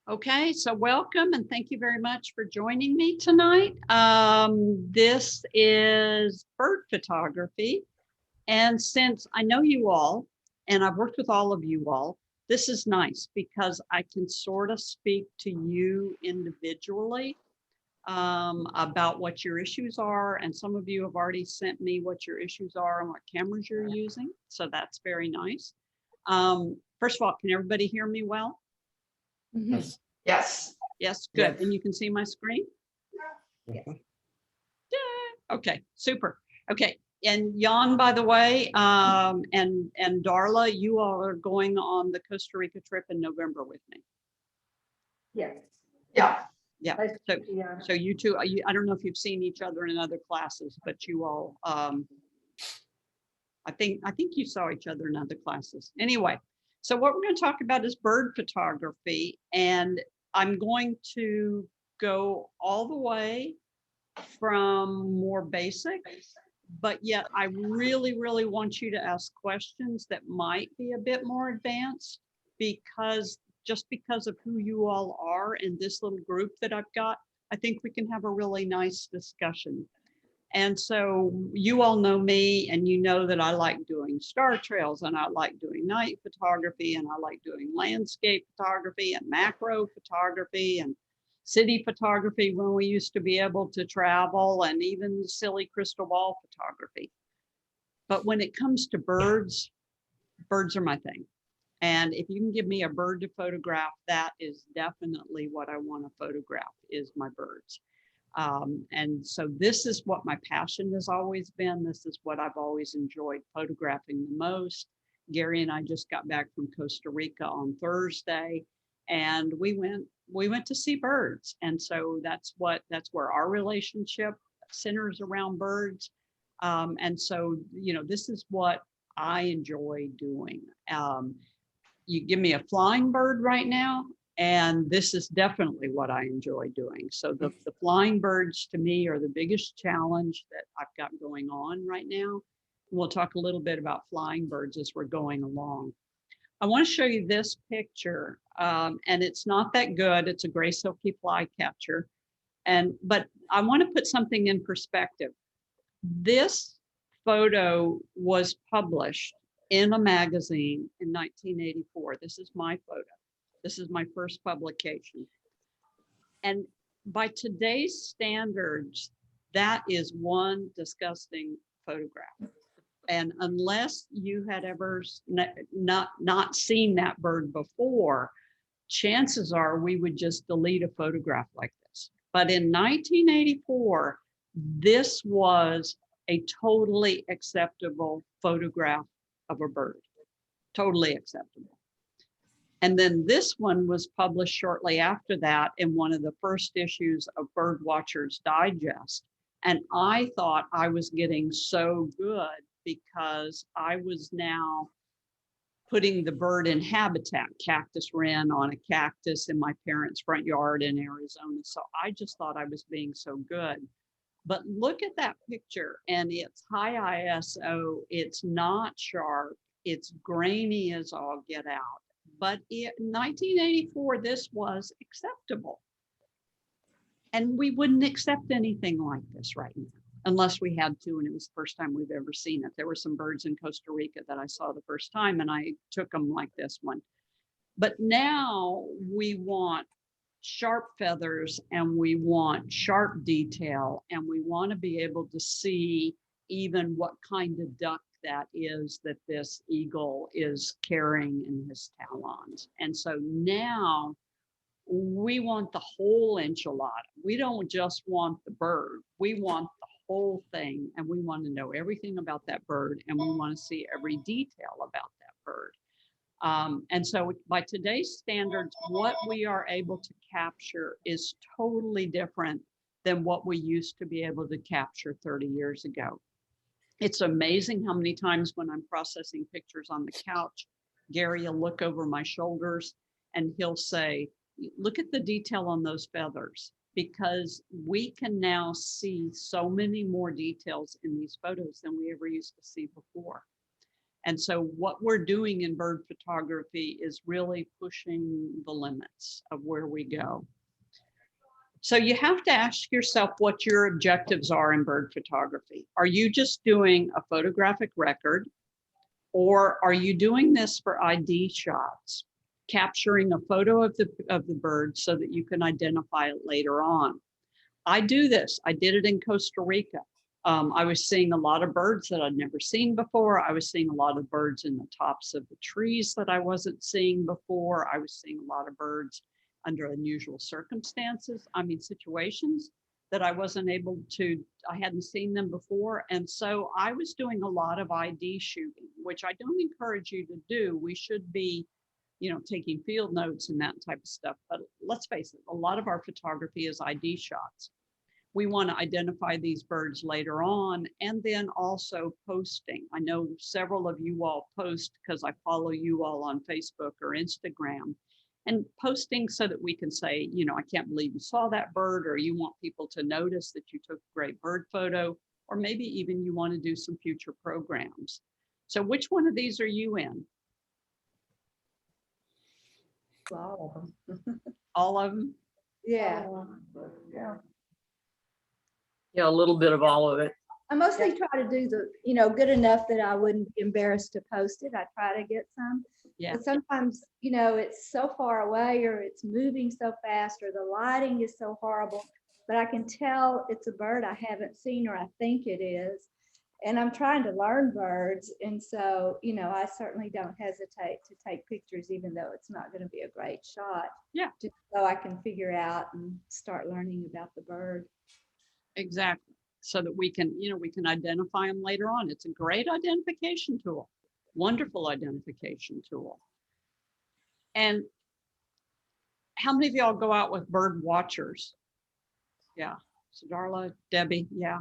Okay, so welcome and thank you very much for joining me tonight. This is bird photography. And since I know you all and I've worked with all of you all, this is nice because I can sort of speak to you individually about what your issues are. And some of you have already sent me what your issues are and what cameras you're using. So that's very nice. First of all, can everybody hear me well? Yes. Yes. Yes, good. And you can see my screen? Mhm. Okay, super. Okay, and Jan, by the way, and Darla, you all are going on the Costa Rica trip in November with me. Yes. Yeah. Yeah. Nice So, to meet you. so you two, I don't know if you've seen each other in other classes, but you all, I think you saw each other in other classes. Anyway, so what we're going to talk about is bird photography, and I'm going to go all the way from more basic, but yet I really, really want you to ask questions that might be a bit more advanced because just because of who you all are in this little group that I've got, I think we can have a really nice discussion. And so you all know me and you know that I like doing star trails and I like doing night photography and I like doing landscape photography and macro photography and city photography when we used to be able to travel and even silly crystal ball photography. But when it comes to birds, birds are my thing. And if you can give me a bird to photograph, that is definitely what I want to photograph is my birds. And so this is what my passion has always been. This is what I've always enjoyed photographing the most. Gary and I just got back from Costa Rica on Thursday and we went to see birds. And so that's where our relationship centers around birds. And so, you know, this is what I enjoy doing. You give me a flying bird right now, and this is definitely what I enjoy doing. So the flying birds to me are the biggest challenge that I've got going on right now. We'll talk a little bit about flying birds as we're going along. I want to show you this picture, and it's not that good. It's a gray silky flycatcher, but I want to put something in perspective. This photo was published in a magazine in 1984. This is my photo. This is my first publication. And by today's standards, that is one disgusting photograph. And unless you had ever not seen that bird before, chances are we would just delete a photograph like this. But in 1984, this was a totally acceptable photograph of a bird, totally acceptable. And then this one was published shortly after that in one of the first issues of Birdwatchers Digest. And I thought I was getting so good because I was now putting the bird in habitat, cactus wren on a cactus in my parents' front yard in Arizona. So I just thought I was being so good. But look at that picture, and it's high ISO, it's not sharp, it's grainy as all get out. But in 1984, this was acceptable. And we wouldn't accept anything like this right now, unless we had to, and it was the first time we've ever seen it. There were some birds in Costa Rica that I saw the first time, and I took them like this one. But now we want sharp feathers and we want sharp detail and we want to be able to see even what kind of duck that is that this eagle is carrying in his talons. And so now we want the whole enchilada. We don't just want the bird. We want the whole thing and we want to know everything about that bird and we want to see every detail about that bird. And so by today's standards, what we are able to capture is totally different than what we used to be able to capture 30 years ago. It's amazing how many times when I'm processing pictures on the couch, Gary will look over my shoulders and he'll say, look at the detail on those feathers, because we can now see so many more details in these photos than we ever used to see before. And so what we're doing in bird photography is really pushing the limits of where we go. So you have to ask yourself what your objectives are in bird photography. Are you just doing a photographic record, or are you doing this for ID shots, capturing a photo of the bird so that you can identify it later on? I do this. I did it in Costa Rica. I was seeing a lot of birds that I'd never seen before. I was seeing a lot of birds in the tops of the trees that I wasn't seeing before. I was seeing a lot of birds under unusual circumstances. I mean, situations that I wasn't able to, I hadn't seen them before. And so I was doing a lot of ID shooting, which I don't encourage you to do. We should be, taking field notes and that type of stuff. But let's face it, a lot of our photography is ID shots. We want to identify these birds later on, and then also posting. I know several of you all post because I follow you all on Facebook or Instagram, and posting so that we can say, I can't believe you saw that bird, or you want people to notice that you took a great bird photo, or maybe even you want to do some future programs. So which one of these are you in? All of them. All of them? Yeah. Yeah. Yeah, a little bit of all of it. I mostly try to do the, good enough that I wouldn't be embarrassed to post it. I try to get some. Yeah. But sometimes, it's so far away, or it's moving so fast, or the lighting is so horrible, but I can tell it's a bird I haven't seen, or I think it is. And I'm trying to learn birds. And so, I certainly don't hesitate to take pictures, even though it's not going to be a great shot. Yeah. Just so I can figure out and start learning about the bird. Exactly. So that we can, we can identify them later on. It's a great identification tool, wonderful identification tool. And how many of y'all go out with bird watchers? Yeah. So Darla, Debbie, yeah.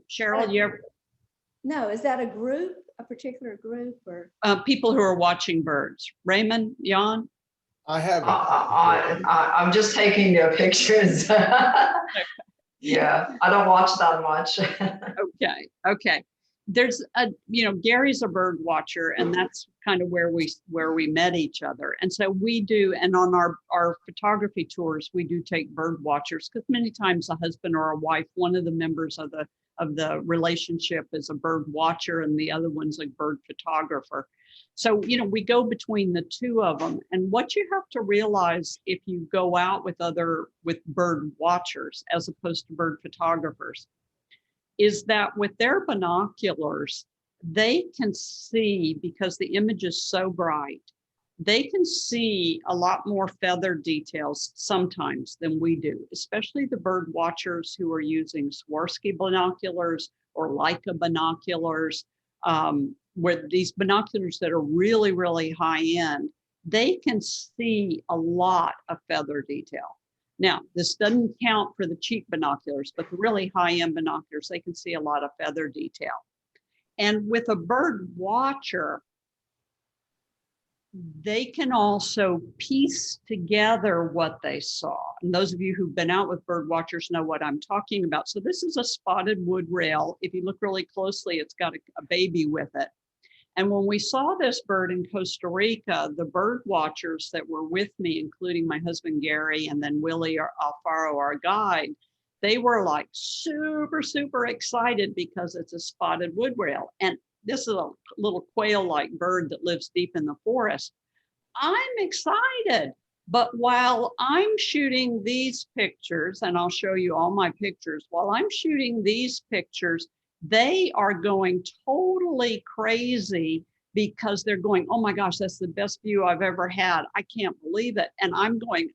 Cheryl, you ever? No, is that a group, a particular group, or? People who are watching birds. Raymond, Jan? I haven't. I'm just taking their pictures. Yeah, I don't watch that much. Okay. There's Gary's a bird watcher, and that's kind of where we met each other. And so we do, and on our photography tours, we do take bird watchers, because many times a husband or a wife, one of the members of the relationship is a bird watcher, and the other one's a bird photographer. So, we go between the two of them. And what you have to realize if you go out with bird watchers as opposed to bird photographers is that with their binoculars, they can see, because the image is so bright, they can see a lot more feather details sometimes than we do, especially the bird watchers who are using Swarovski binoculars or Leica binoculars, where these binoculars that are really, really high end, they can see a lot of feather detail. Now, this doesn't count for the cheap binoculars, but the really high-end binoculars, they can see a lot of feather detail. And with a bird watcher, they can also piece together what they saw. And those of you who've been out with bird watchers know what I'm talking about. So this is a spotted wood rail. If you look really closely, it's got a baby with it. And when we saw this bird in Costa Rica, the bird watchers that were with me, including my husband, Gary, and then Willie Alfaro, our guide, they were like super, super excited because it's a spotted wood rail. And this is a little quail-like bird that lives deep in the forest. I'm excited. But while I'm shooting these pictures, and I'll show you all my pictures, while I'm shooting these pictures, they are going totally crazy because they're going, oh my gosh, that's the best view I've ever had. I can't believe it. And I'm going,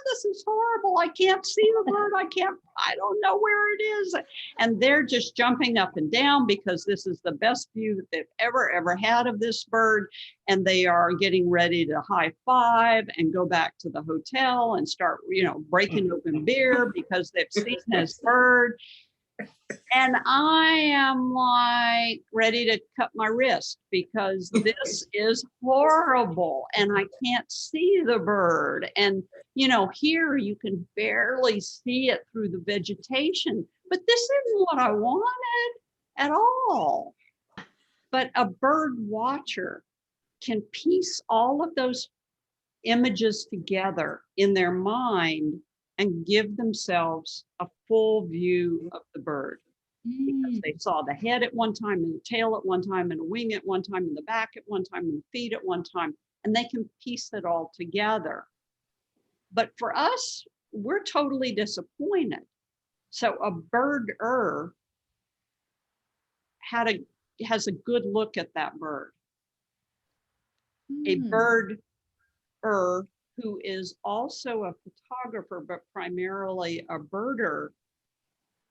this is horrible. I can't see the bird. I don't know where it is. And they're just jumping up and down because this is the best view that they've ever had of this bird. And they are getting ready to high five and go back to the hotel and start, breaking open beer because they've seen this bird. And I am like ready to cut my wrist because this is horrible and I can't see the bird. And, here you can barely see it through the vegetation, but this isn't what I wanted at all. But a bird watcher can piece all of those images together in their mind and give themselves a full view of the bird. Because they saw the head at one time and the tail at one time and a wing at one time and the back at one time and the feet at one time, and they can piece it all together. But for us, we're totally disappointed. So a birder has a good look at that bird. A birder who is also a photographer, but primarily a birder,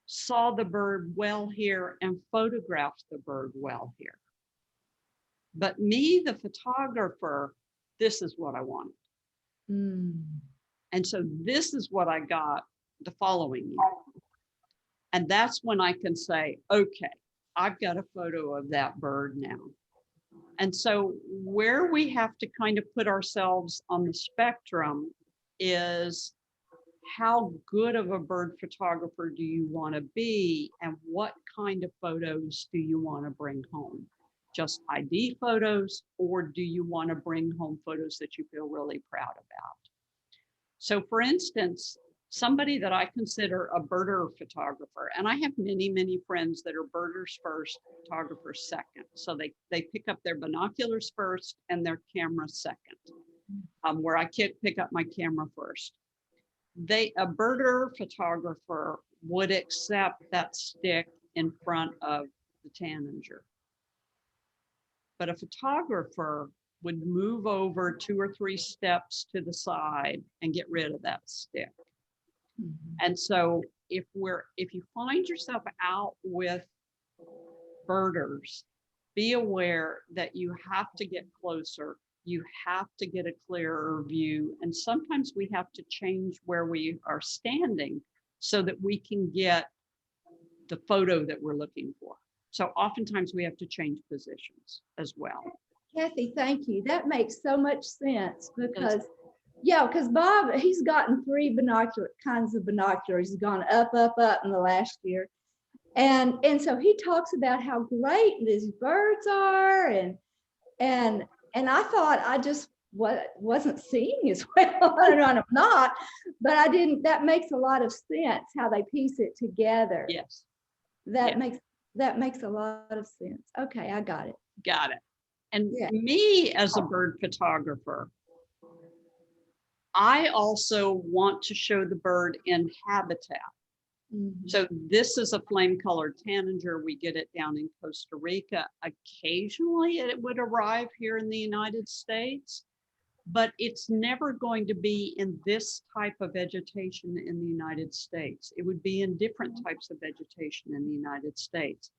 saw the bird well here and photographed the bird well here. But me, the photographer, this is what I wanted. And so this is what I got the following year. And that's when I can say, okay, I've got a photo of that bird now. And so where we have to kind of put ourselves on the spectrum is, how good of a bird photographer do you want to be, and what kind of photos do you want to bring home? Just ID photos, or do you want to bring home photos that you feel really proud about? So for instance, somebody that I consider a birder photographer, and I have many, many friends that are birders first, photographers second. So they pick up their binoculars first and their camera second, where I can't pick up my camera first. A birder photographer would accept that stick in front of the tanager. But a photographer would move over 2 or 3 steps to the side and get rid of that stick. And so if you find yourself out with birders, be aware that you have to get closer. You have to get a clearer view. And sometimes we have to change where we are standing so that we can get the photo that we're looking for. So oftentimes we have to change positions as well. Kathy, thank you. That makes so much sense because, yeah, because Bob, he's gotten 3 kinds of binoculars. He's gone up in the last year. And so he talks about how great these birds are. And I thought I just wasn't seeing as well, and I'm not, but I didn't. That makes a lot of sense how they piece it together. Yes. That makes a lot of sense. Okay, I got it. Got it. And Yeah. me as a bird photographer, I also want to show the bird in habitat. So this is a flame-colored tanager. We get it down in Costa Rica. Occasionally it would arrive here in the United States, but it's never going to be in this type of vegetation in the United States. It would be in different types of vegetation in the United States.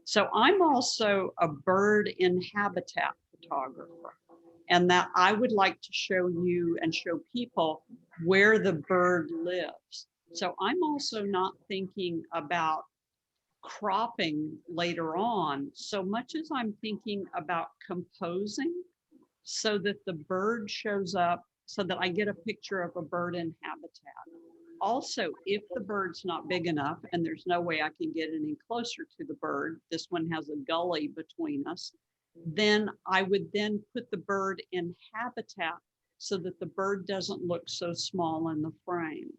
So I'm also a bird in habitat photographer, and that I would like to show you and show people where the bird lives. So I'm also not thinking about cropping later on so much as I'm thinking about composing so that the bird shows up, so that I get a picture of a bird in habitat. Also, if the bird's not big enough and there's no way I can get any closer to the bird, this one has a gully between us, then I would then put the bird in habitat so that the bird doesn't look so small in the frame.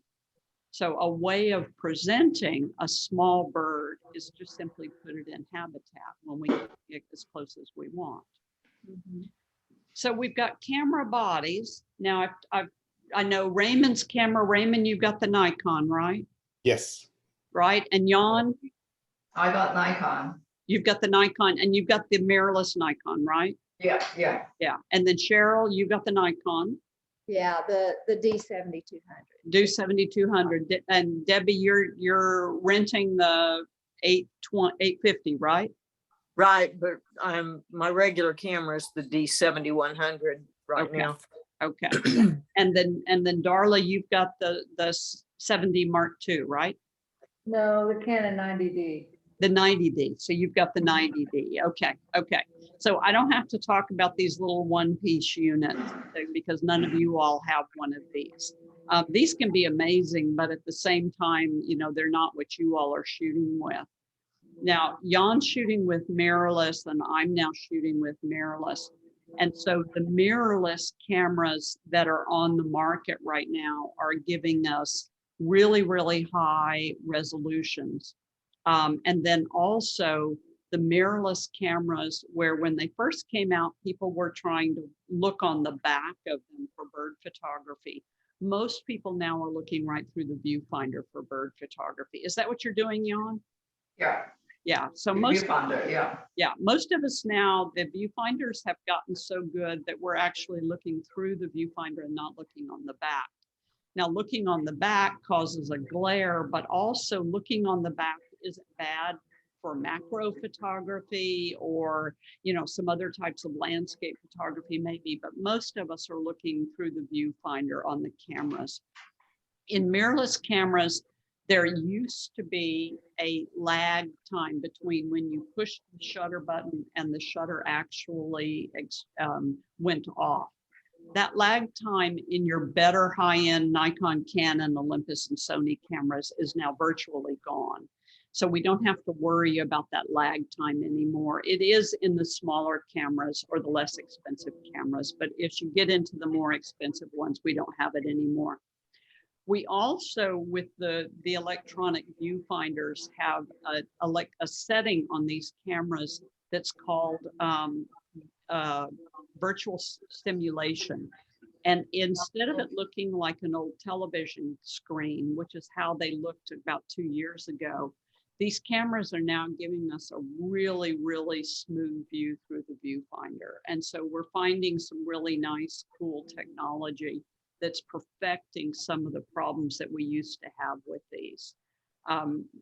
So a way of presenting a small bird is just simply put it in habitat when we get as close as we want. So we've got camera bodies. Now I know Raymond's camera. Raymond, you've got the Nikon, right? Yes. Right. And Jan, I got Nikon. you've got the Nikon, and you've got the mirrorless Nikon, right? Yeah. Yeah. And then Cheryl, you got the Nikon. Yeah, the D7200. Do 7200. And Debbie, you're renting the 850, right? Right, but my regular camera is the D7100 right Okay. now. Okay. and then Darla, you've got the 70 Mark II, right? No, the Canon 90D. The 90D. So you've got the 90D. Okay. Okay. So I don't have to talk about these little one-piece units because none of you all have one of these. These can be amazing, but at the same time, they're not what you all are shooting with. Now, Jan's shooting with mirrorless and I'm now shooting with mirrorless. And so the mirrorless cameras that are on the market right now are giving us really, really high resolutions. And then also the mirrorless cameras, where when they first came out, people were trying to look on the back of them for bird photography. Most people now are looking right through the viewfinder for bird photography. Is that what you're doing, Jan? Yeah. Yeah, so most Viewfinder, yeah. yeah, most of us now, the viewfinders have gotten so good that we're actually looking through the viewfinder and not looking on the back. Now, looking on the back causes a glare, but also looking on the back isn't bad for macro photography or, you know, some other types of landscape photography maybe, but most of us are looking through the viewfinder on the cameras. In mirrorless cameras, there used to be a lag time between when you push the shutter button and the shutter actually went off. That lag time in your better high-end Nikon, Canon, Olympus, and Sony cameras is now virtually gone. So we don't have to worry about that lag time anymore. It is in the smaller cameras or the less expensive cameras, but if you get into the more expensive ones, we don't have it anymore. We also, with the electronic viewfinders, have a setting on these cameras that's called virtual stimulation. And instead of it looking like an old television screen, which is how they looked about 2 years ago, these cameras are now giving us a really, really smooth view through the viewfinder. And so we're finding some really nice, cool technology that's perfecting some of the problems that we used to have with these.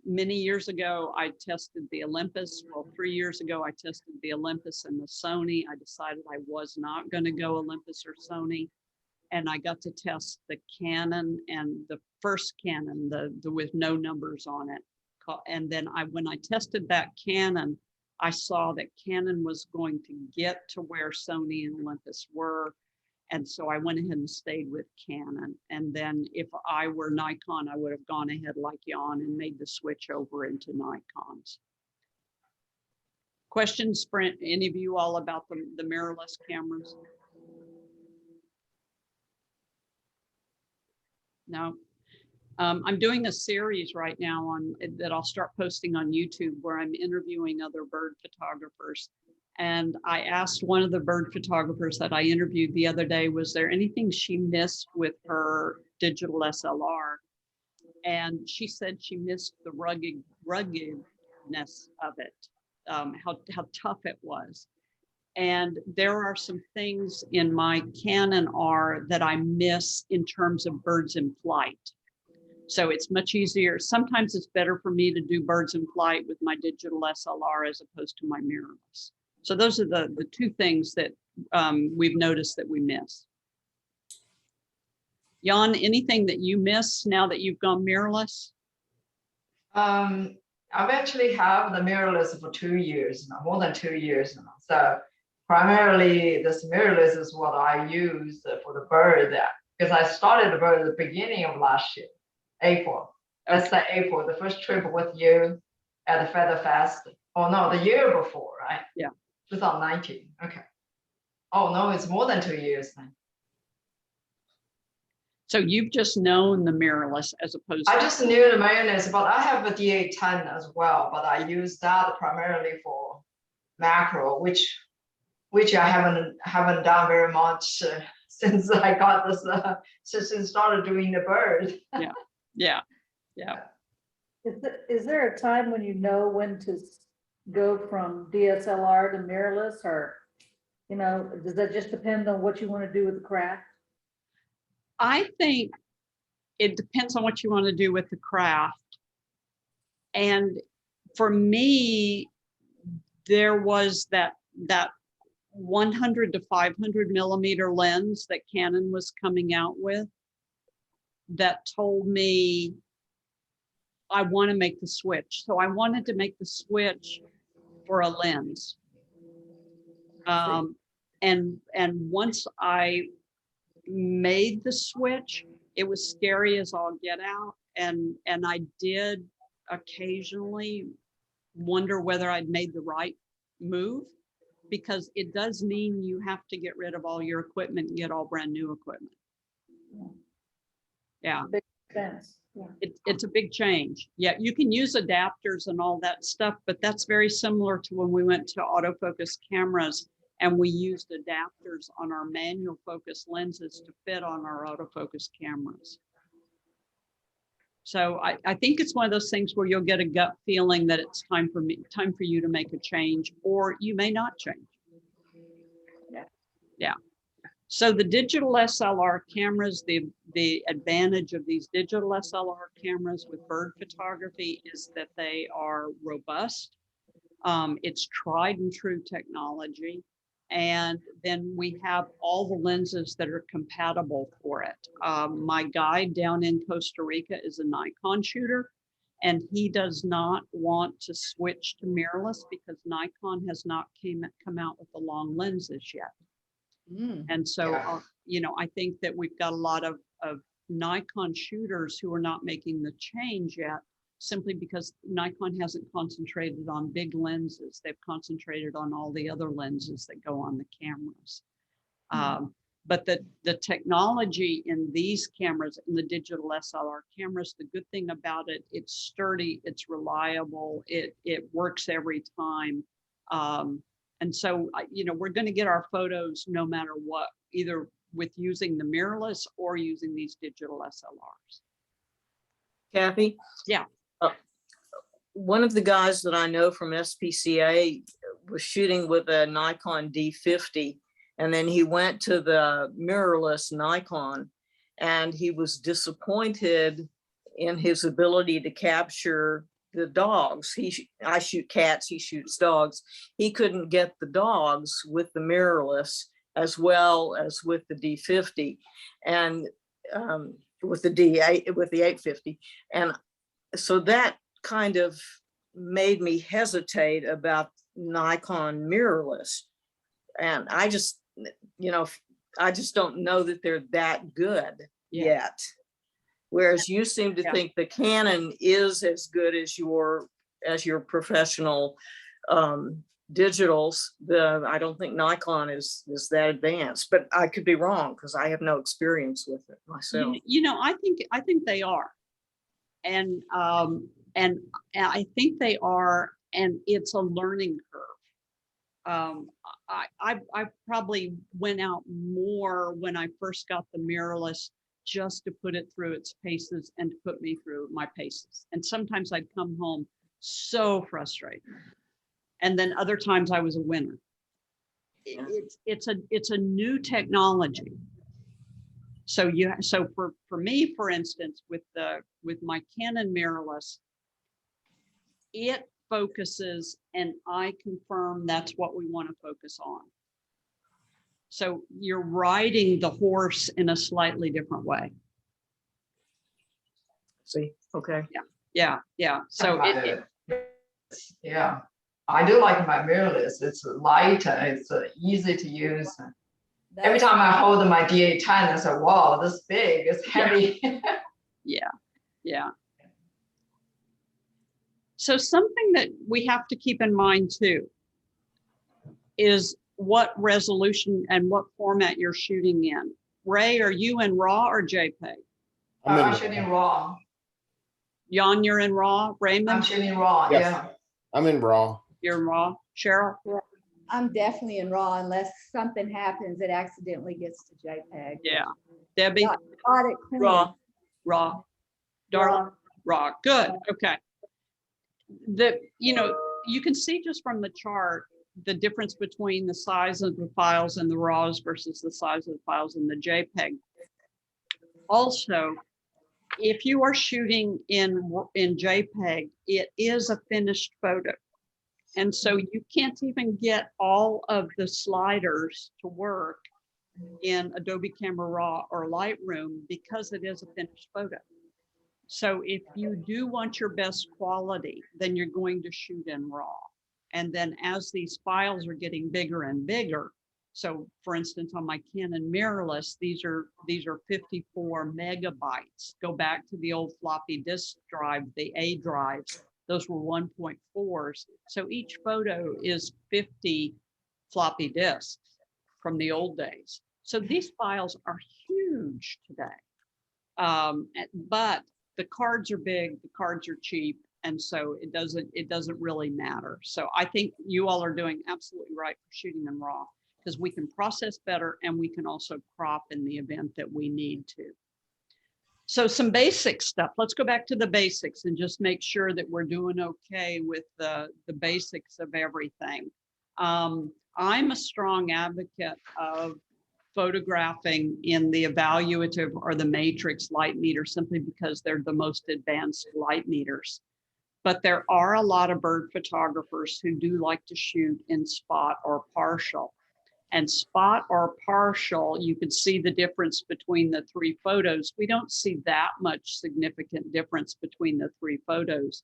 Many years ago, I tested the Olympus. Well, 3 years ago, I tested the Olympus and the Sony. I decided I was not going to go Olympus or Sony. And I got to test the Canon and the first Canon, the with no numbers on it. And then when I tested that Canon, I saw that Canon was going to get to where Sony and Olympus were. And so I went ahead and stayed with Canon. And then if I were Nikon, I would have gone ahead like Jan and made the switch over into Nikons. Questions for any of you all about the mirrorless cameras? No. I'm doing a series right now that I'll start posting on YouTube where I'm interviewing other bird photographers. And I asked one of the bird photographers that I interviewed the other day, was there anything she missed with her digital SLR? And she said she missed the ruggedness of it, how tough it was. And there are some things in my Canon R that I miss in terms of birds in flight. So it's much easier. Sometimes it's better for me to do birds in flight with my digital SLR as opposed to my mirrorless. So those are the two things that we've noticed that we miss. Jan, anything that you miss now that you've gone mirrorless? I've actually have the mirrorless for 2 years now, more than 2 years now. So primarily this mirrorless is what I use for the bird, because I started the bird at the beginning of last year, April. That's the April, the first trip with you at the Feather Fest. Oh no, the year before, right? Yeah. 2019. Okay. Oh no, it's more than 2 years then. So you've just known the mirrorless as opposed I to. just knew the mayonnaise, but I have a D810 as well, but I use that primarily for macro, which I haven't done very much since I got this since I started doing the bird. Yeah. Is there a time when you know when to go from DSLR to mirrorless, or, you know, does that just depend on what you want to do with the craft? I think it depends on what you want to do with the craft. And for me, there was that 100 to 500 millimeter lens that Canon was coming out with that told me I want to make the switch. So I wanted to make the switch for a lens. And once I made the switch, it was scary as all get out. And I did occasionally wonder whether I'd made the right move, because it does mean you have to get rid of all your equipment and get all brand new equipment. Yeah, Big sense. Yeah. it's a big change. Yeah, you can use adapters and all that stuff, but that's very similar to when we went to autofocus cameras and we used adapters on our manual focus lenses to fit on our autofocus cameras. So I think it's one of those things where you'll get a gut feeling that it's time for you to make a change, or you may not change. Yeah. So the digital SLR cameras, the advantage of these digital SLR cameras with bird photography is that they are robust. It's tried and true technology. And then we have all the lenses that are compatible for it. My guide down in Costa Rica is a Nikon shooter, and he does not want to switch to mirrorless because Nikon has not come out with the long lenses yet. And so, Yeah. you know, I think that we've got a lot of Nikon shooters who are not making the change yet, simply because Nikon hasn't concentrated on big lenses. They've concentrated on all the other lenses that go on the cameras. But the technology in these cameras, in the digital SLR cameras, the good thing about it, it's sturdy, it's reliable, it works every time. And so, you know, we're going to get our photos no matter what, either with using the mirrorless or using these digital SLRs. Kathy? Yeah. One of the guys that I know from SPCA was shooting with a Nikon D50, and then he went to the mirrorless Nikon, and he was disappointed in his ability to capture the dogs. I shoot cats, he shoots dogs. He couldn't get the dogs with the mirrorless as well as with the D50 and with the 850. And so that kind of made me hesitate about Nikon mirrorless. And I just, you know, I just don't know that they're that good yet. Whereas you seem to think the Canon is as good as your professional digitals. I don't think Nikon is that advanced, but I could be wrong because I have no experience with it myself. You know, I think they are, and I think they are, and it's a learning curve. I probably went out more when I first got the mirrorless, just to put it through its paces and to put me through my paces. And sometimes I'd come home so frustrated. And then other times I was a winner. It's a new technology. So for me, for instance, with my Canon mirrorless, it focuses and I confirm that's what we want to focus on. So you're riding the horse in a slightly different way. See, okay. Yeah. So yeah, I do like my mirrorless. It's light, it's easy to use. Every time I hold my D810, I say, wow, this big, it's heavy. Yeah. So something that we have to keep in mind too is what resolution and what format you're shooting in. Ray, are you in RAW or JPEG? I'm shooting raw. Jan, you're in RAW. I'm Raymond, shooting raw, Yes. yeah. I'm in RAW. you're in RAW. Cheryl? I'm definitely in RAW unless something happens that accidentally gets to JPEG. Yeah. Debbie? Got it clean. Raw. RAW. Darla? RAW. Good. Okay. You can see just from the chart the difference between the size of the files in the RAWs versus the size of the files in the JPEG. Also, if you are shooting in JPEG, it is a finished photo. And so you can't even get all of the sliders to work in Adobe Camera Raw or Lightroom because it is a finished photo. So if you do want your best quality, then you're going to shoot in RAW. And then as these files are getting bigger and bigger, so for instance, on my Canon mirrorless, these are 54 megabytes. Go back to the old floppy disk drive, the A drives. those were 1.4s. So each photo is 50 floppy disks from the old days. So these files are huge today. But the cards are big, the cards are cheap, and so it doesn't really matter. So I think you all are doing absolutely right for shooting them raw, because we can process better and we can also crop in the event that we need to. So some basic stuff. Let's go back to the basics and just make sure that we're doing okay with the basics of everything. I'm a strong advocate of photographing in the evaluative or the matrix light meter, simply because they're the most advanced light meters. But there are a lot of bird photographers who do like to shoot in spot or partial. And spot or partial, you can see the difference between the three photos. We don't see that much significant difference between the three photos,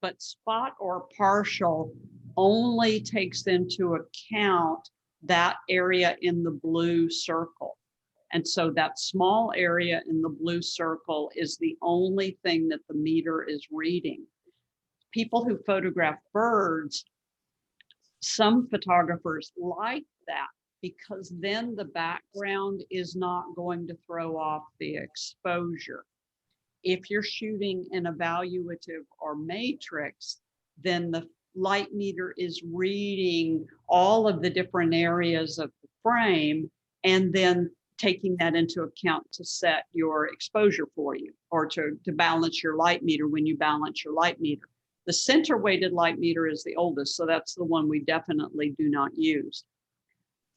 but spot or partial only takes into account that area in the blue circle. And so that small area in the blue circle is the only thing that the meter is reading. People who photograph birds, some photographers like that, because then the background is not going to throw off the exposure. If you're shooting an evaluative or matrix, then the light meter is reading all of the different areas of the frame and then taking that into account to set your exposure for you, or to balance your light meter when you balance your light meter. The center weighted light meter is the oldest, so that's the one we definitely do not use.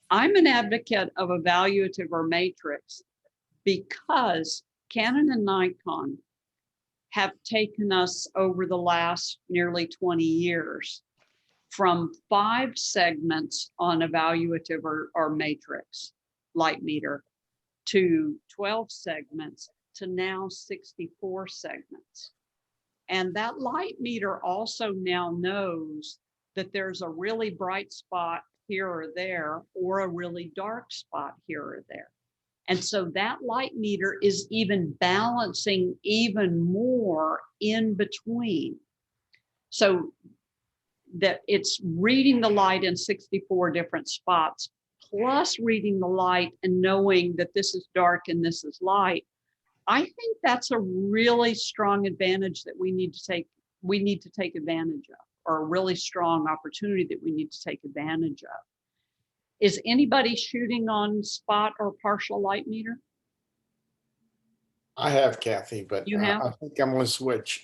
I'm an advocate of evaluative or matrix because Canon and Nikon have taken us over the last nearly 20 years from 5 segments on evaluative or matrix light meter to 12 segments to now 64 segments. And that light meter also now knows that there's a really bright spot here or there, or a really dark spot here or there. And so that light meter is even balancing even more in between. So that it's reading the light in 64 different spots, plus reading the light and knowing that this is dark and this is light. I think that's a really strong advantage that we need to take advantage of, or a really strong opportunity that we need to take advantage of. Is anybody shooting on spot or partial light meter? I have, Kathy, but You have? I think I'm gonna switch.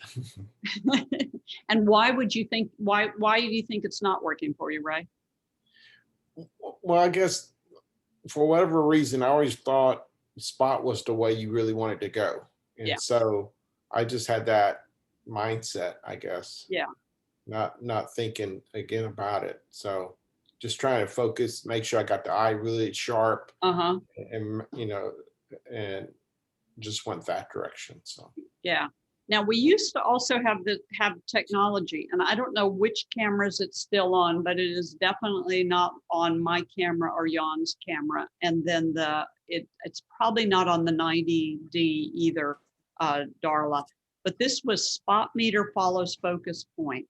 And why would you think, why do you think it's not working for you, Ray? Well, I guess for whatever reason, I always thought spot was the way you really wanted to go. And Yeah. so I just had that mindset, I guess. Yeah. Not thinking again about it. So just trying to focus, make sure I got the eye really sharp Uh-huh, and, and just went that direction. So. yeah. Now, we used to also have technology, and I don't know which cameras it's still on, but it is definitely not on my camera or Jan's camera. And then it's probably not on the 90D either, Darla. But this was spot meter follows focus point.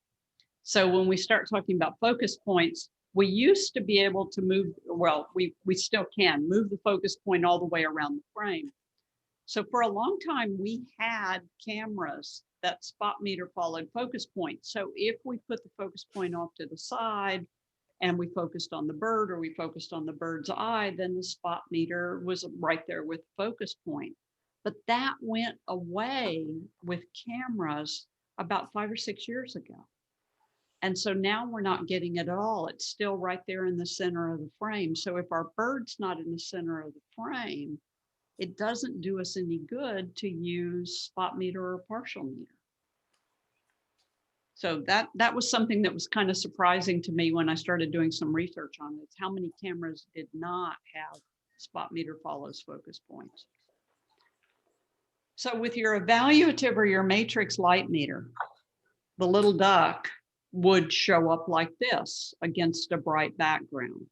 So when we start talking about focus points, we used to be able to move, well, we still can move the focus point all the way around the frame. So for a long time, we had cameras that spot meter followed focus point. So if we put the focus point off to the side and we focused on the bird, or we focused on the bird's eye, then the spot meter was right there with the focus point. But that went away with cameras about 5 or 6 years ago. And so now we're not getting it at all. It's still right there in the center of the frame. So if our bird's not in the center of the frame, it doesn't do us any good to use spot meter or partial meter. So that was something that was kind of surprising to me when I started doing some research on it. How many cameras did not have spot meter follows focus points? So with your evaluative or your matrix light meter, the little duck would show up like this against a bright background.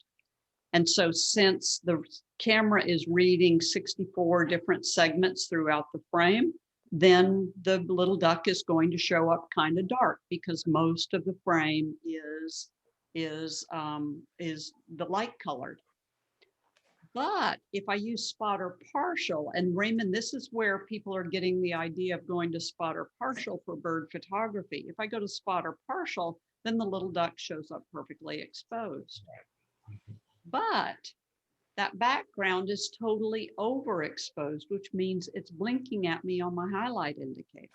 And so since the camera is reading 64 different segments throughout the frame, then the little duck is going to show up kind of dark because most of the frame is the light colored. But if I use spot or partial, and Raymond, this is where people are getting the idea of going to spot or partial for bird photography. If I go to spot or partial, then the little duck shows up perfectly exposed. But that background is totally overexposed, which means it's blinking at me on my highlight indicator.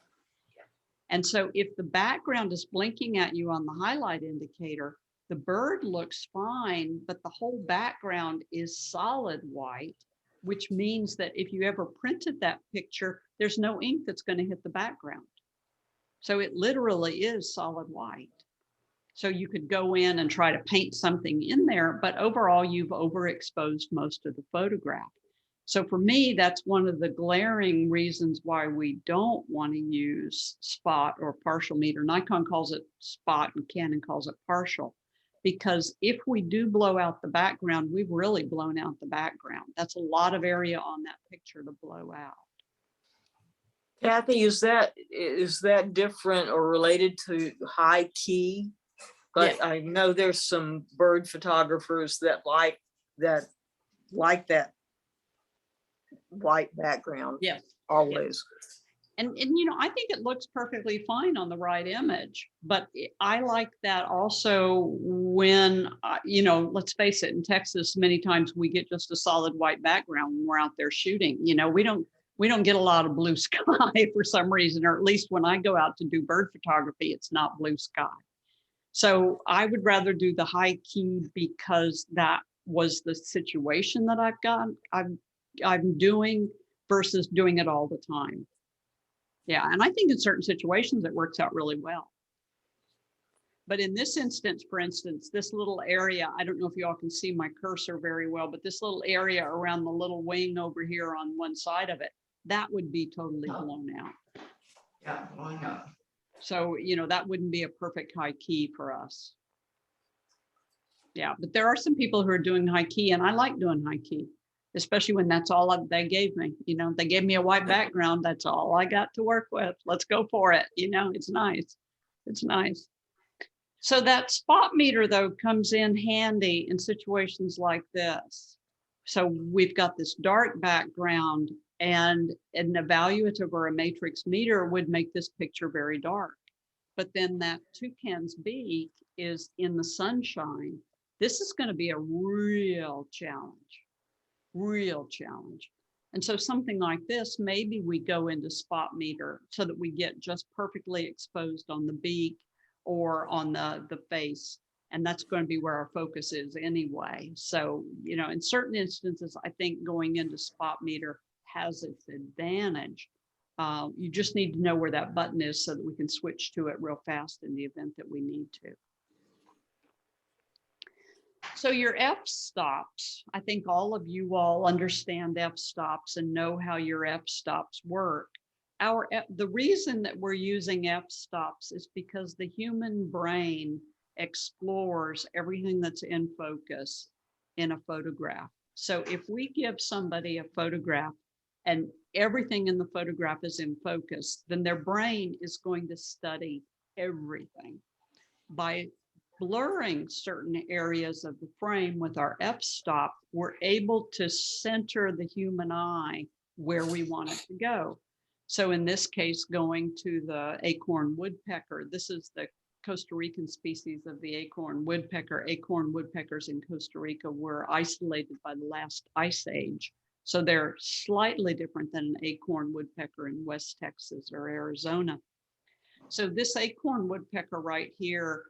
And so if the background is blinking at you on the highlight indicator, the bird looks fine, but the whole background is solid white, which means that if you ever printed that picture, there's no ink that's going to hit the background. So it literally is solid white. So you could go in and try to paint something in there, but overall you've overexposed most of the photograph. So for me, that's one of the glaring reasons why we don't want to use spot or partial meter. Nikon calls it spot and Canon calls it partial. Because if we do blow out the background, we've really blown out the background. That's a lot of area on that picture to blow out. Kathy, is that different or related to high key? But I know there's some bird photographers that like that white background. Yes. Always. And you know, I think it looks perfectly fine on the right image, but I like that also when, you know, let's face it, in Texas, many times we get just a solid white background when we're out there shooting. You know, we don't get a lot of blue sky for some reason, or at least when I go out to do bird photography, it's not blue sky. So I would rather do the high key because that was the situation that I'm doing versus doing it all the time. Yeah, and I think in certain situations it works out really well. But in this instance, for instance, this little area, I don't know if you all can see my cursor very well, but this little area around the little wing over here on one side of it, that would be totally blown out. Yeah, why not? So, you know, that wouldn't be a perfect high key for us. Yeah, but there are some people who are doing high key, and I like doing high key, especially when that's all they gave me. You know, they gave me a white background. That's all I got to work with. Let's go for it. You know, it's nice. It's nice. So that spot meter, though, comes in handy in situations like this. So we've got this dark background, and an evaluative or a matrix meter would make this picture very dark. But then that toucan's beak is in the sunshine. This is going to be a real challenge. And so something like this, maybe we go into spot meter so that we get just perfectly exposed on the beak or on the face. And that's going to be where our focus is anyway. So, you know, in certain instances, I think going into spot meter has its advantage. You just need to know where that button is so that we can switch to it real fast in the event that we need to. So your f-stops, I think all of you all understand f-stops and know how your f-stops work. The reason that we're using f-stops is because the human brain explores everything that's in focus in a photograph. So if we give somebody a photograph and everything in the photograph is in focus, then their brain is going to study everything. By blurring certain areas of the frame with our f-stop, we're able to center the human eye where we want it to go. So in this case, going to the acorn woodpecker, this is the Costa Rican species of the acorn woodpecker. Acorn woodpeckers in Costa Rica were isolated by the last ice age. So they're slightly different than an acorn woodpecker in West Texas or Arizona. So this acorn woodpecker right here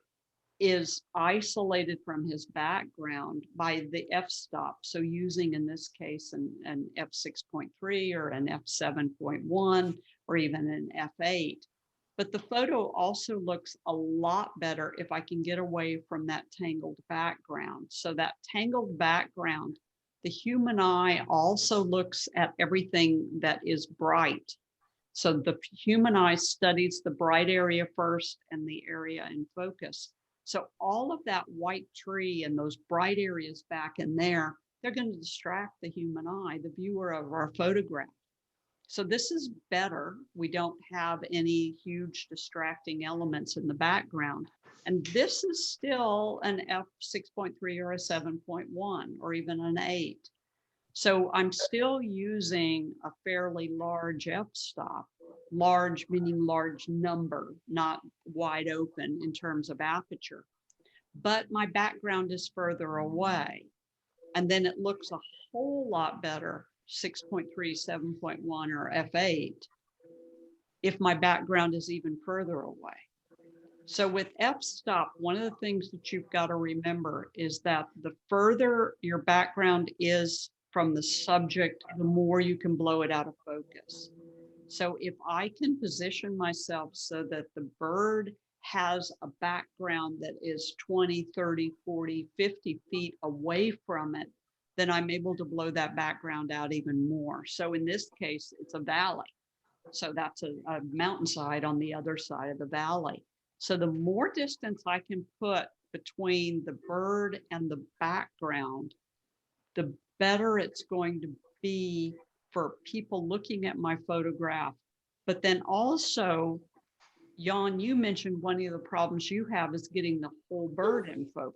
is isolated from his background by the f-stop. So using, in this case, an f6.3 or an f7.1 or even an f8. But the photo also looks a lot better if I can get away from that tangled background. So that tangled background, the human eye also looks at everything that is bright. So the human eye studies the bright area first and the area in focus. So all of that white tree and those bright areas back in there, they're going to distract the human eye, the viewer of our photograph. So this is better. We don't have any huge distracting elements in the background. And this is still an f6.3 or a 7.1 or even an 8. So I'm still using a fairly large f-stop, large meaning large number, not wide open in terms of aperture. But my background is further away. And then it looks a whole lot better, 6.3, 7.1, or f8, if my background is even further away. So with f-stop, one of the things that you've got to remember is that the further your background is from the subject, the more you can blow it out of focus. So if I can position myself so that the bird has a background that is 20, 30, 40, 50 feet away from it, then I'm able to blow that background out even more. So in this case, it's a valley. So that's a mountainside on the other side of the valley. So the more distance I can put between the bird and the background, the better it's going to be for people looking at my photograph. But then also, Jan, you mentioned one of the problems you have is getting the whole bird in focus.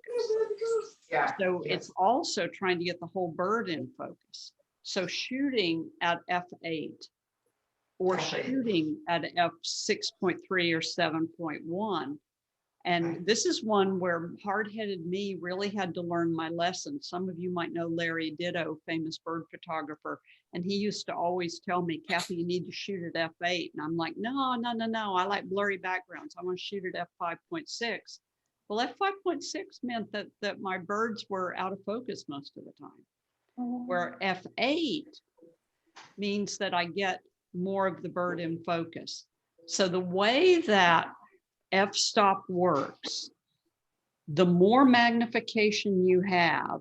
Yeah. So yes. it's also trying to get the whole bird in focus. So shooting at f8 or F8. shooting at f6.3 or 7.1. And Right. this is one where hard-headed me really had to learn my lesson. Some of you might know Larry Ditto, famous bird photographer. And he used to always tell me, Kathy, you need to shoot at f8. And I'm like, no. I like blurry backgrounds. I want to shoot at f5.6. Well, f5.6 meant that my birds were out of focus most of the time. Where f8 means that I get more of the bird in focus. So the way that f-stop works, the more magnification you have,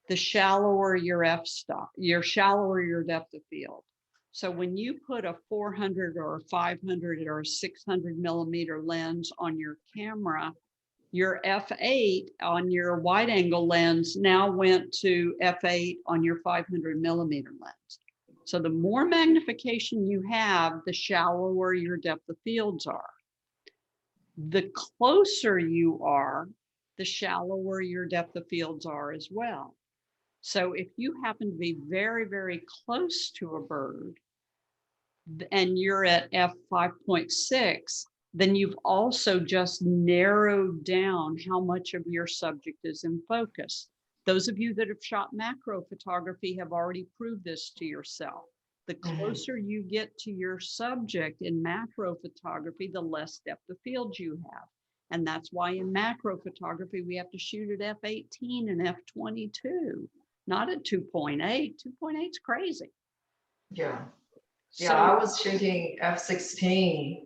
the shallower your f-stop, shallower your depth of field. So when you put a 400 or a 500 or a 600 millimeter lens on your camera, your f8 on your wide angle lens now went to f8 on your 500 millimeter lens. So the more magnification you have, the shallower your depth of fields are. The closer you are, the shallower your depth of fields are as well. So if you happen to be very, very close to a bird and you're at f5.6, then you've also just narrowed down how much of your subject is in focus. Those of you that have shot macro photography have already proved this to yourself. The closer you get to your subject in macro photography, the less depth of field you have. And that's why in macro photography, we have to shoot at f18 and f22, not at 2.8. 2.8 is crazy. Yeah. So, Yeah, I was shooting f16,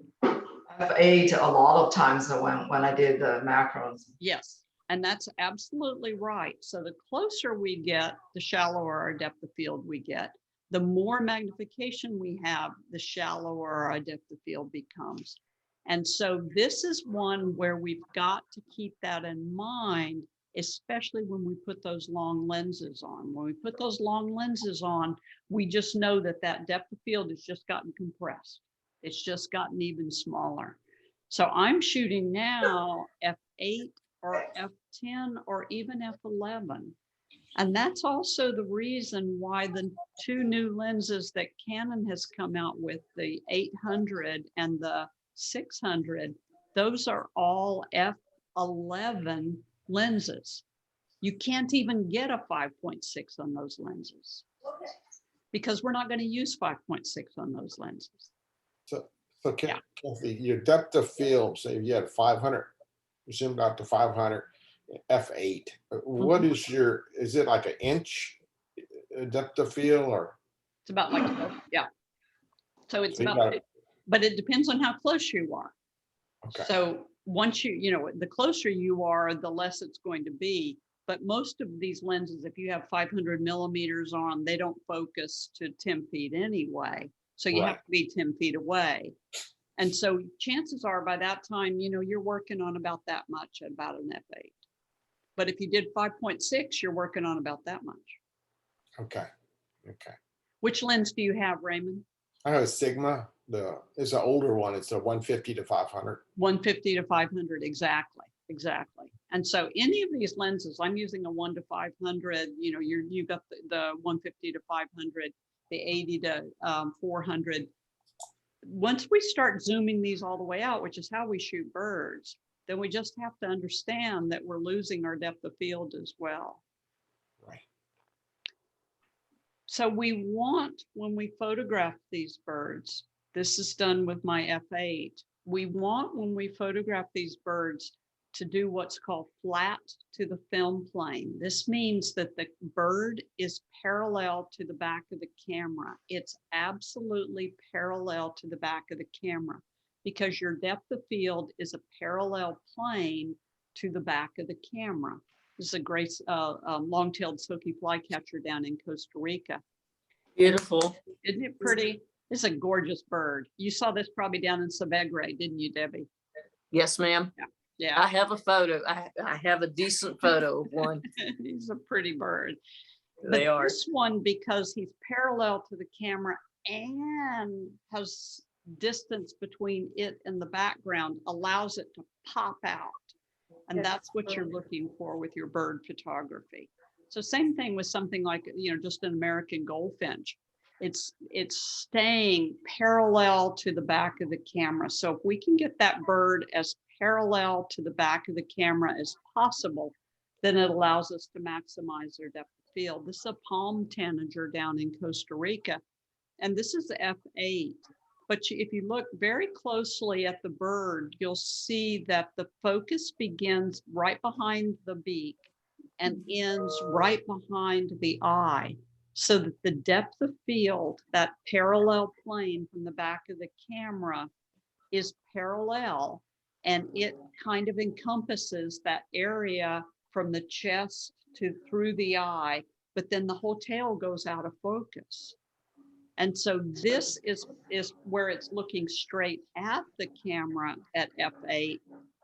f8 a lot of times when I did the macros. yes, and that's absolutely right. So the closer we get, the shallower our depth of field we get. The more magnification we have, the shallower our depth of field becomes. And so this is one where we've got to keep that in mind, especially when we put those long lenses on. When we put those long lenses on, we just know that that depth of field has just gotten compressed. It's just gotten even smaller. So I'm shooting now f8 or f10 or even f11. And that's also the reason why the two new lenses that Canon has come out with, the 800 and the 600, those are all f11 lenses. You can't even get a 5.6 on those lenses because we're not going to use 5.6 on those lenses. So Kathy, your depth of field, say if you had 500, you zoomed out to 500, f8. What is is it like an inch depth of field or? It's about like, yeah. So it's So you about, got- but it depends on how close you are. Okay. So once the closer you are, the less it's going to be. But most of these lenses, if you have 500 millimeters on, they don't focus to 10 feet anyway. So you have Right. to be 10 feet away. And so chances are by that time, you're working on about that much at about an f8. But if you did 5.6, you're working on about that much. Okay. Which lens do you have, Raymond? I have a Sigma, it's an older one. It's a 150 to 500. 150 to 500, exactly. And so any of these lenses, I'm using a 1 to 500, you know, you got the 150 to 500, the 80 to 400. Once we start zooming these all the way out, which is how we shoot birds, then we just have to understand that we're losing our depth of field as well. Right. So we want, when we photograph these birds, this is done with my F8. We want, when we photograph these birds, to do what's called flat to the film plane. This means that the bird is parallel to the back of the camera. It's absolutely parallel to the back of the camera because your depth of field is a parallel plane to the back of the camera. This is a great long-tailed silky flycatcher down in Costa Rica. Beautiful. Isn't it pretty? It's a gorgeous bird. You saw this probably down in Savegre, didn't you, Debbie? Yes, ma'am. Yeah, I have a photo. I have a decent photo of one. he's a pretty bird. They But are. this one, because he's parallel to the camera and has distance between it and the background, allows it to pop out. And Yes. that's what you're looking for with your bird photography. So same thing with something like, you know, just an American goldfinch. It's staying parallel to the back of the camera. So if we can get that bird as parallel to the back of the camera as possible, then it allows us to maximize their depth of field. This is a palm tanager down in Costa Rica, and this is the F8. But if you look very closely at the bird, you'll see that the focus begins right behind the beak and ends right behind the eye, so that the depth of field, that parallel plane from the back of the camera, is parallel, and it kind of encompasses that area from the chest to through the eye, but then the whole tail goes out of focus. And so this is where it's looking straight at the camera at F8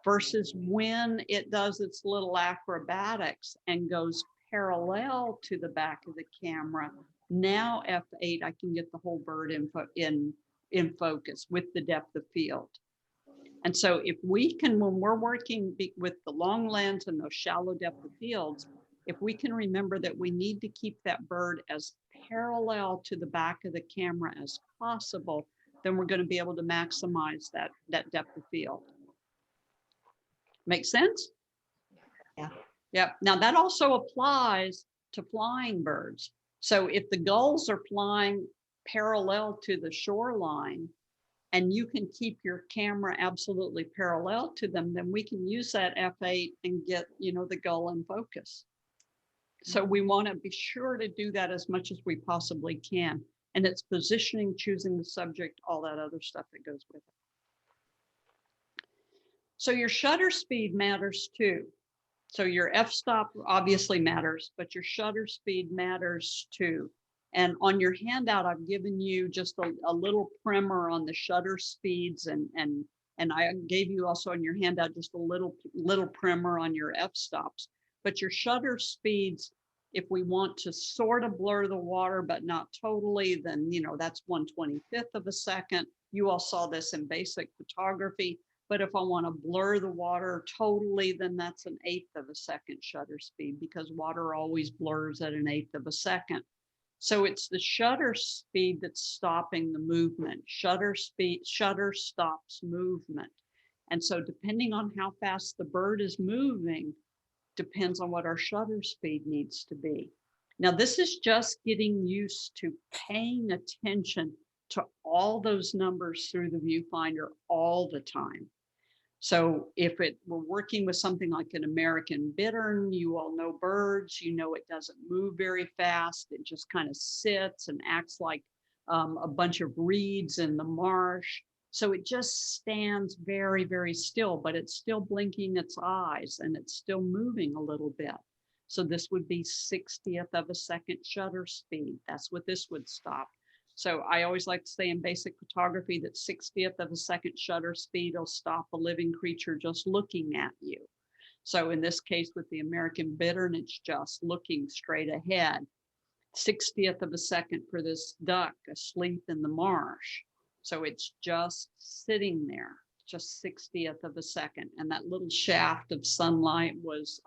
versus when it does its little acrobatics and goes parallel to the back of the camera. Now F8, I can get the whole bird in focus with the depth of field. And so if we can, when we're working with the long lens and those shallow depth of fields, if we can remember that we need to keep that bird as parallel to the back of the camera as possible, then we're going to be able to maximize that depth of field. Make sense? Yeah. Yeah. Now that also applies to flying birds. So if the gulls are flying parallel to the shoreline, and you can keep your camera absolutely parallel to them, then we can use that F8 and get, you know, the gull in focus. So we want to be sure to do that as much as we possibly can. And it's positioning, choosing the subject, all that other stuff that goes with it. So your shutter speed matters too. So your f-stop obviously matters, but your shutter speed matters too. And on your handout, I've given you just a little primer on the shutter speeds, and I gave you also on your handout just a little primer on your f-stops. But your shutter speeds, if we want to sort of blur the water, but not totally, then, you know, that's 1/25 of a second. You all saw this in basic photography. But if I want to blur the water totally, then that's 1/8 of a second shutter speed, because water always blurs at 1/8 of a second. So it's the shutter speed that's stopping the movement. Shutter stops movement. And so depending on how fast the bird is moving, depends on what our shutter speed needs to be. Now, this is just getting used to paying attention to all those numbers through the viewfinder all the time. So if we're working with something like an American bittern, you all know birds, you know it doesn't move very fast. It just kind of sits and acts like a bunch of reeds in the marsh. So it just stands very, very still, but it's still blinking its eyes and it's still moving a little bit. So this would be 1/60th of a second shutter speed. That's what this would stop. So I always like to say in basic photography that 1/60th of a second shutter speed will stop a living creature just looking at you. So in this case with the American bittern, it's just looking straight ahead. 60th of a second for this duck asleep in the marsh. So it's just sitting there, just 60th of a second. And that little shaft of sunlight was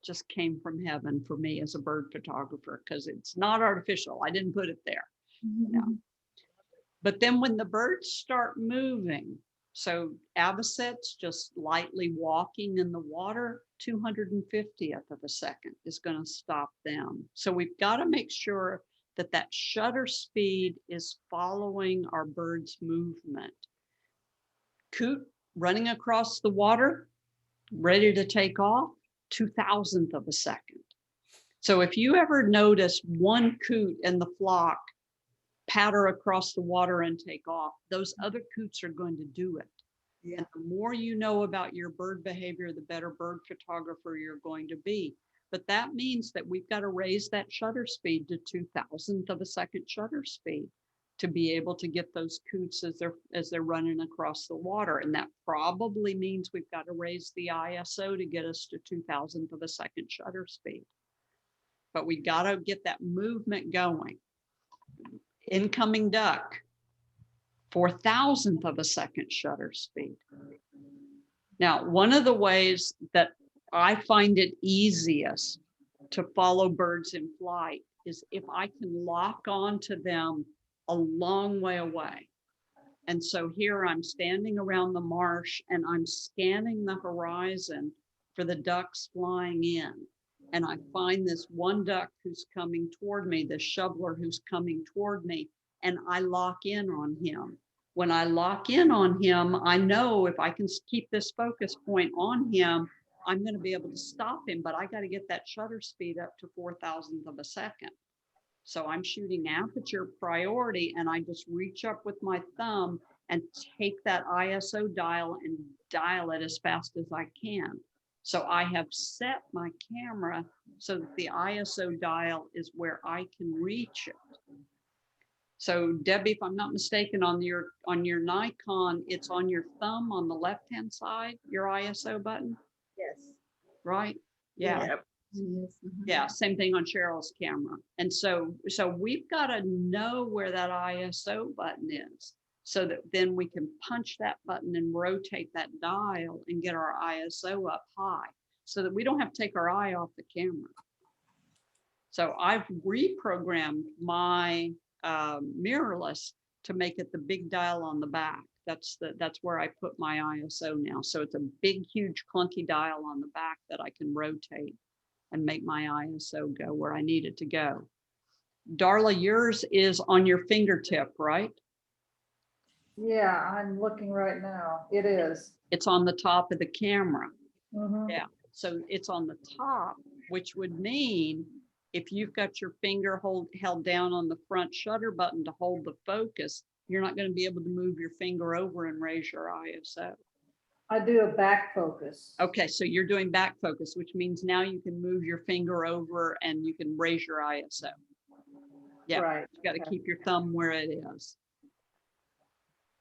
just came from heaven for me as a bird photographer, because it's not artificial. I didn't put it there. No. But then when the birds start moving, so avocet's just lightly walking in the water, 250th of a second is going to stop them. So we've got to make sure that that shutter speed is following our bird's movement. Coot running across the water, ready to take off, 2,000th of a second. So if you ever notice one coot in the flock patter across the water and take off, those other coots are going to do it. Yeah. And the more you know about your bird behavior, the better bird photographer you're going to be. But that means that we've got to raise that shutter speed to 2,000th of a second shutter speed to be able to get those coots as they're running across the water. And that probably means we've got to raise the ISO to get us to 2,000th of a second shutter speed. But we got to get that movement going. Incoming duck, 4,000th of a second shutter speed. Now, one of the ways that I find it easiest to follow birds in flight is if I can lock onto them a long way away. And so here I'm standing around the marsh and I'm scanning the horizon for the ducks flying in. And I find this one duck who's coming toward me, this shoveler who's coming toward me, and I lock in on him. When I lock in on him, I know if I can keep this focus point on him, I'm going to be able to stop him, but I got to get that shutter speed up to 4,000th of a second. So I'm shooting aperture priority, and I just reach up with my thumb and take that ISO dial and dial it as fast as I can. So I have set my camera so that the ISO dial is where I can reach it. So Debbie, if I'm not mistaken, on your Nikon, it's on your thumb on the left-hand side, your ISO button, Yes. right? Yeah. Yep. Yes. Yeah, same thing on Cheryl's camera. And so we've got to know where that ISO button is so that then we can punch that button and rotate that dial and get our ISO up high so that we don't have to take our eye off the camera. So I've reprogrammed my mirrorless to make it the big dial on the back. That's where I put my ISO now. So it's a big, huge, clunky dial on the back that I can rotate and make my ISO go where I need it to go. Darla, yours is on your fingertip, right? Yeah, I'm looking right now. It is. It's on the top of the camera. Mhm. Yeah. So it's on the top, which would mean if you've got your finger held down on the front shutter button to hold the focus, you're not going to be able to move your finger over and raise your ISO. I do a back focus. Okay, so you're doing back focus, which means now you can move your finger over and you can raise your ISO. Yeah, Right. you got to okay. keep your thumb where it is.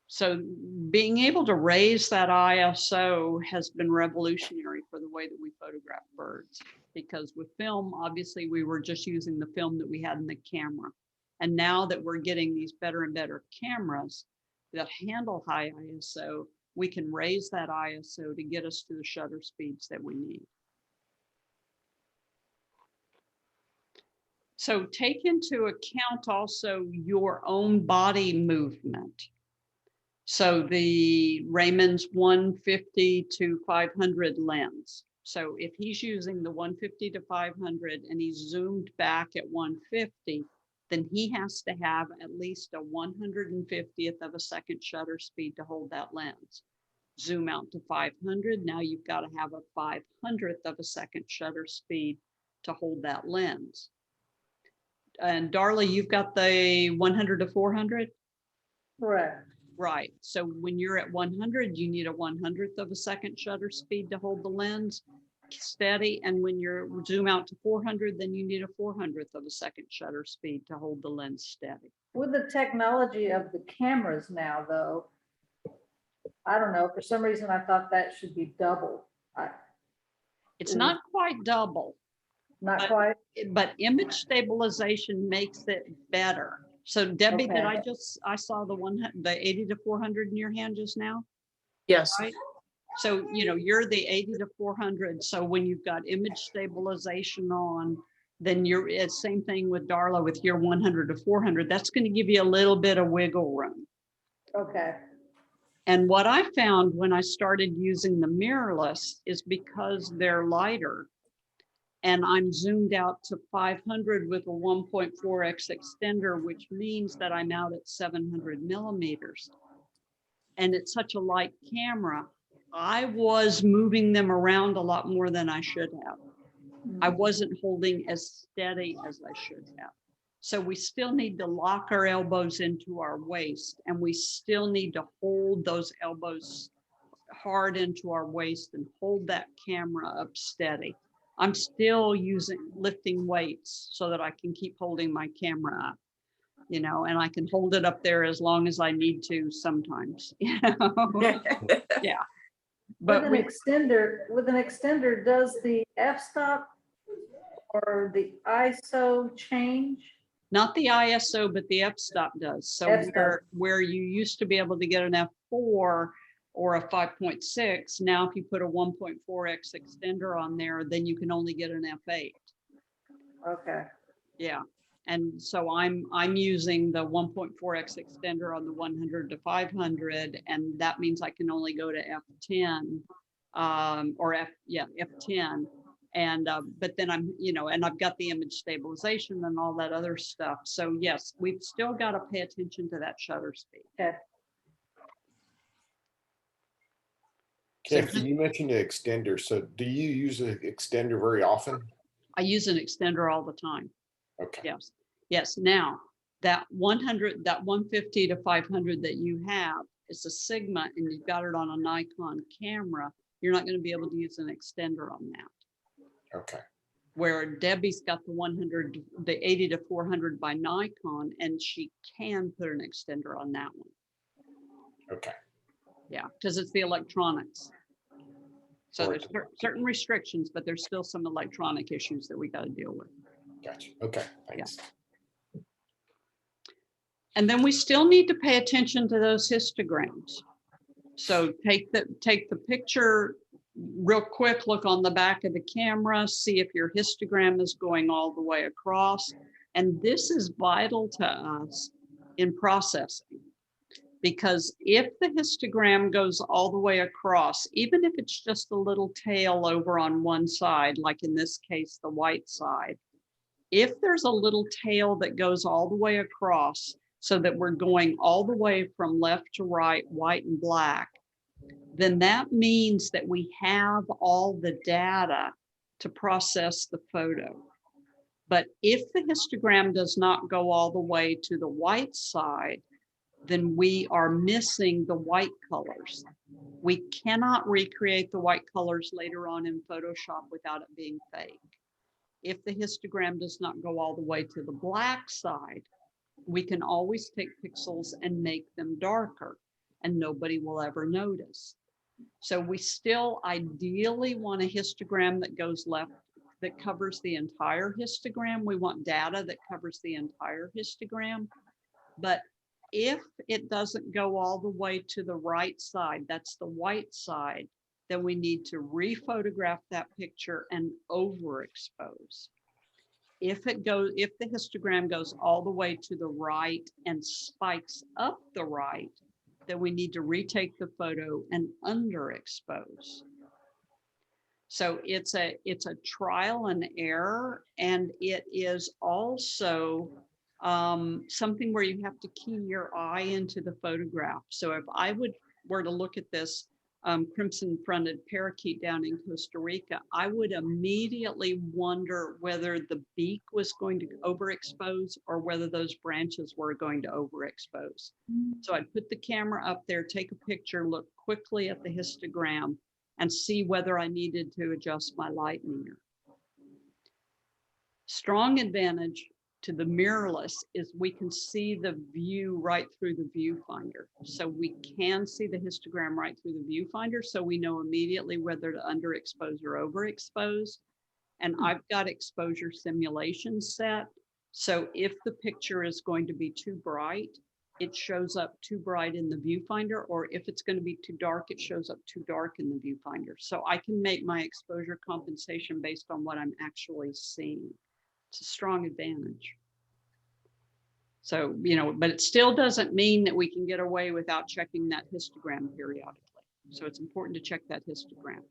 So being able to raise that ISO has been revolutionary for the way that we photograph birds, because with film, obviously we were just using the film that we had in the camera. And now that we're getting these better and better cameras that handle high ISO, we can raise that ISO to get us to the shutter speeds that we need. So take into account also your own body movement. So the Raymond's 150 to 500 lens. So if he's using the 150 to 500 and he's zoomed back at 150, then he has to have at least a 150th of a second shutter speed to hold that lens. Zoom out to 500, now you've got to have a 500th of a second shutter speed to hold that lens. And Darla, you've got the 100 to 400? Correct. Right. So when you're at 100, you need a 100th of a second shutter speed to hold the lens steady. And when you're zoom out to 400, then you need a 400th of a second shutter speed to hold the lens steady. With the technology of the cameras now, though, I don't know, for some reason I thought that should be double. It's not quite double. Not But- quite. but image stabilization makes it better. So Debbie, did Okay. I saw the 80 to 400 in your hand just now, Yes, right? So, you're the 80 to 400. So when you've got image stabilization on, then it's same thing with Darla with your 100 to 400. That's going to give you a little bit of wiggle room. Okay, And what I found when I started using the mirrorless is because they're lighter and I'm zoomed out to 500 with a 1.4x extender, which means that I'm out at 700 millimeters. And it's such a light camera. I was moving them around a lot more than I should have. I wasn't holding as steady as I should have. So we still need to lock our elbows into our waist, and we still need to hold those elbows hard into our waist and hold that camera up steady. I'm still lifting weights so that I can keep holding my camera up, and I can hold it up there as long as I need to sometimes, Yeah. But with an extender, does the f-stop or the ISO change? not the ISO, but the f-stop does. So F-stop. where you used to be able to get an f4 or a 5.6, now if you put a 1.4x extender on there, then you can only get an f8. Okay, Yeah. And so I'm using the 1.4x extender on the 100 to 500, and that means I can only go to f10 or f10. And but then and I've got the image stabilization and all that other stuff. So yes, we've still got to pay attention to that shutter speed. okay. Kathy, you mentioned the extender. So do you use an extender very often? I use an extender all the time. Okay. Yes. Yes. Now that 150 to 500 that you have is a Sigma, and you've got it on a Nikon camera. You're not going to be able to use an extender on that. Okay. Where Debbie's got the 80 to 400 by Nikon, and she can put an extender on that one. Okay. Yeah, because it's the electronics. So Right. there's certain restrictions, but there's still some electronic issues that we got to deal with. Gotcha. Okay. Thanks. And then we still need to pay attention to those histograms. So take the picture real quick, look on the back of the camera, see if your histogram is going all the way across. And this is vital to us in processing, because if the histogram goes all the way across, even if it's just a little tail over on one side, like in this case, the white side, if there's a little tail that goes all the way across so that we're going all the way from left to right, white and black, then that means that we have all the data to process the photo. But if the histogram does not go all the way to the white side, then we are missing the white colors. We cannot recreate the white colors later on in Photoshop without it being fake. If the histogram does not go all the way to the black side, we can always take pixels and make them darker, and nobody will ever notice. So we still ideally want a histogram that goes left, that covers the entire histogram. We want data that covers the entire histogram. But if it doesn't go all the way to the right side, that's the white side, then we need to rephotograph that picture and overexpose. If the histogram goes all the way to the right and spikes up the right, then we need to retake the photo and underexpose. So it's a trial and error, and it is also something where you have to key your eye into the photograph. So if I were to look at this crimson-fronted parakeet down in Costa Rica, I would immediately wonder whether the beak was going to overexpose or whether those branches were going to overexpose. So I'd put the camera up there, take a picture, look quickly at the histogram, and see whether I needed to adjust my light meter. Strong advantage to the mirrorless is we can see the view right through the viewfinder. So we can see the histogram right through the viewfinder, so we know immediately whether to underexpose or overexpose. And I've got exposure simulation set. So if the picture is going to be too bright, it shows up too bright in the viewfinder, or if it's going to be too dark, it shows up too dark in the viewfinder. So I can make my exposure compensation based on what I'm actually seeing. It's a strong advantage. So, you know, but it still doesn't mean that we can get away without checking that histogram periodically. So it's important to check that histogram.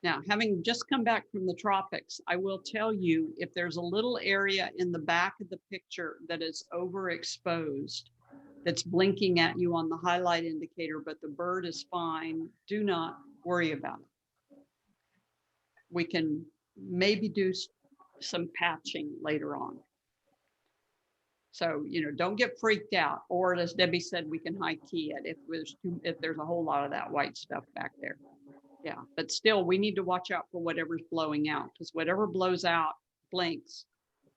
Now, having just come back from the tropics, I will tell you, if there's a little area in the back of the picture that is overexposed, that's blinking at you on the highlight indicator, but the bird is fine, do not worry about it. We can maybe do some patching later on. So, you know, don't get freaked out. Or as Debbie said, we can high key it if there's a whole lot of that white stuff back there. Yeah, but still, we need to watch out for whatever's blowing out, because whatever blows out, blinks,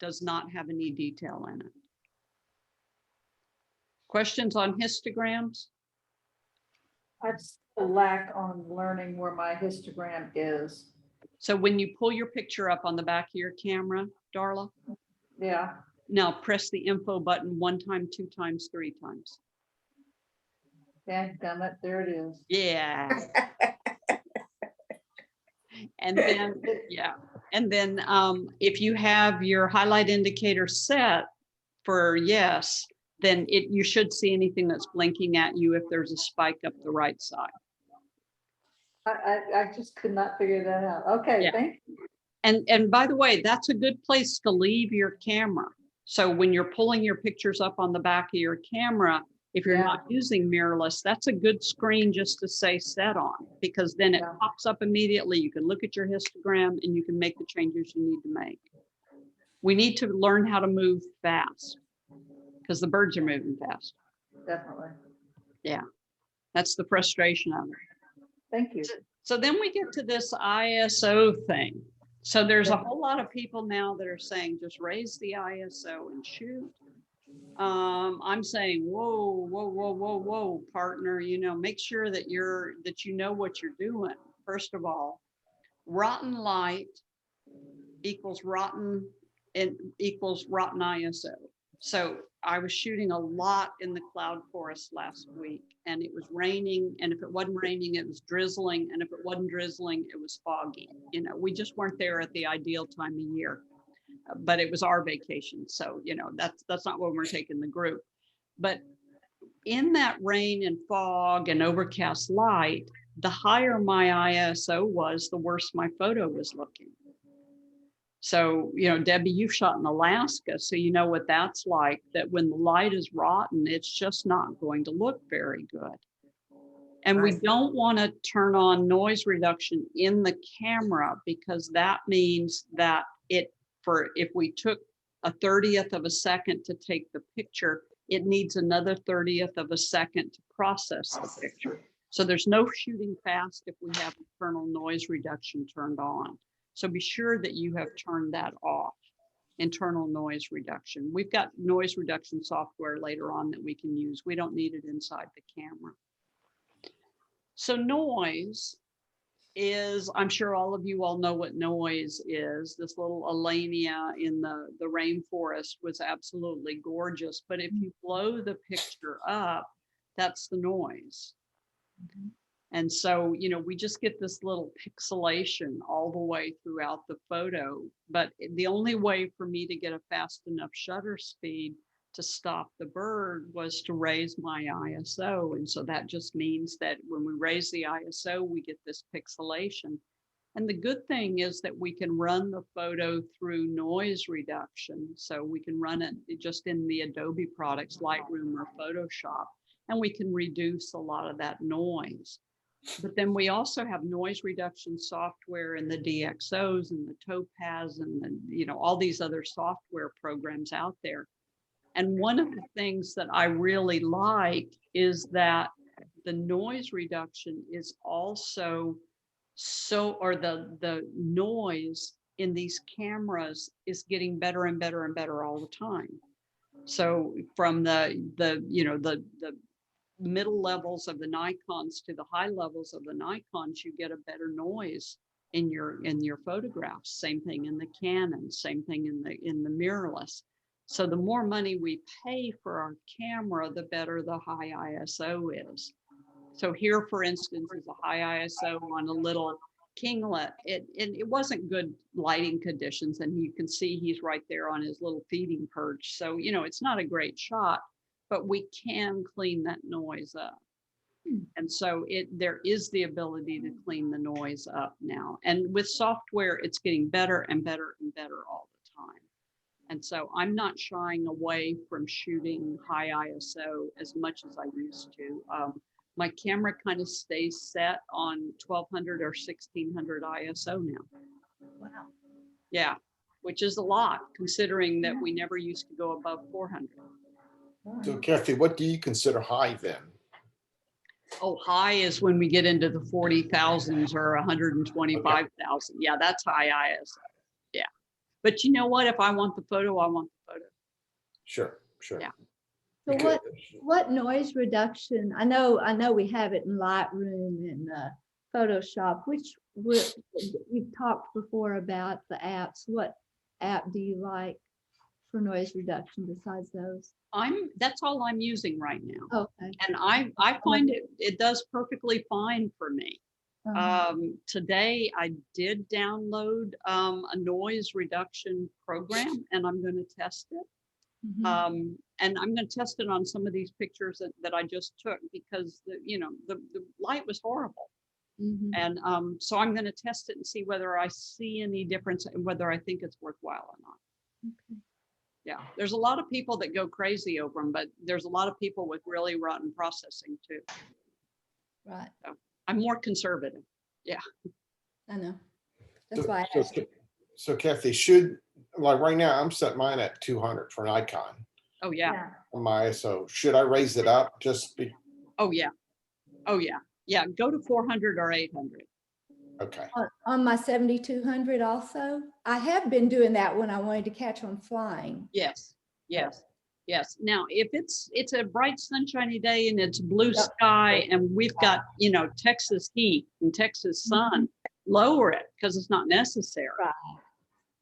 does not have any detail in it. Questions on histograms? I just lack on learning where my histogram is. So when you pull your picture up on the back of your camera, Darla, Yeah, now press the info button 1 time, 2 times, 3 times. okay, done it, there it is. Yeah. And then, yeah, and then if you have your highlight indicator set for yes, then you should see anything that's blinking at you if there's a spike up the right side. I just could not figure that out. Okay, Yeah. thank you. And by the way, that's a good place to leave your camera. So when you're pulling your pictures up on the back of your camera, if you're Yeah. not using mirrorless, that's a good screen just to say set on, because then it Yeah. pops up immediately. You can look at your histogram and you can make the changes you need to make. We need to learn how to move fast because the birds are moving fast. Definitely. That's the frustration of it. Thank you. So then we get to this ISO thing. So there's a Yeah. whole lot of people now that are saying, just raise the ISO and shoot. I'm saying, whoa, partner, you know, make sure that you know what you're doing. First of all, rotten light equals rotten ISO. So I was shooting a lot in the cloud forest last week, and it was raining. And if it wasn't raining, it was drizzling. And if it wasn't drizzling, it was foggy. You know, we just weren't there at the ideal time of year, but it was our vacation. So, you know, that's not when we're taking the group. But in that rain and fog and overcast light, the higher my ISO was, the worse my photo was looking. So, you know, Debbie, you've shot in Alaska, so you know what that's like, that when the light is rotten, it's just not going to look very good. And we Right. don't want to turn on noise reduction in the camera, because that means that if we took a 30th of a second to take the picture, it needs another 30th of a second to process the picture. So there's no shooting fast if we have internal noise reduction turned on. So be sure that you have turned that off, internal noise reduction. We've got noise reduction software later on that we can use. We don't need it inside the camera. So noise is, I'm sure all of you all know what noise is. This little Alania in the rainforest was absolutely gorgeous. But if you blow the picture up, that's the noise. And so, you know, we just get this little pixelation all the way throughout the photo. But the only way for me to get a fast enough shutter speed to stop the bird was to raise my ISO. And so that just means that when we raise the ISO, we get this pixelation. And the good thing is that we can run the photo through noise reduction. So we can run it just in the Adobe products, Lightroom or Photoshop, and we can reduce a lot of that noise. But then we also have noise reduction software in the DxOs and the Topaz and the, you know, all these other software programs out there. And one of the things that I really like is that the noise reduction is also the noise in these cameras is getting better and better and better all the time. So from the middle levels of the Nikons to the high levels of the Nikons, you get a better noise in your photographs. Same thing in the Canon, same thing in the mirrorless. So the more money we pay for our camera, the better the high ISO is. So here, for instance, is a high ISO on a little kinglet. It wasn't good lighting conditions, and you can see he's right there on his little feeding perch. So, you know, it's not a great shot, but we can clean that noise up. And so there is the ability to clean the noise up now. And with software, it's getting better and better and better all the time. And so I'm not shying away from shooting high ISO as much as I used to. My camera kind of stays set on 1200 or 1600 ISO now. Wow. Yeah, which is a lot considering that we never used to go above 400. So Kathy, what do you consider high then? Oh, high is when we get into the 40,000s or 125,000. Yeah, that's high ISO. Yeah. But you know what? If I want the photo, I want the photo. Sure, sure. Yeah. So Because- what noise reduction? I know we have it in Lightroom and Photoshop, you've talked before about the apps. What app do you like for noise reduction besides those? That's all I'm using right now. Okay. And I find it does perfectly fine for me. Uh-huh. Today I did download a noise reduction program, and I'm going to test it. Mhm. And I'm going to test it on some of these pictures that I just took, because the light was horrible. Mhm. And so I'm going to test it and see whether I see any difference and whether I think it's worthwhile or not. Okay. Yeah, there's a lot of people that go crazy over them, but there's a lot of people with really rotten processing too. Right. I'm more conservative. I know. That's So- why I so asked. So Kathy, like right now, I'm setting mine at 200 for Nikon Oh yeah. on my ISO. Should I raise it up just be, Oh yeah. Oh yeah. Yeah. Go to 400 or 800. okay. On my 7200 also, I have been doing that when I wanted to catch on flying. Yes. Yes. Yes. Now, if it's a bright sunshiny day and it's blue Yep. sky and we've got, Texas heat and Texas sun, lower it because it's not necessary. Right.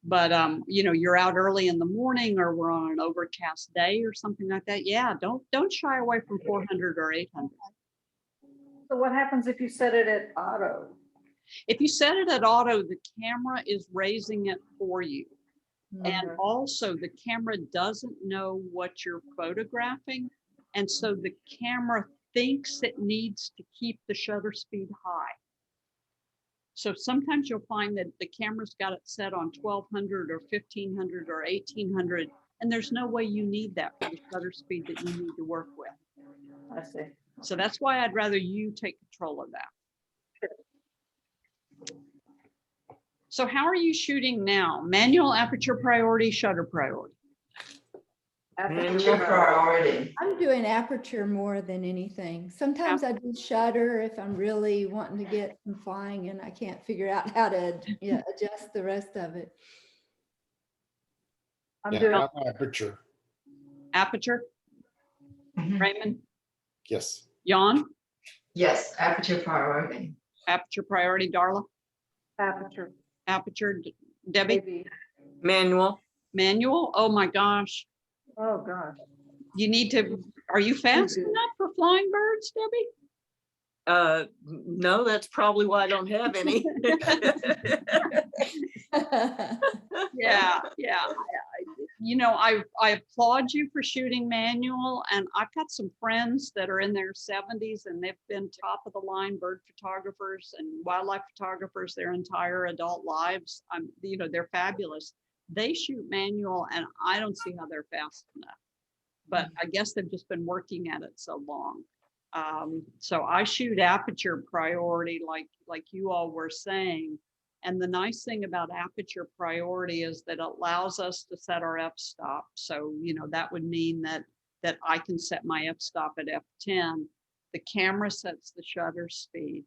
But you're out early in the morning or we're on an overcast day or something like that. Yeah, don't shy away from 400 or 800. So what happens if you set it at auto? If you set it at auto, the camera is raising it for you. And Okay. also the camera doesn't know what you're photographing. And so the camera thinks it needs to keep the shutter speed high. So sometimes you'll find that the camera's got it set on 1200 or 1500 or 1800, and there's no way you need that for the shutter speed that you need to work with. I see. So that's why I'd rather you take control of that. So how are you shooting now? Manual, aperture priority, shutter priority? Aperture priority. I'm doing aperture more than anything. Sometimes I do shutter if I'm really wanting to get some flying and I can't figure out how to adjust the rest of it. I'm Yeah, doing, not aperture. Aperture, Mhm. Raymond, Yes. Jan, Yes, aperture priority. aperture priority, Darla, aperture, aperture, Debbie, maybe. Manual. manual. Oh my gosh. Oh, gosh. Are you fast enough for flying birds, Debbie? No, that's probably why I don't have any. Yeah. I applaud you for shooting manual, and I've got some friends that are in their 70s and they've been top of the line bird photographers and wildlife photographers their entire adult lives. They're fabulous. They shoot manual and I don't see how they're fast enough, but I guess they've just been working at it so long. So I shoot aperture priority like you all were saying. And the nice thing about aperture priority is that it allows us to set our f-stop. So, that would mean that I can set my f-stop at f10. The camera sets the shutter speed.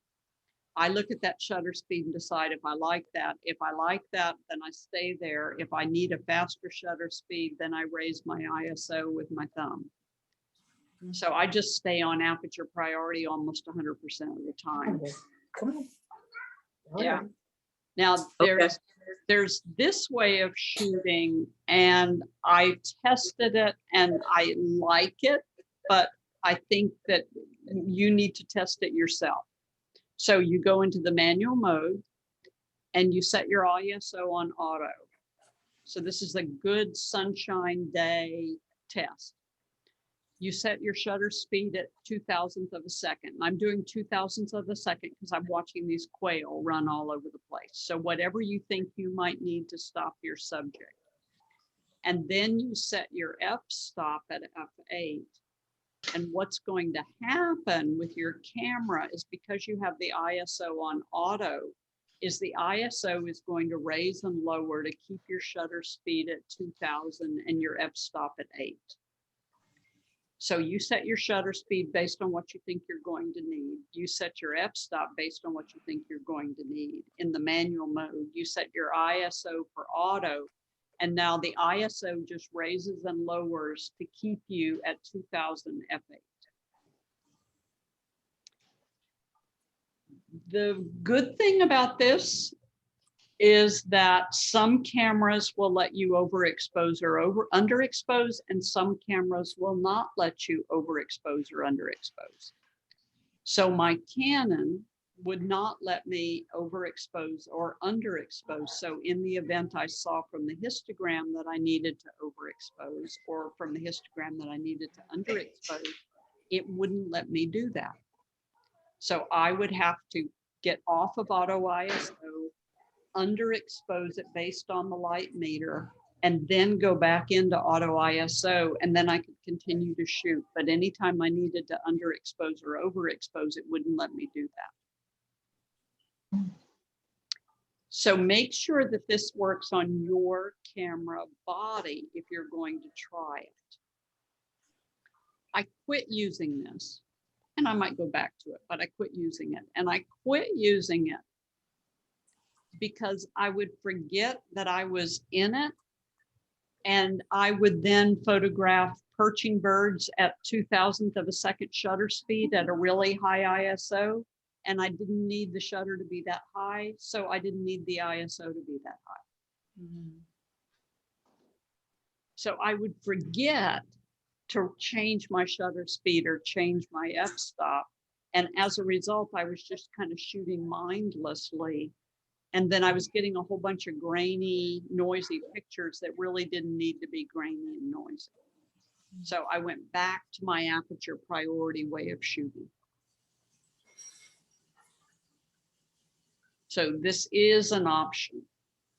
I look at that shutter speed and decide if I like that. If I like that, then I stay there. If I need a faster shutter speed, then I raise my ISO with my thumb. So I just stay on aperture priority almost 100% of the time. Come on. Yeah. Now, Okay. there's this way of shooting, and I tested it and I like it, but I think that you need to test it yourself. So you go into the manual mode and you set your ISO on auto. So this is a good sunshine day test. You set your shutter speed at 2,000th of a second. I'm doing 2,000th of a second because I'm watching these quail run all over the place. So whatever you think you might need to stop your subject. And then you set your f-stop at f8. And what's going to happen with your camera is because you have the ISO on auto, is the ISO is going to raise and lower to keep your shutter speed at 2,000 and your f-stop at 8. So you set your shutter speed based on what you think you're going to need. You set your f-stop based on what you think you're going to need. In the manual mode, you set your ISO for auto, and now the ISO just raises and lowers to keep you at 2000 f8. The good thing about this is that some cameras will let you overexpose or underexpose, and some cameras will not let you overexpose or underexpose. So my Canon would not let me overexpose or underexpose. So in the event I saw from the histogram that I needed to overexpose, or from the histogram that I needed to underexpose, it wouldn't let me do that. So I would have to get off of auto ISO, underexpose it based on the light meter, and then go back into auto ISO, and then I could continue to shoot. But anytime I needed to underexpose or overexpose, it wouldn't let me do that. So make sure that this works on your camera body if you're going to try it. I quit using this, and I might go back to it, but I quit using it. And I quit using it because I would forget that I was in it, and I would then photograph perching birds at 2,000th of a second shutter speed at a really high ISO, and I didn't need the shutter to be that high, so I didn't need the ISO to be that high. So I would forget to change my shutter speed or change my f-stop, and as a result, I was just kind of shooting mindlessly. And then I was getting a whole bunch of grainy, noisy pictures that really didn't need to be grainy and noisy. So I went back to my aperture priority way of shooting. So this is an option,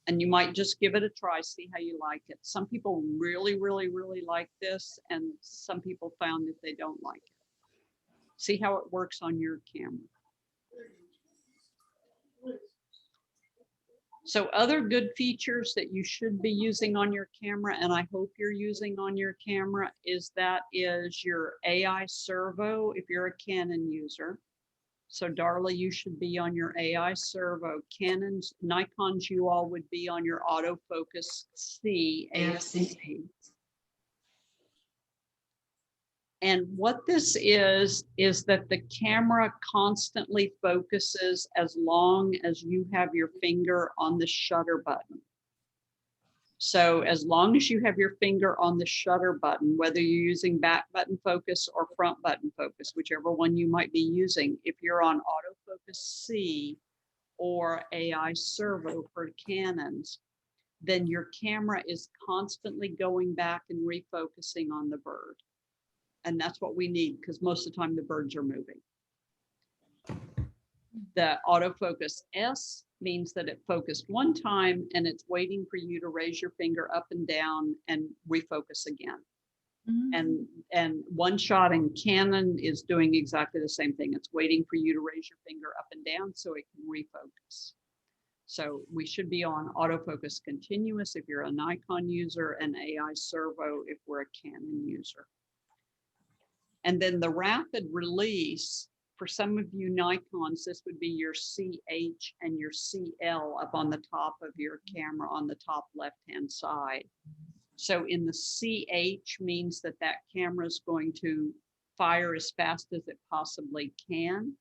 and you might just give it a try, see how you like it. Some people really, really, really like this, and some people found that they don't like it. See how it works on your camera. So other good features that you should be using on your camera, and I hope you're using on your camera, is your AI servo if you're a Canon user. So Darla, you should be on your AI servo. Nikon's you all would be on your autofocus C, AFC. And what this is that the camera constantly focuses as long as you have your finger on the shutter button. So as long as you have your finger on the shutter button, whether you're using back button focus or front button focus, whichever one you might be using, if you're on autofocus C or AI servo for Canons, then your camera is constantly going back and refocusing on the bird. And that's what we need, because most of the time the birds are moving. The autofocus S means that it focused one time and it's waiting for you to raise your finger up and down and refocus again. And one shot in Canon is doing exactly the same thing. It's waiting for you to raise your finger up and down so it can refocus. So we should be on autofocus continuous if you're a Nikon user, and AI servo if we're a Canon user. And then the rapid release, for some of you Nikons, this would be your CH and your CL up on the top of your camera on the top left-hand side. So in the CH means that camera is going to fire as fast as it possibly can.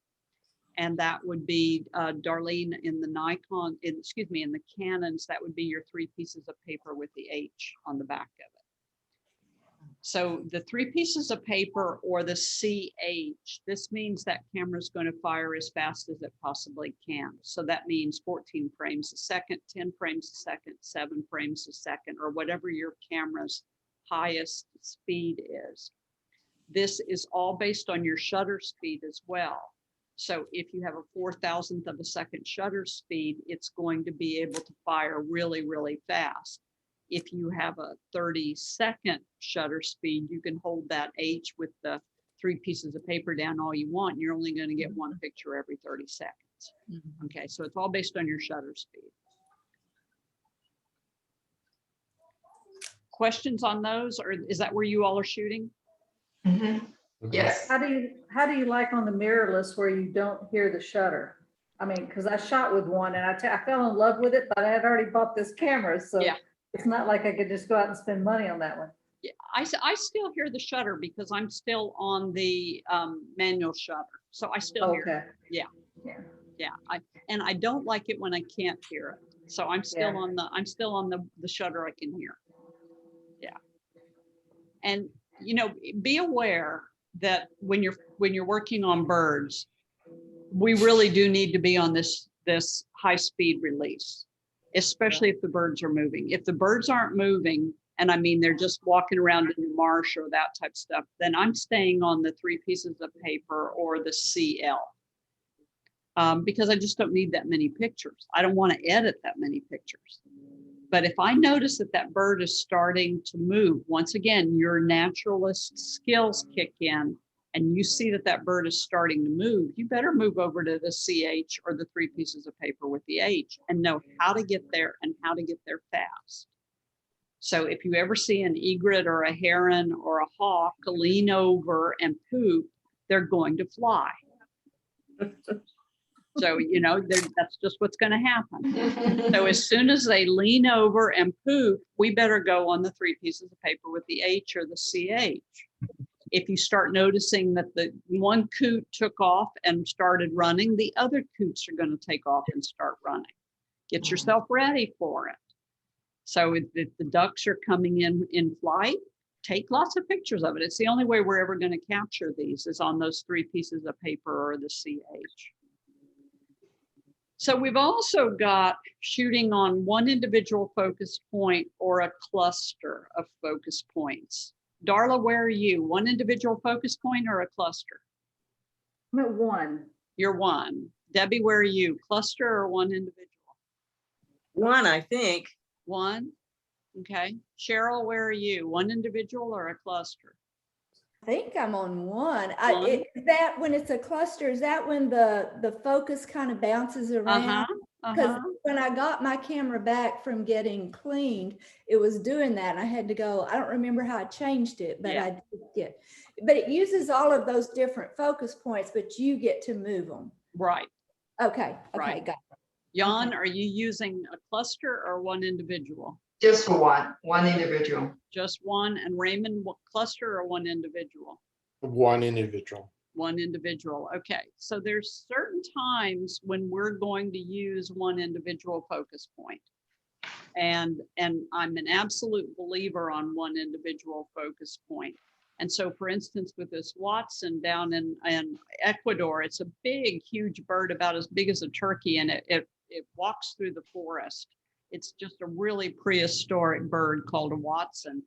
And that would be Darlene in the Nikon, excuse me, in the Canons, that would be your 3 pieces of paper with the H on the back of it. So the 3 pieces of paper or the CH, this means that camera's going to fire as fast as it possibly can. So that means 14 frames a second, 10 frames a second, 7 frames a second, or whatever your camera's highest speed is. This is all based on your shutter speed as well. So if you have a 4,000th of a second shutter speed, it's going to be able to fire really, really fast. If you have a 30-second shutter speed, you can hold that H with the 3 pieces of paper down all you want. You're only going to get 1 picture every 30 seconds. Okay, so it's all based on your shutter speed. Questions on those, or is that where you all are shooting? Mhm. Yes. How do you like on the mirrorless where you don't hear the shutter? I mean, because I shot with one and I fell in love with it, but I had already bought this camera, so Yeah. it's not like I could just go out and spend money on that one. Yeah, I still hear the shutter because I'm still on the manual shutter. So I still hear it. Okay. Yeah. Yeah. Yeah, and I don't like it when I can't hear it. So I'm still Yeah. on the shutter I can hear. Yeah. And you know, be aware that when you're working on birds, we really do need to be on this high speed release, especially if the birds are moving. If the birds aren't moving, and I mean they're just walking around in the marsh or that type of stuff, then I'm staying on the 3 pieces of paper or the CL. Because I just don't need that many pictures. I don't want to edit that many pictures. But if I notice that that bird is starting to move, once again, your naturalist skills kick in and you see that that bird is starting to move, you better move over to the CH or the 3 pieces of paper with the H and know how to get there and how to get there fast. So if you ever see an egret or a heron or a hawk lean over and poop, they're going to fly. So, you know, that's just what's going to happen. So as soon as they lean over and poop, we better go on the 3 pieces of paper with the H or the CH. If you start noticing that the one coot took off and started running, the other coots are going to take off and start running. Get yourself ready for it. So if the ducks are coming in flight, take lots of pictures of it. It's the only way we're ever going to capture these is on those 3 pieces of paper or the CH. So we've also got shooting on one individual focus point or a cluster of focus points. Darla, where are you? One individual focus point or a cluster? I'm at 1. You're 1. Debbie, where are you? Cluster or one individual? 1, I think. 1. Okay. Cheryl, where are you? One individual or a cluster? I think I'm on 1. One? Is that when it's a cluster, is that when the focus kind of bounces around? Because when I got my camera back from getting cleaned, it was doing that. And I had to go, I don't remember how I changed it, but Yeah. I did get, but it uses all of those different focus points, but you get to move them. Right. Okay. Okay. Right. Got it. Jan, Okay. are you using a cluster or one individual? Just for one individual. Just one. And Raymond, what cluster or one individual? One individual. One individual. Okay. So there's certain times when we're going to use one individual focus point. And I'm an absolute believer on one individual focus point. And so for instance, with this Watson down in Ecuador, it's a big, huge bird about as big as a turkey, and it walks through the forest. It's just a really prehistoric bird called a Watson.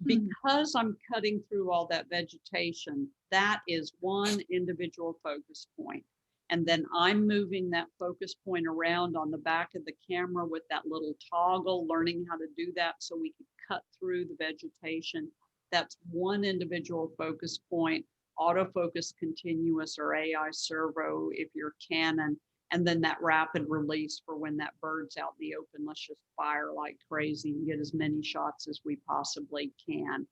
Because I'm cutting through all that vegetation, that is one individual focus point. And then I'm moving that focus point around on the back of the camera with that little toggle, learning how to do that so we can cut through the vegetation. That's one individual focus point, autofocus continuous or AI servo if you're Canon, and then that rapid release for when that bird's out in the open. Let's just fire like crazy and get as many shots as we possibly can.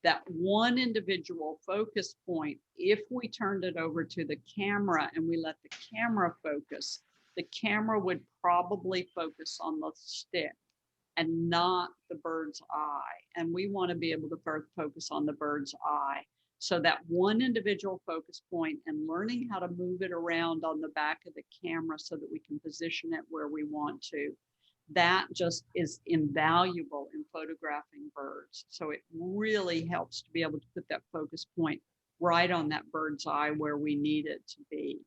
That one individual focus point, if we turned it over to the camera and we let the camera focus, the camera would probably focus on the stick and not the bird's eye. And we want to be able to focus on the bird's eye. So that one individual focus point and learning how to move it around on the back of the camera so that we can position it where we want to, that just is invaluable in photographing birds. So it really helps to be able to put that focus point right on that bird's eye where we need it to be.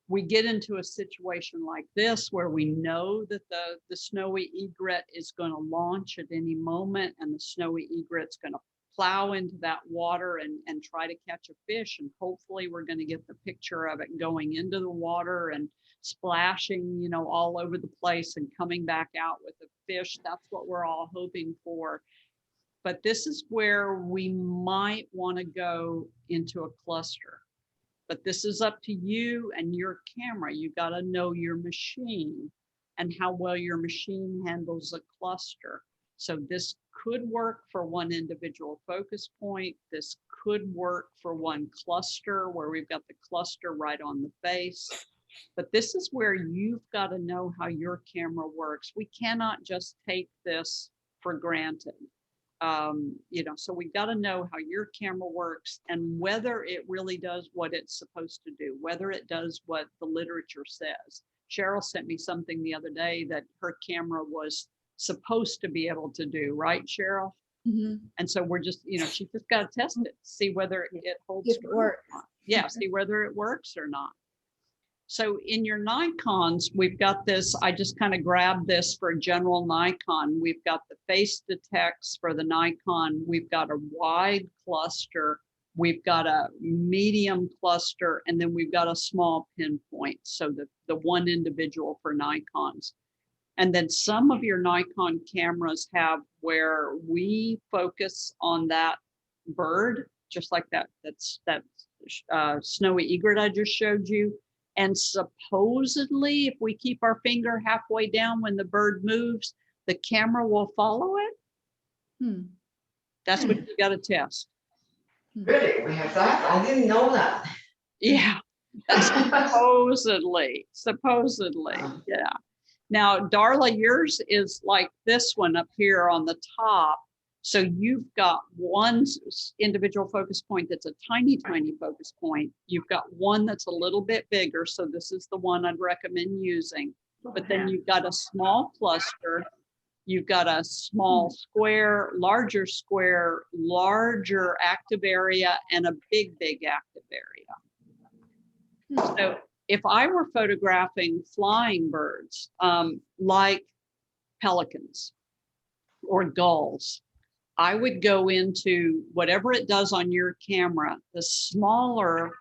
We get into a situation like this where we know that the snowy egret is going to launch at any moment, and the snowy egret's going to plow into that water and try to catch a fish. And hopefully we're going to get the picture of it going into the water and splashing, you know, all over the place and coming back out with a fish. That's what we're all hoping for. But this is where we might want to go into a cluster. But this is up to you and your camera. You got to know your machine and how well your machine handles a cluster. So this could work for one individual focus point. This could work for one cluster where we've got the cluster right on the face. But this is where you've got to know how your camera works. We cannot just take this for granted. You know, so we've got to know how your camera works and whether it really does what it's supposed to do, whether it does what the literature says. Cheryl sent me something the other day that her camera was supposed to be able to do, right, Cheryl? Mhm. And so we're just, you know, she just got to test it, see whether it holds. If it true or works. not. Yeah, see whether it works or not. So in your Nikons, we've got this, I just kind of grabbed this for a general Nikon. We've got the face detects for the Nikon. We've got a wide cluster. We've got a medium cluster, and then we've got a small pinpoint. So the one individual for Nikons. And then some of your Nikon cameras have where we focus on that bird, just like that snowy egret I just showed you. And supposedly, if we keep our finger halfway down when the bird moves, the camera will follow it. Hmm. That's what you got to test. Really, we have that? I didn't know that. Yeah, that's supposedly, yeah. Now, Darla, yours is like this one up here on the top. So you've got one individual focus point that's a tiny, tiny focus point. You've got one that's a little bit bigger. So this is the one I'd recommend using. But then you've got a small cluster. You've got a small square, larger active area, and a big, big active area. So if I were photographing flying birds, like pelicans or gulls, I would go into whatever it does on your camera, the smaller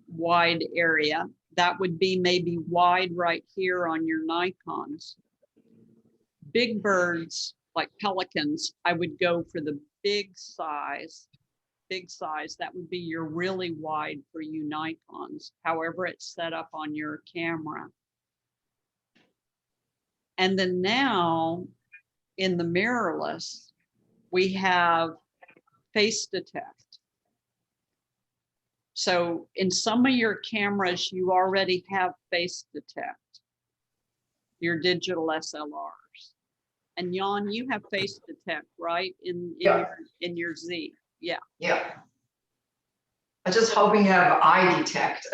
wide area, that would be maybe wide right here on your Nikons. Big birds like pelicans, I would go for the big size, that would be your really wide for you Nikons, however it's set up on your camera. And then now in the mirrorless, we have face detect. So in some of your cameras, you already have face detect, your digital SLRs. And Jan, you have face detect, right? In your Z. Yeah. Yeah. I'm just hoping you have eye detect.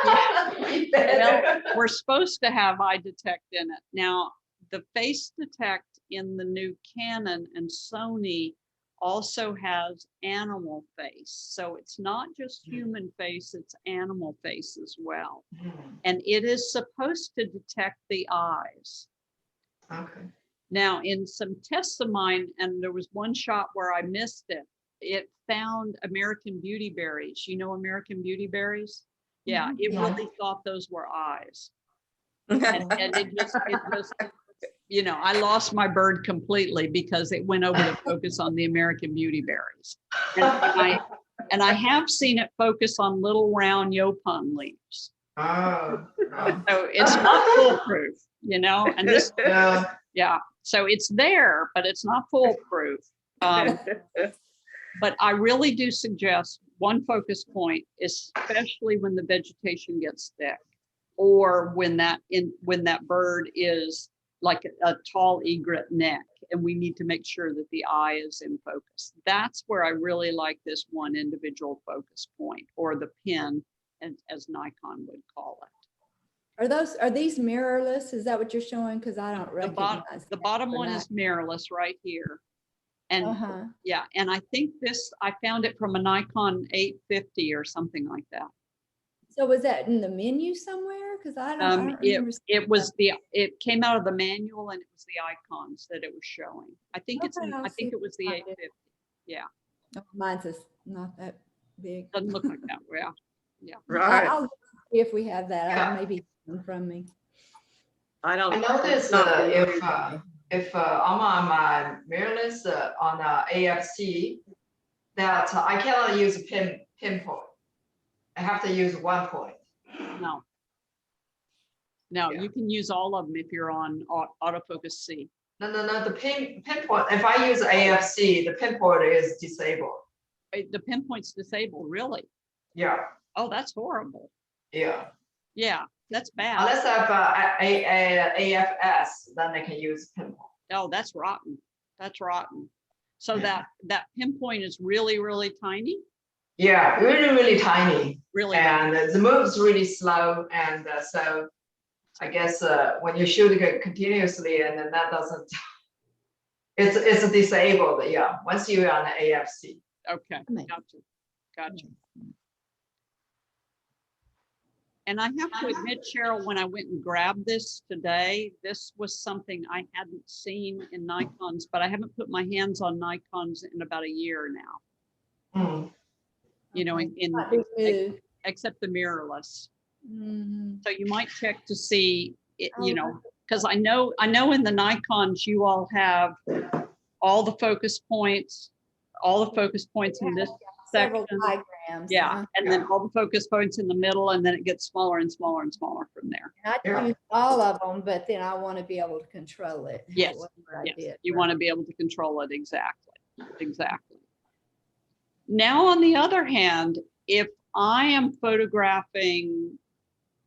Well, we're supposed to have eye detect in it. Now, the face detect in the new Canon and Sony also has animal face. So it's not just human face, it's animal face as well. And it is supposed to detect the eyes. Okay. Now, in some tests of mine, and there was one shot where I missed it, it found American beauty berries. You know American beauty berries? Yeah, it really thought those were eyes. And it just, you know, I lost my bird completely because it went over to focus on the American beauty berries. And I have seen it focus on little round Yopon leaves. Oh. So it's not foolproof, you know, and this, yeah, so it's there, but it's not foolproof. But I really do suggest one focus point, especially when the vegetation gets thick, or when that bird is like a tall egret neck, and we need to make sure that the eye is in focus. That's where I really like this one individual focus point, or the pin, as Nikon would call it. Are these mirrorless? Is that what you're showing? Because I don't The bottom, recognize. the that bottom for one is mirrorless right here. And Uh-huh. yeah, and I think I found it from a Nikon 850 or something like that. So was that in the menu somewhere? Because I don't remember. It came out of the manual, and it was the icons that it was showing. I think Okay, I'll I see think if it was the I can find it. 850. Yeah, Oh, mine's just not that big. doesn't look like that. Yeah. Right. I'll see if we have that. Yeah. Maybe from me. I don't. I noticed it's not really- if I'm on my mirrorless on AFC, that I cannot use pinpoint. I have to use 1 point. No, Yeah. you can use all of them if you're on autofocus C. No, the pinpoint. If I use AFC, the pinpoint is disabled. The pinpoint's disabled, really? Yeah, Oh, that's horrible. yeah. Yeah, that's bad. Unless I have AFS, then I can use pinpoint. Oh, that's rotten. That's rotten. So that pinpoint is really, really tiny, Yeah, really tiny, really. and the move's really slow, and so I guess when you shoot it continuously, and then that doesn't. It's disabled. Yeah, once you're on the AFC. Okay, Amazing. gotcha. And I have to admit, Cheryl, when I went and grabbed this today, this was something I hadn't seen in Nikons, but I haven't put my hands on Nikons in about a year now. Hmm. You know, Might be new. except the mirrorless. Mhm. So you might check to see it, Oh, you know, because I know in the Nikons you all have all the focus points in this Several section. diagrams. Yeah, and then all the focus points in the middle, and then it gets smaller and smaller and smaller from there. I Yeah. use all of them, but then I want to be able to control it. Yes, whatever I Yes, did, you right. want to be able to control it exactly. Now, on the other hand, if I am photographing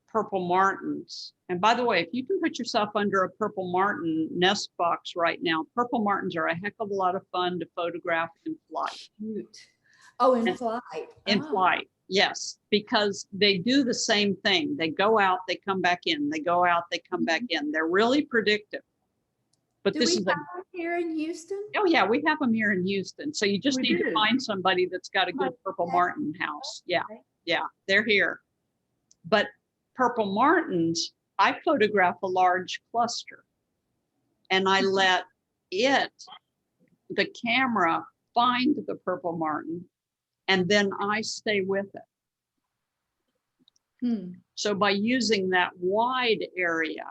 purple martins, and by the way, if you can put yourself under a purple martin nest box right now, purple martins are a heck of a lot of fun to photograph in flight. Shoot. Oh, in And- flight. In Oh. flight, yes, because they do the same thing. They go out, they come back in, they go out, they come back in. They're really predictive. But Do this we is have them here in Houston? oh yeah, we have them here in Houston. So you just We need to do. find somebody that's got a good purple martin house. Yeah, they're here. But purple martins, I photograph a large cluster, and I let the camera find the purple martin, and then I stay with it. So by using that wide area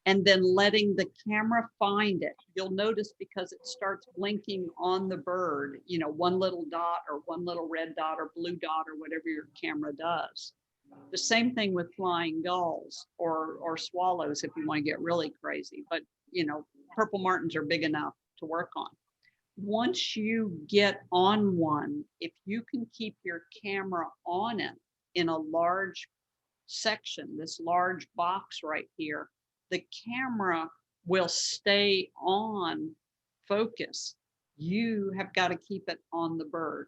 and then letting the camera find it, you'll notice because it starts blinking on the bird, you know, one little dot or one little red dot or blue dot or whatever your camera does. The same thing with flying gulls or swallows if you want to get really crazy, but you know, purple martins are big enough to work on. Once you get on one, if you can keep your camera on it in a large section, this large box right here, the camera will stay on focus. You have got to keep it on the bird.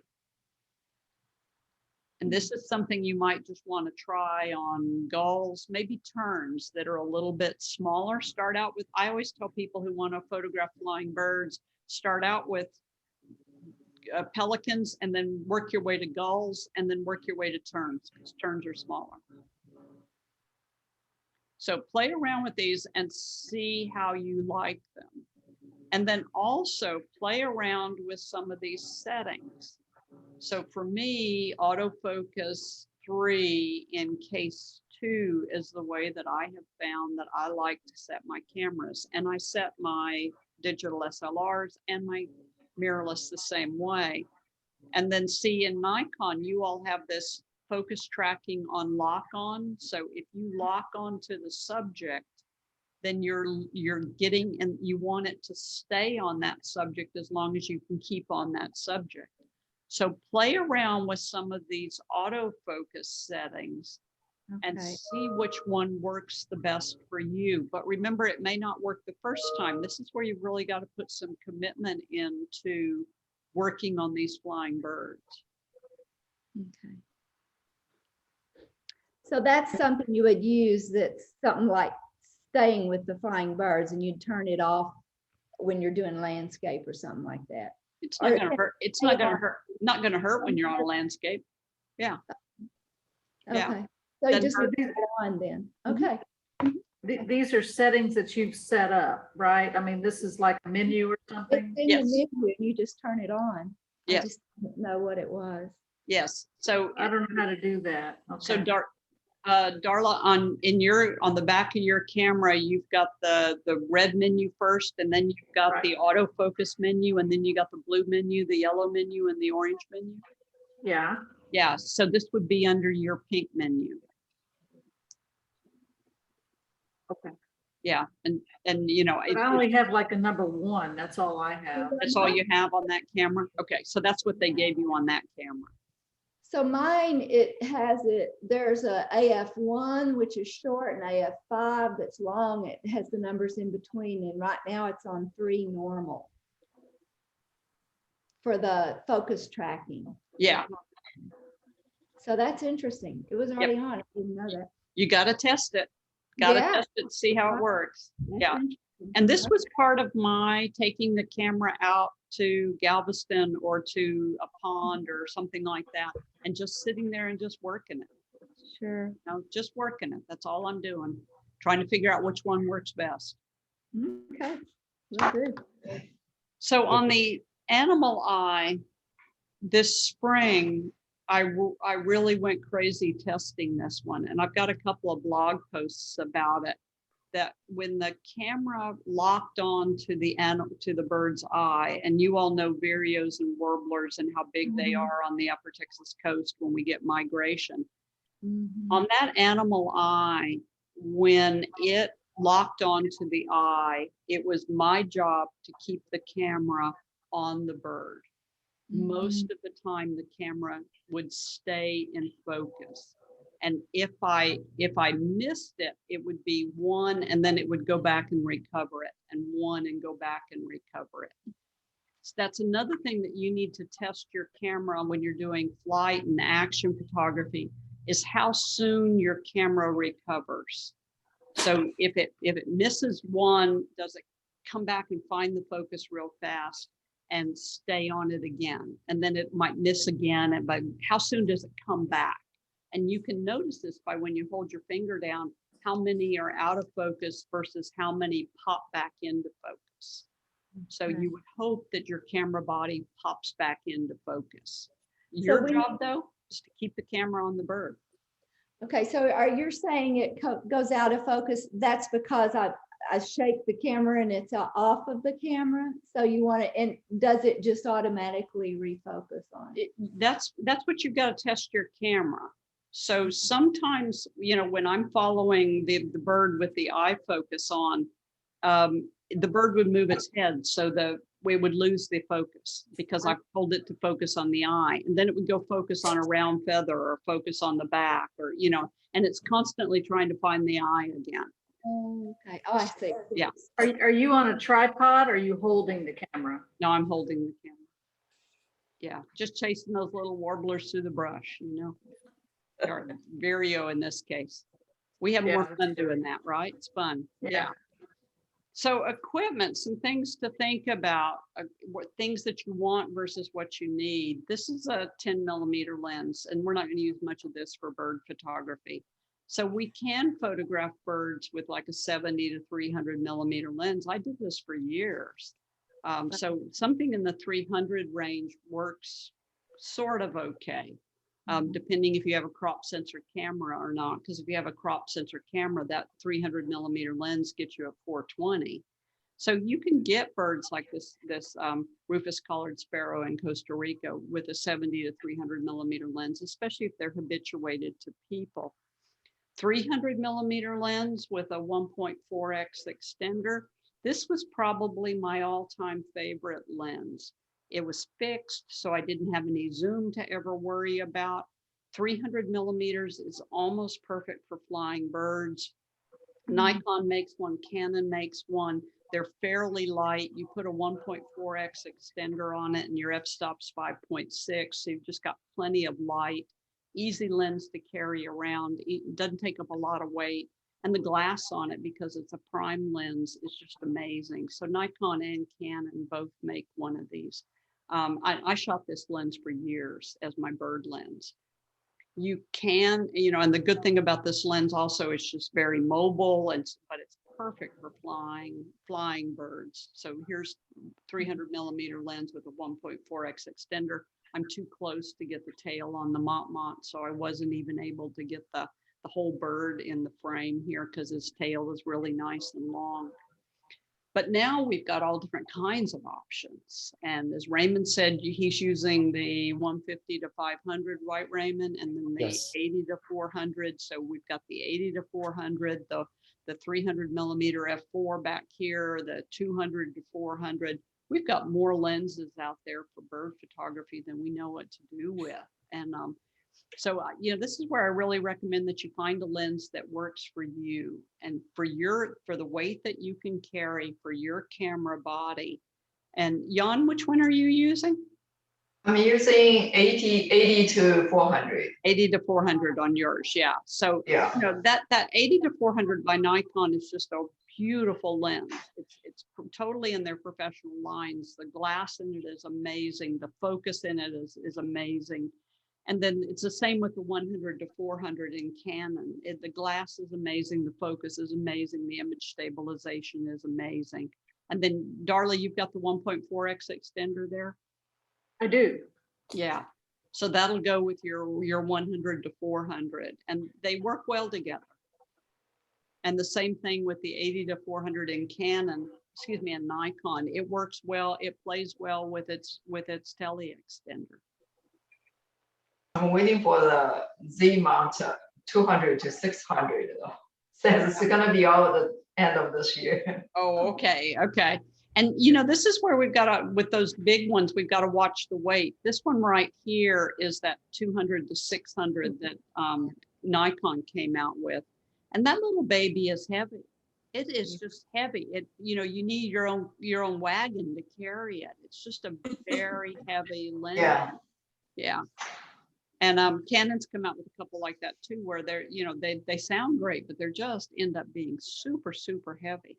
And this is something you might just want to try on gulls, maybe terns that are a little bit smaller. Start out with, I always tell people who want to photograph flying birds, start out with pelicans and then work your way to gulls and then work your way to terns because terns are smaller. So play around with these and see how you like them. And then also play around with some of these settings. So for me, autofocus 3 in case 2 is the way that I have found that I like to set my cameras. And I set my digital SLRs and my mirrorless the same way. And then see in Nikon, you all have this focus tracking on lock on. So if you lock on to the subject, then you're getting, and you want it to stay on that subject as long as you can keep on that subject. So play around with some of these autofocus settings and Okay. see which one works the best for you. But remember, it may not work the first time. This is where you've really got to put some commitment into working on these flying birds. Okay. So that's something you would use, that's something like staying with the flying birds, and you'd turn it off when you're doing landscape or something like that. It's not Or- gonna hurt. It's not gonna hurt. Not gonna hurt when you're on a landscape. Yeah. Yeah. Okay. So you Doesn't just hurt. leave it on then. Mhm. Okay. These are settings that you've set up, right? I mean, this is like a menu or It's something. in Yes. the menu, and you just turn it on. I Yes. just didn't know what it was. Yes. So I don't know how to do that. So Okay. Darla, on the back of your camera, you've got the red menu first, and then you've got Right. the autofocus menu, and then you got the blue menu, the yellow menu, and the orange menu. Yeah, Yeah, so this would be under your pink menu. okay. Yeah, and you know, But I only have like a number 1. That's all I have. that's all you have on that camera? Okay, so that's what they gave you on that camera. So mine, there's a AF1, which is short, and AF5 that's long. It has the numbers in between, and right now it's on 3 normal for the focus tracking. Yeah, So that's interesting. It was already on. I didn't know that. you got to test it. Got to Yeah. test it, see how it works. That's Yeah. interesting. And this was part of my taking the camera out to Galveston or to a pond or something like that, and just sitting there and just working it. Sure. You know, just working it. That's all I'm doing. Trying to figure out which one works best. Okay. Well, good. So on the animal eye, this spring, I really went crazy testing this one, and I've got a couple of blog posts about it. That when the camera locked on to the bird's eye, and you all know vireos and warblers and how big they Mhm. are on the upper Texas coast when we get migration. Mhm. On that animal eye, when it locked onto the eye, it was my job to keep the camera on the bird. Most of the time, the camera would stay in focus. And if I missed it, it would be one, and then it would go back and recover it, and one and go back and recover it. So that's another thing that you need to test your camera on when you're doing flight and action photography, is how soon your camera recovers. So if it misses one, does it come back and find the focus real fast and stay on it again? And then it might miss again, and but how soon does it come back? And you can notice this by when you hold your finger down, how many are out of focus versus how many pop back into focus. So Okay. you would hope that your camera body pops back into focus. Your when- job though is to keep the camera on the bird. Okay, so are you saying it goes out of focus? That's because I shake the camera and it's off of the camera? So you want to, and does it just automatically refocus on it? That's what you've got to test your camera. So sometimes, you know, when I'm following the bird with the eye focus on, the bird would move its head, so we would lose the focus because I told it to focus on the eye, and then it would go focus on a round feather or focus on the back, or, you know, and it's constantly trying to find the eye again. Okay, oh, I see. Yeah. Are you on a tripod or are you holding the camera? Now I'm holding the camera. Yeah, just chasing those little warblers through the brush, you know, or vireo in this case. We have more Yeah. fun doing that, right? It's fun. Yeah. So equipment, some things to think about, what things that you want versus what you need. This is a 10mm lens, and we're not going to use much of this for bird photography. So we can photograph birds with like a 70 to 300mm lens. I did this for years. So something in the 300 range works sort of okay. Depending if you have a crop sensor camera or not, because if you have a crop sensor camera, that 300mm lens gets you a 420. So you can get birds like this rufous collared sparrow in Costa Rica with a 70 to 300mm lens, especially if they're habituated to people. 300mm lens with a 1.4x extender. This was probably my all-time favorite lens. It was fixed, so I didn't have any zoom to ever worry about. 300 millimeters is almost perfect for flying birds. Mm-hmm. Nikon makes one, Canon makes one. They're fairly light. You put a 1.4x extender on it and your f-stop's 5.6. So you've just got plenty of light, easy lens to carry around. It doesn't take up a lot of weight. And the glass on it, because it's a prime lens, is just amazing. So Nikon and Canon both make one of these. I shot this lens for years as my bird lens. You can, and the good thing about this lens also is just very mobile, but it's perfect for flying birds. So here's 300 millimeter lens with a 1.4x extender. I'm too close to get the tail on the Mont, so I wasn't even able to get the whole bird in the frame here because his tail is really nice and long. But now we've got all different kinds of options. And as Raymond said, he's using the 150 to 500, right, Raymond? And then the Yes. 80 to 400. So we've got the 80 to 400, the 300 millimeter f4 back here, the 200 to 400. We've got more lenses out there for bird photography than we know what to do with. And so, this is where I really recommend that you find a lens that works for you and for the weight that you can carry for your camera body. And Jan, which one are you using? I'm using 80 to 400. 80 to 400 on yours. Yeah. So, Yeah. that 80 to 400 by Nikon is just a beautiful lens. It's totally in their professional lines. The glass in it is amazing. The focus in it is amazing. And then it's the same with the 100 to 400 in Canon. The glass is amazing. The focus is amazing. The image stabilization is amazing. And then Darla, you've got the 1.4x extender there. I do. Yeah. So that'll go with your 100 to 400 and they work well together. And the same thing with the 80 to 400 in Canon, in Nikon. It works well. It plays well with its tele extender. I'm waiting for the Z mount 200 to 600. Says it's gonna be all at the end of this year. Oh, okay. Okay. And this is where we've got to, with those big ones, we've got to watch the weight. This one right here is that 200 to 600 that Nikon came out with. And that little baby is heavy. It is just heavy. You need your own wagon to carry it. It's just a very heavy lens. Yeah. Yeah. And Canon's come out with a couple like that too, where they're, they sound great, but they're just end up being super, super heavy.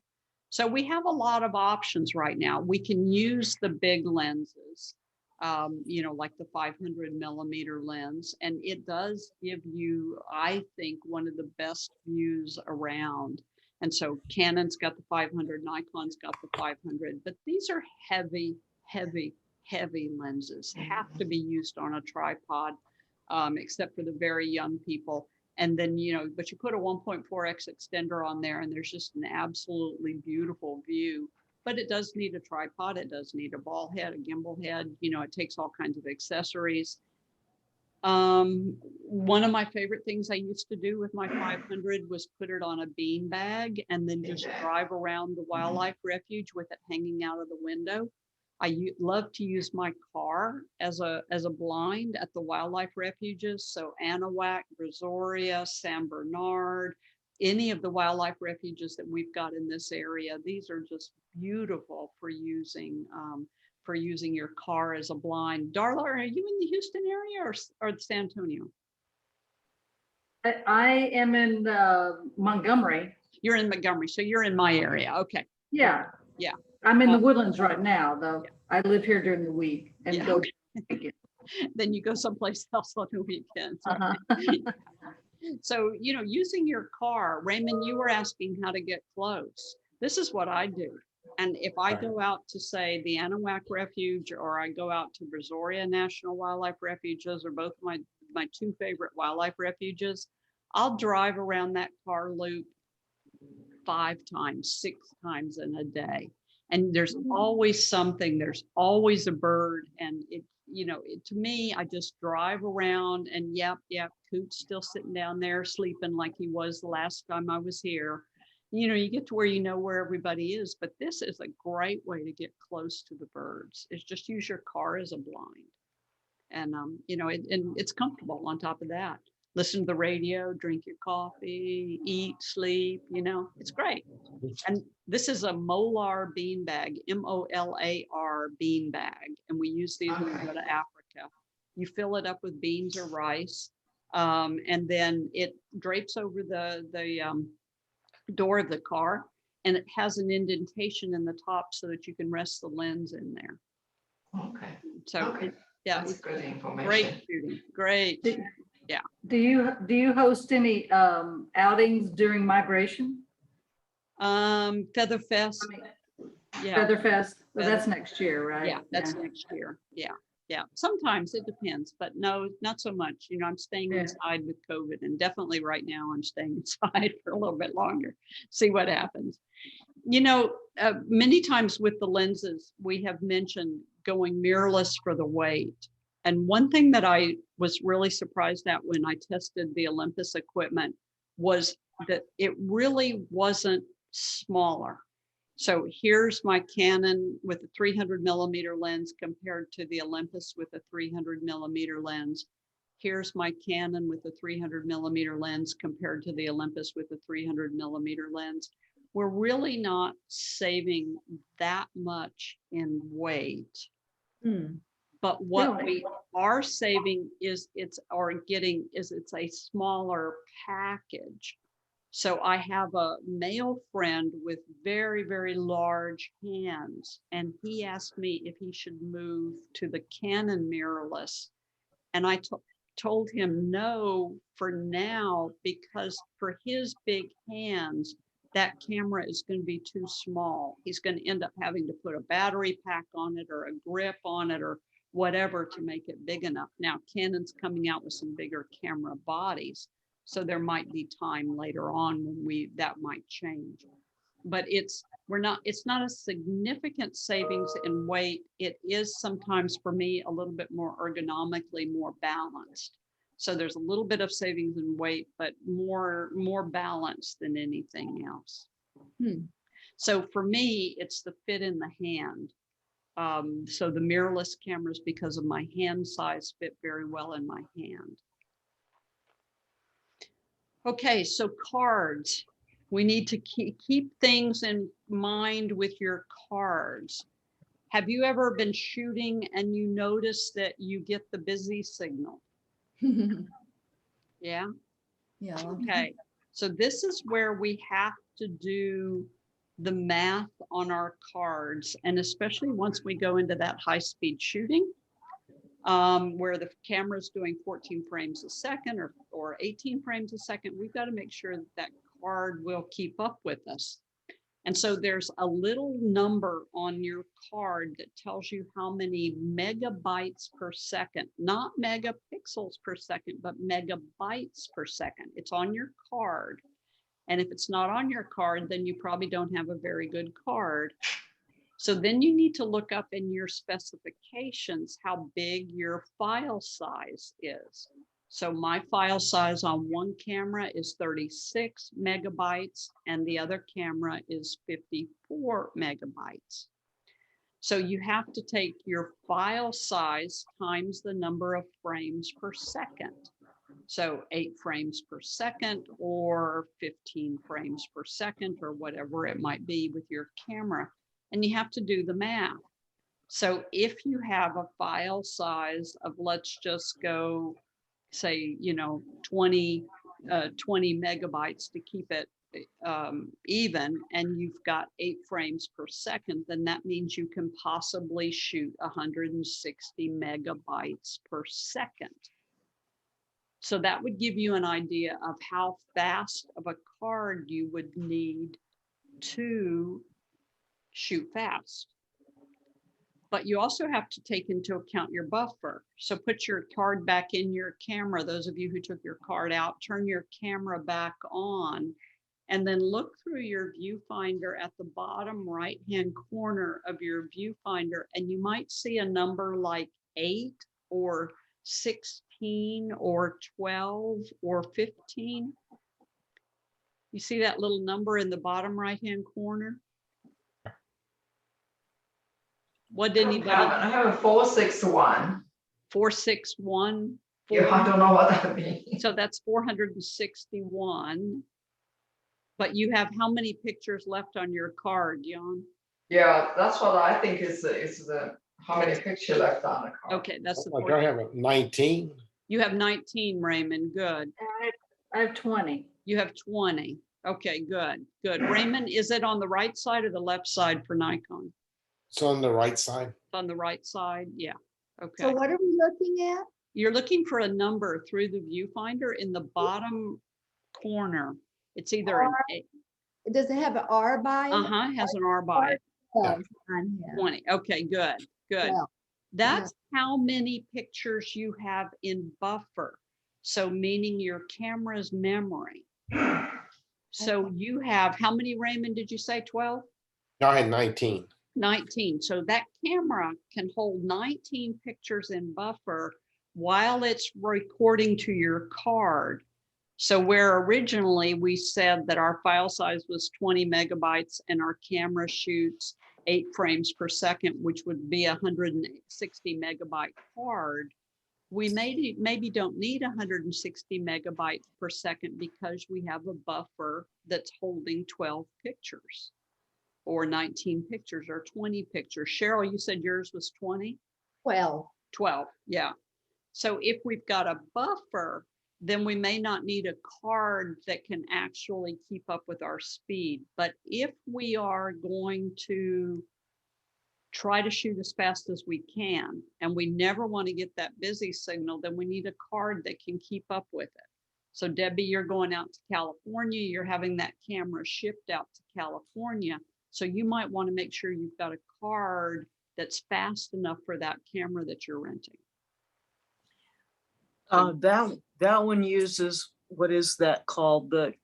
So we have a lot of options right now. We can use the big lenses, like the 500 millimeter lens, and it does give you, I think, one of the best views around. And so Canon's got the 500, Nikon's got the 500, but these are heavy, heavy, heavy lenses, have to be used on a tripod. Except for the very young people. And then, but you put a 1.4x extender on there and there's just an absolutely beautiful view, but it does need a tripod. It does need a ball head, a gimbal head, it takes all kinds of accessories. One of my favorite things I used to do with my 500 was put it on a bean bag and then just drive around the wildlife refuge with it hanging out of the window. I love to use my car as a blind at the wildlife refuges. So Anahuac, Brazoria, San Bernard, any of the wildlife refuges that we've got in this area. These are just beautiful for using your car as a blind. Darla, are you in the Houston area or San Antonio? I am in Montgomery. You're in Montgomery, so you're in my area. Okay. Yeah. Yeah. I'm in the Woodlands right now, though. Yeah. I live here during the week and Yeah, go. okay. Then you go someplace else on the weekends. Uh-huh. So, using your car, Raymond, you were asking how to get close. This is what I do. And if I go out to, say, the Anahuac Refuge, or I go out to Brazoria National Wildlife Refuges, or both of my two favorite wildlife refuges, I'll drive around that car loop 5 times, 6 times in a day. And there's always something, there's always a bird. And to me, I just drive around and yep, Coot's still sitting down there sleeping like he was the last time I was here. You get to where everybody is, but this is a great way to get close to the birds. Is just use your car as a blind. And, you know, and it's comfortable on top of that. Listen to the radio, drink your coffee, eat, sleep, you know, it's great. And this is a Molar bean bag, Molar bean bag. And we use these when we go to Africa. You fill it up with beans or rice. And then it drapes over the door of the car, and it has an indentation in the top so that you can rest the lens in there. Okay, So okay. yeah, That's it's good information. great shooting, great. Do you host any outings during migration? Feather Fest, yeah, Featherfest, well, Feather- that's next year, right? yeah, that's next year. Yeah, yeah. Sometimes it depends, but no, not so much. You know, I'm staying Yeah. inside with COVID, and definitely right now I'm staying inside for a little bit longer. See what happens. You know, many times with the lenses, we have mentioned going mirrorless for the weight. And one thing that I was really surprised at when I tested the Olympus equipment was that it really wasn't smaller. So here's my Canon with a 300mm lens compared to the Olympus with a 300mm lens. Here's my Canon with a 300mm lens compared to the Olympus with a 300mm lens. We're really not saving that much in weight. But what Really? we are saving is it's a smaller package. So I have a male friend with very, very large hands, and he asked me if he should move to the Canon mirrorless. And I told him no for now, because for his big hands, that camera is going to be too small. He's going to end up having to put a battery pack on it or a grip on it or whatever to make it big enough. Now, Canon's coming out with some bigger camera bodies, so there might be time later on when that might change. But it's not a significant savings in weight. It is sometimes for me a little bit more ergonomically more balanced. So there's a little bit of savings in weight, but more balanced than anything else. So for me, it's the fit in the hand. So the mirrorless cameras, because of my hand size, fit very well in my hand. Okay, so cards. We need to keep things in mind with your cards. Have you ever been shooting and you notice that you get the busy signal? Yeah. Yeah. Okay. So this is where we have to do the math on our cards. And especially once we go into that high-speed shooting, where the camera is doing 14 frames a second or 18 frames a second, we've got to make sure that card will keep up with us. And so there's a little number on your card that tells you how many megabytes per second, not megapixels per second, but megabytes per second. It's on your card. And if it's not on your card, then you probably don't have a very good card. So then you need to look up in your specifications how big your file size is. So my file size on one camera is 36 megabytes and the other camera is 54 megabytes. So you have to take your file size times the number of frames per second. So 8 frames per second or 15 frames per second or whatever it might be with your camera. And you have to do the math. So if you have a file size of, let's just go, say, 20 megabytes to keep it even, and you've got 8 frames per second, then that means you can possibly shoot 160 megabytes per second. So that would give you an idea of how fast of a card you would need to shoot fast. But you also have to take into account your buffer. So put your card back in your camera. Those of you who took your card out, turn your camera back on, and then look through your viewfinder at the bottom right-hand corner of your viewfinder, and you might see a number like 8 or 16 or 12 or 15. You see that little number in the bottom right-hand corner? What did anybody? I have a 461. 461. Yeah, I don't know what that means. So that's 461. But you have how many pictures left on your card, Jan? Yeah, that's what I think is the, how many picture left on the card. Okay, that's the Like I have a 19. You have 19, Raymond. Good. I have 20. You have 20. Okay, good, good. Raymond, is it on the right side or the left side for Nikon? It's on the right side. It's on the right side? Yeah. So Okay. what are we looking at? You're looking for a number through the viewfinder in the bottom corner. It's either an Does it have an R by it? uh-huh, has an R by it. Oh, mine has. 20. Okay, good, good. Well, That's how many pictures you have in buffer. So meaning your camera's memory. So you have, how many, Raymond, did you say 12? No, I had 19. 19. So that camera can hold 19 pictures in buffer while it's recording to your card. So where originally we said that our file size was 20 megabytes and our camera shoots 8 frames per second, which would be 160 megabyte card, we maybe don't need 160 megabytes per second because we have a buffer that's holding 12 pictures or 19 pictures or 20 pictures. Cheryl, you said yours was 20? Well, 12, yeah. So if we've got a buffer, then we may not need a card that can actually keep up with our speed. But if we are going to try to shoot as fast as we can, and we never want to get that busy signal, then we need a card that can keep up with it. So Debbie, you're going out to California, you're having that camera shipped out to California. So you might want to make sure you've got a card that's fast enough for that camera that you're renting. That one uses, what is that called? The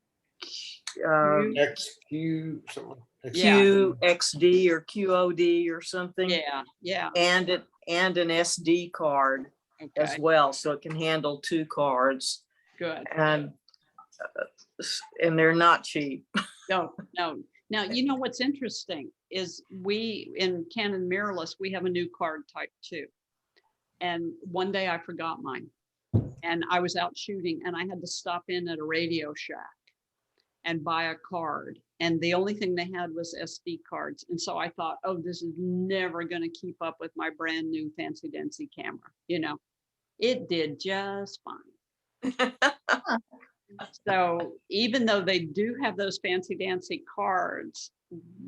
XQ, something. Yeah. QXD or QOD or something. Yeah, yeah, And an SD card as okay, well, so it can handle 2 cards. good. And they're not cheap. No, no. Now, you know what's interesting is we, in Canon mirrorless, we have a new card type 2. And one day I forgot mine. And I was out shooting and I had to stop in at a Radio Shack and buy a card. And the only thing they had was SD cards. And so I thought, oh, this is never going to keep up with my brand new fancy dancy camera. You know, it did just fine. So even though they do have those fancy dancy cards,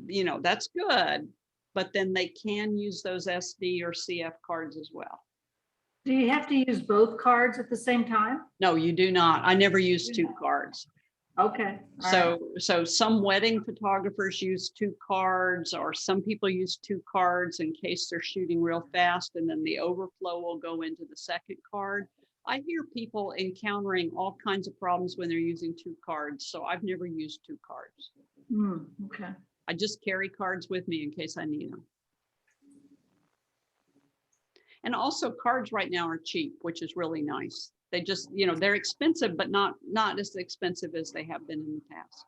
you know, that's good. But then they can use those SD or CF cards as well. Do you have to use both cards at the same time? No, you do not. I never use 2 cards. Okay. all right. So some wedding photographers use 2 cards, or some people use 2 cards in case they're shooting real fast, and then the overflow will go into the second card. I hear people encountering all kinds of problems when they're using 2 cards, so I've never used 2 cards. Okay. I just carry cards with me in case I need them. And also cards right now are cheap, which is really nice. They just, you know, they're expensive, but not as expensive as they have been in the past.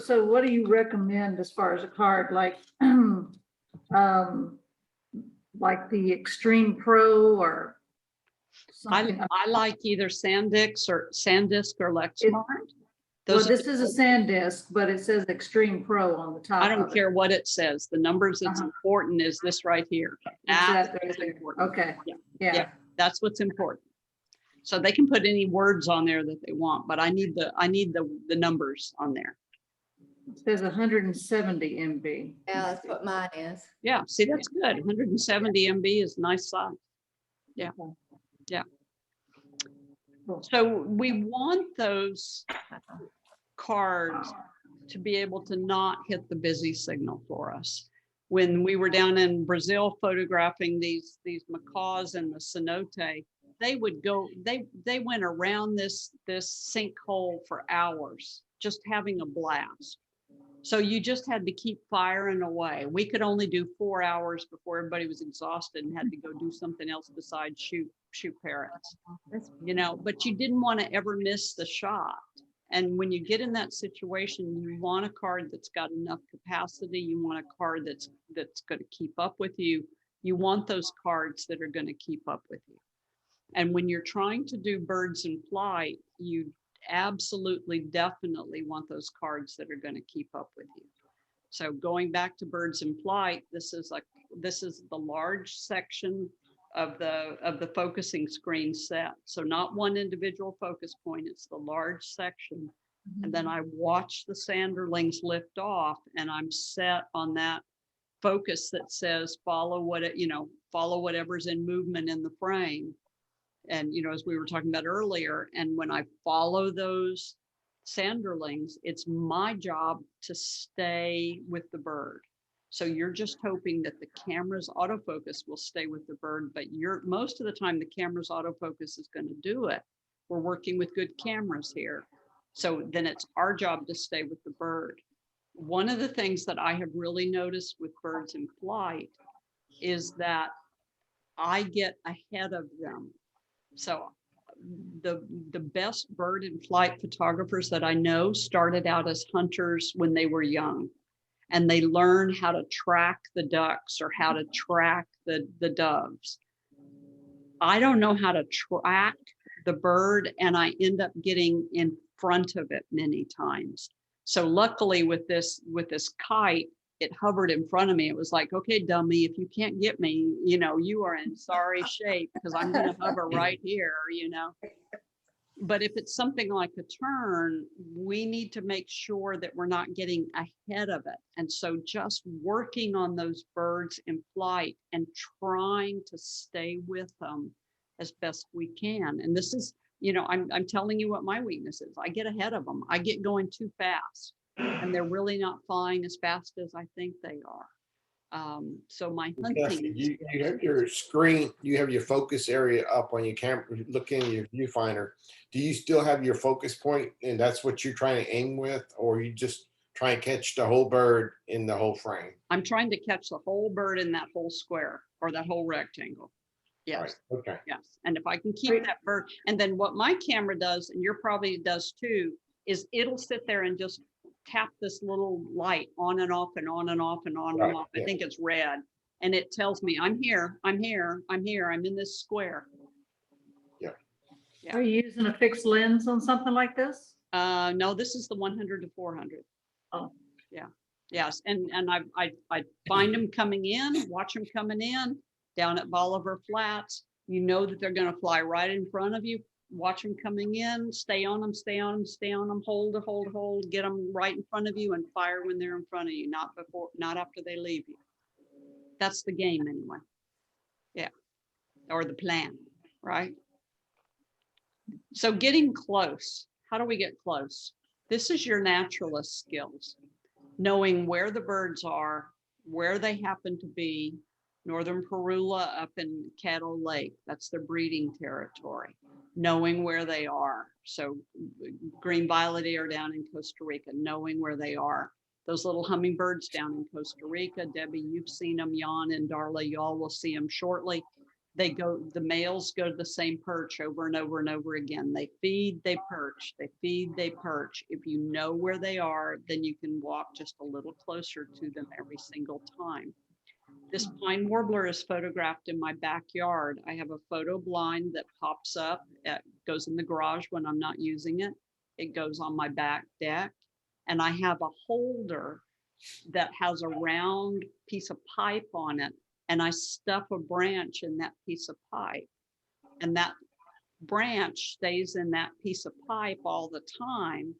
So what do you recommend as far as a card, like the Extreme Pro or something? I like either SanDisk or Lexmark. Well, Those are this is a SanDisk, but it says Extreme Pro on the top. I of don't it. care what it says. The numbers that's Uh-huh. important is this right here. It's That's that right what's there. important. Okay, Yeah. yeah. That's what's important. So they can put any words on there that they want, but I need the numbers on there. It says 170 MB. yeah, that's what mine is. Yeah, see, that's good. 170 MB is a nice size. Yeah. Yeah. Cool. So we want those cards to be able to not hit the busy signal for us. When we were down in Brazil photographing these macaws and the cenote, they would go, they went around this sinkhole for hours, just having a blast. So you just had to keep firing away. We could only do 4 hours before everybody was exhausted and had to go do something else besides shoot parrots, you know, but you didn't want to ever miss the shot. And when you get in that situation, you want a card that's got enough capacity. You want a card that's going to keep up with you. You want those cards that are going to keep up with you. And when you're trying to do birds in flight, you absolutely, definitely want those cards that are going to keep up with you. So going back to birds in flight, this is the large section of the focusing screen set. So not one individual focus point, it's the large section. And then I watch the Sanderlings lift off, and I'm set on that focus that says follow whatever's in movement in the frame. And as we were talking about earlier, and when I follow those Sanderlings, it's my job to stay with the bird. So you're just hoping that the camera's autofocus will stay with the bird, but most of the time the camera's autofocus is going to do it. We're working with good cameras here. So then it's our job to stay with the bird. One of the things that I have really noticed with birds in flight is that I get ahead of them. So the best bird in flight photographers that I know started out as hunters when they were young, and they learn how to track the ducks or how to track the doves. I don't know how to track the bird, and I end up getting in front of it many times. So luckily with this kite, it hovered in front of me. It was like, okay, dummy, if you can't get me, you are in sorry shape, because I'm going to hover right here, But if it's something like a tern, we need to make sure that we're not getting ahead of it. And so just working on those birds in flight and trying to stay with them as best we can. And this is, I'm telling you what my weakness is. I get ahead of them. I get going too fast, and they're really not flying as fast as I think they are. So my hunting. You have your screen, you have your focus area up on your camera, looking at your viewfinder. Do you still have your focus point, and that's what you're trying to aim with, or you just try and catch the whole bird in the whole frame? I'm trying to catch the whole bird in that whole square or that whole rectangle. Yes. Right. Okay. Yes. And if I can keep that bird, and then what my camera does, and your probably does too, is it'll sit there and just tap this little light on and off and on and off and on and off. I think it's red. And it tells me I'm here, I'm here, I'm here, I'm in this square. Yeah. Are you using a fixed lens on something like this? No, this is the 100 to 400. Oh. Yeah. Yes. And I find them coming in, watch them coming in down at Bolivar Flats. You know that they're going to fly right in front of you. Watch them coming in, stay on them, stay on them, stay on them, hold, get them right in front of you and fire when they're in front of you, not after they leave you. That's the game anyway. Yeah. Or the plan, right? So getting close. How do we get close? This is your naturalist skills. Knowing where the birds are, where they happen to be. Northern Parula up in Caddo Lake, that's their breeding territory. Knowing where they are. So green violet ear down in Costa Rica, knowing where they are. Those little hummingbirds down in Costa Rica, Debbie, you've seen them, Jan and Darla, y'all will see them shortly. The males go to the same perch over and over and over again. They feed, they perch, they feed, they perch. If you know where they are, then you can walk just a little closer to them every single time. This pine warbler is photographed in my backyard. I have a photo blind that pops up, goes in the garage when I'm not using it. It goes on my back deck. And I have a holder that has a round piece of pipe on it. And I stuff a branch in that piece of pipe. And that branch stays in that piece of pipe all the time.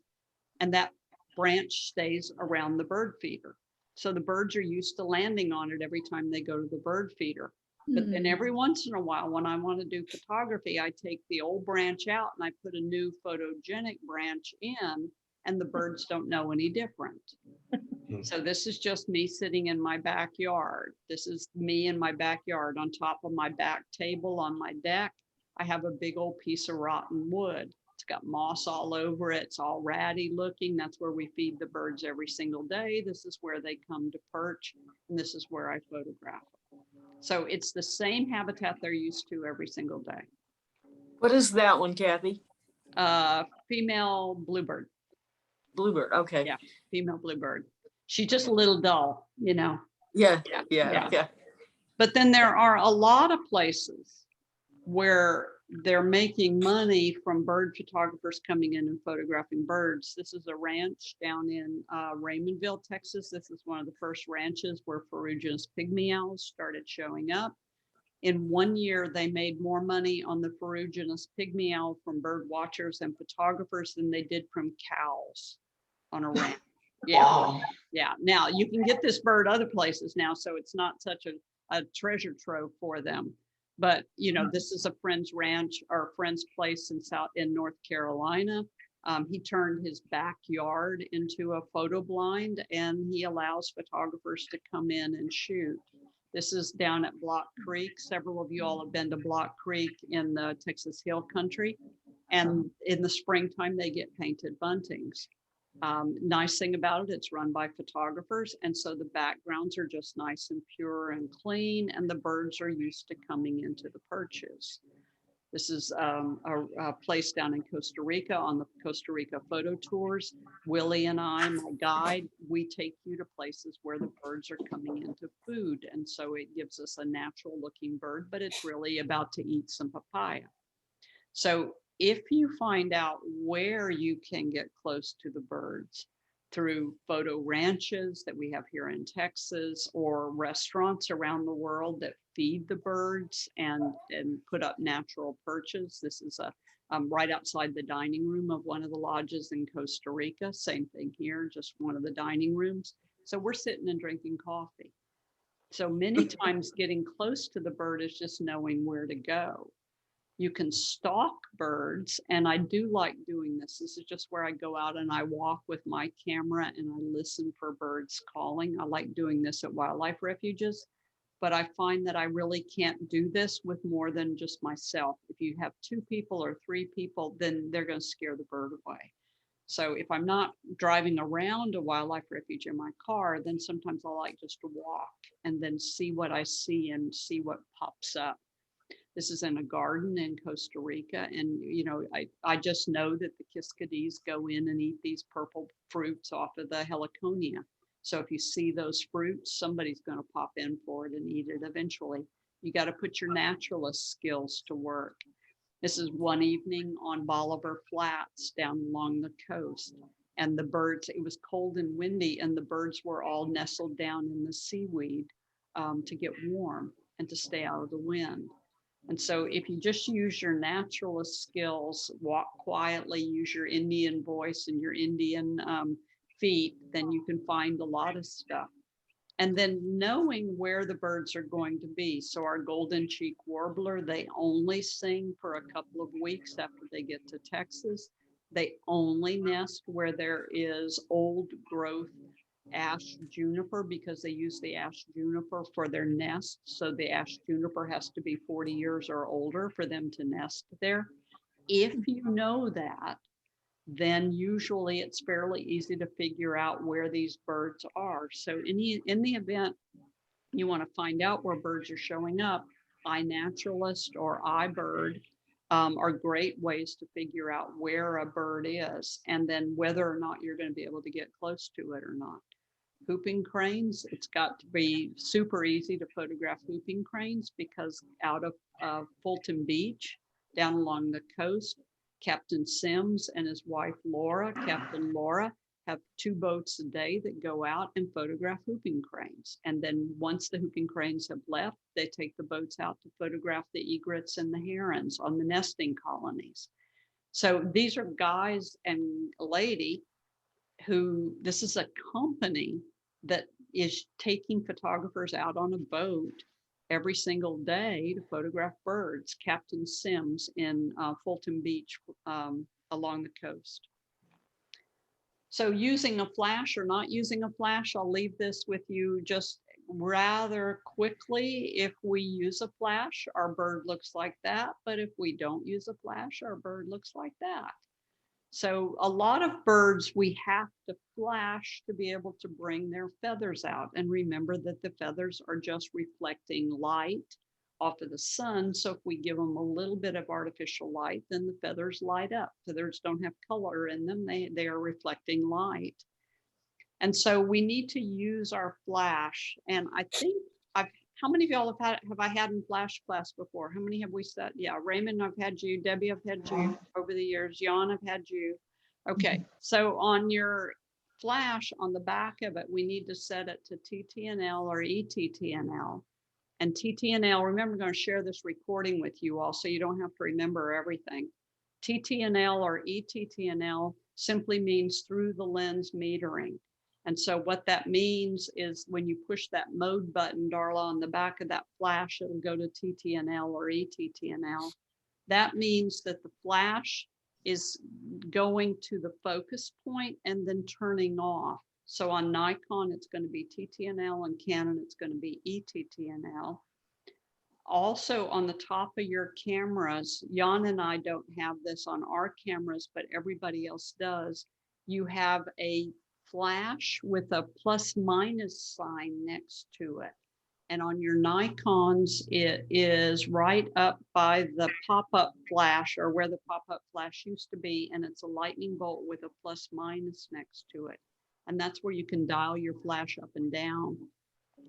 And that branch stays around the bird feeder. So the birds are used to landing on it every time they go to the bird feeder. But then every once in a while, when I want to do photography, I take the old branch out and I put a new photogenic branch in, and the birds don't know any different. So this is just me sitting in my backyard. This is me in my backyard on top of my back table on my deck. I have a big old piece of rotten wood. It's got moss all over it. It's all ratty looking. That's where we feed the birds every single day. This is where they come to perch, and this is where I photograph them. So it's the same habitat they're used to every single day. What is that one, Kathy? Female bluebird. Bluebird, okay. Yeah. Female bluebird. She's just a little dull, Yeah. Yeah. But then there are a lot of places where they're making money from bird photographers coming in and photographing birds. This is a ranch down in Raymondville, Texas. This is one of the first ranches where ferruginous pygmy owls started showing up. In 1 year, they made more money on the ferruginous pygmy owl from bird watchers and photographers than they did from cows on a ranch. Yeah, Wow. yeah. Now you can get this bird other places now, so it's not such a treasure trove for them. But you know, this is a friend's ranch or a friend's place in North Carolina. He turned his backyard into a photo blind, and he allows photographers to come in and shoot. This is down at Block Creek. Several of you all have been to Block Creek in the Texas Hill Country. And in the springtime, they get painted buntings. Nice thing about it, it's run by photographers. And so the backgrounds are just nice and pure and clean, and the birds are used to coming into the perches. This is a place down in Costa Rica on the Costa Rica photo tours. Willie and I, my guide, we take you to places where the birds are coming into food. And so it gives us a natural looking bird, but it's really about to eat some papaya. So if you find out where you can get close to the birds through photo ranches that we have here in Texas, or restaurants around the world that feed the birds and put up natural perches. This is right outside the dining room of one of the lodges in Costa Rica. Same thing here, just one of the dining rooms. So we're sitting and drinking coffee. So many times getting close to the bird is just knowing where to go. You can stalk birds, and I do like doing this. This is just where I go out and I walk with my camera and I listen for birds calling. I like doing this at wildlife refuges, but I find that I really can't do this with more than just myself. If you have 2 people or 3 people, then they're going to scare the bird away. So if I'm not driving around a wildlife refuge in my car, then sometimes I like just to walk and then see what I see and see what pops up. This is in a garden in Costa Rica. And, you know, I just know that the Kiskadee go in and eat these purple fruits off of the heliconia. So if you see those fruits, somebody's going to pop in for it and eat it eventually. You got to put your naturalist skills to work. This is one evening on Bolivar Flats down along the coast. And the birds, it was cold and windy, and the birds were all nestled down in the seaweed to get warm and to stay out of the wind. And so if you just use your naturalist skills, walk quietly, use your Indian voice and your Indian feet, then you can find a lot of stuff. And then knowing where the birds are going to be. So our golden cheek warbler, they only sing for a couple of weeks after they get to Texas. They only nest where there is old growth ash juniper, because they use the ash juniper for their nest. So the ash juniper has to be 40 years or older for them to nest there. If you know that, then usually it's fairly easy to figure out where these birds are. So in the event you want to find out where birds are showing up, iNaturalist or iBird are great ways to figure out where a bird is, and then whether or not you're going to be able to get close to it or not. Whooping cranes, it's got to be super easy to photograph whooping cranes, because out of Fulton Beach, down along the coast, Captain Sims and his wife Laura, Captain Laura, have 2 boats a day that go out and photograph whooping cranes. And then once the whooping cranes have left, they take the boats out to photograph the egrets and the herons on the nesting colonies. So these are guys and a lady who, this is a company that is taking photographers out on a boat every single day to photograph birds. Captain Sims in Fulton Beach along the coast. So using a flash or not using a flash, I'll leave this with you just rather quickly. If we use a flash, our bird looks like that. But if we don't use a flash, our bird looks like that. So a lot of birds, we have to flash to be able to bring their feathers out. And remember that the feathers are just reflecting light off of the sun. So if we give them a little bit of artificial light, then the feathers light up. Feathers don't have color in them. They are reflecting light. And so we need to use our flash. And I think I've how many of y'all have I had in flash class before? How many have we set? Yeah, Raymond, I've had you. Debbie, I've had you over the years. Jan, I've had you. Okay, so on your flash, on the back of it, we need to set it to TTNL or ETTNL. And TTNL, remember, I'm going to share this recording with you all, so you don't have to remember everything. TTNL or ETTNL simply means through the lens metering. And so what that means is when you push that mode button, Darla, on the back of that flash, it'll go to TTNL or ETTNL. That means that the flash is going to the focus point and then turning off. So on Nikon, it's going to be TTNL, and Canon, it's going to be ETTNL. Also on the top of your cameras, Jan and I don't have this on our cameras, but everybody else does. You have a flash with a plus minus sign next to it. And on your Nikons, it is right up by the pop-up flash, or where the pop-up flash used to be. And it's a lightning bolt with a plus minus next to it. And that's where you can dial your flash up and down.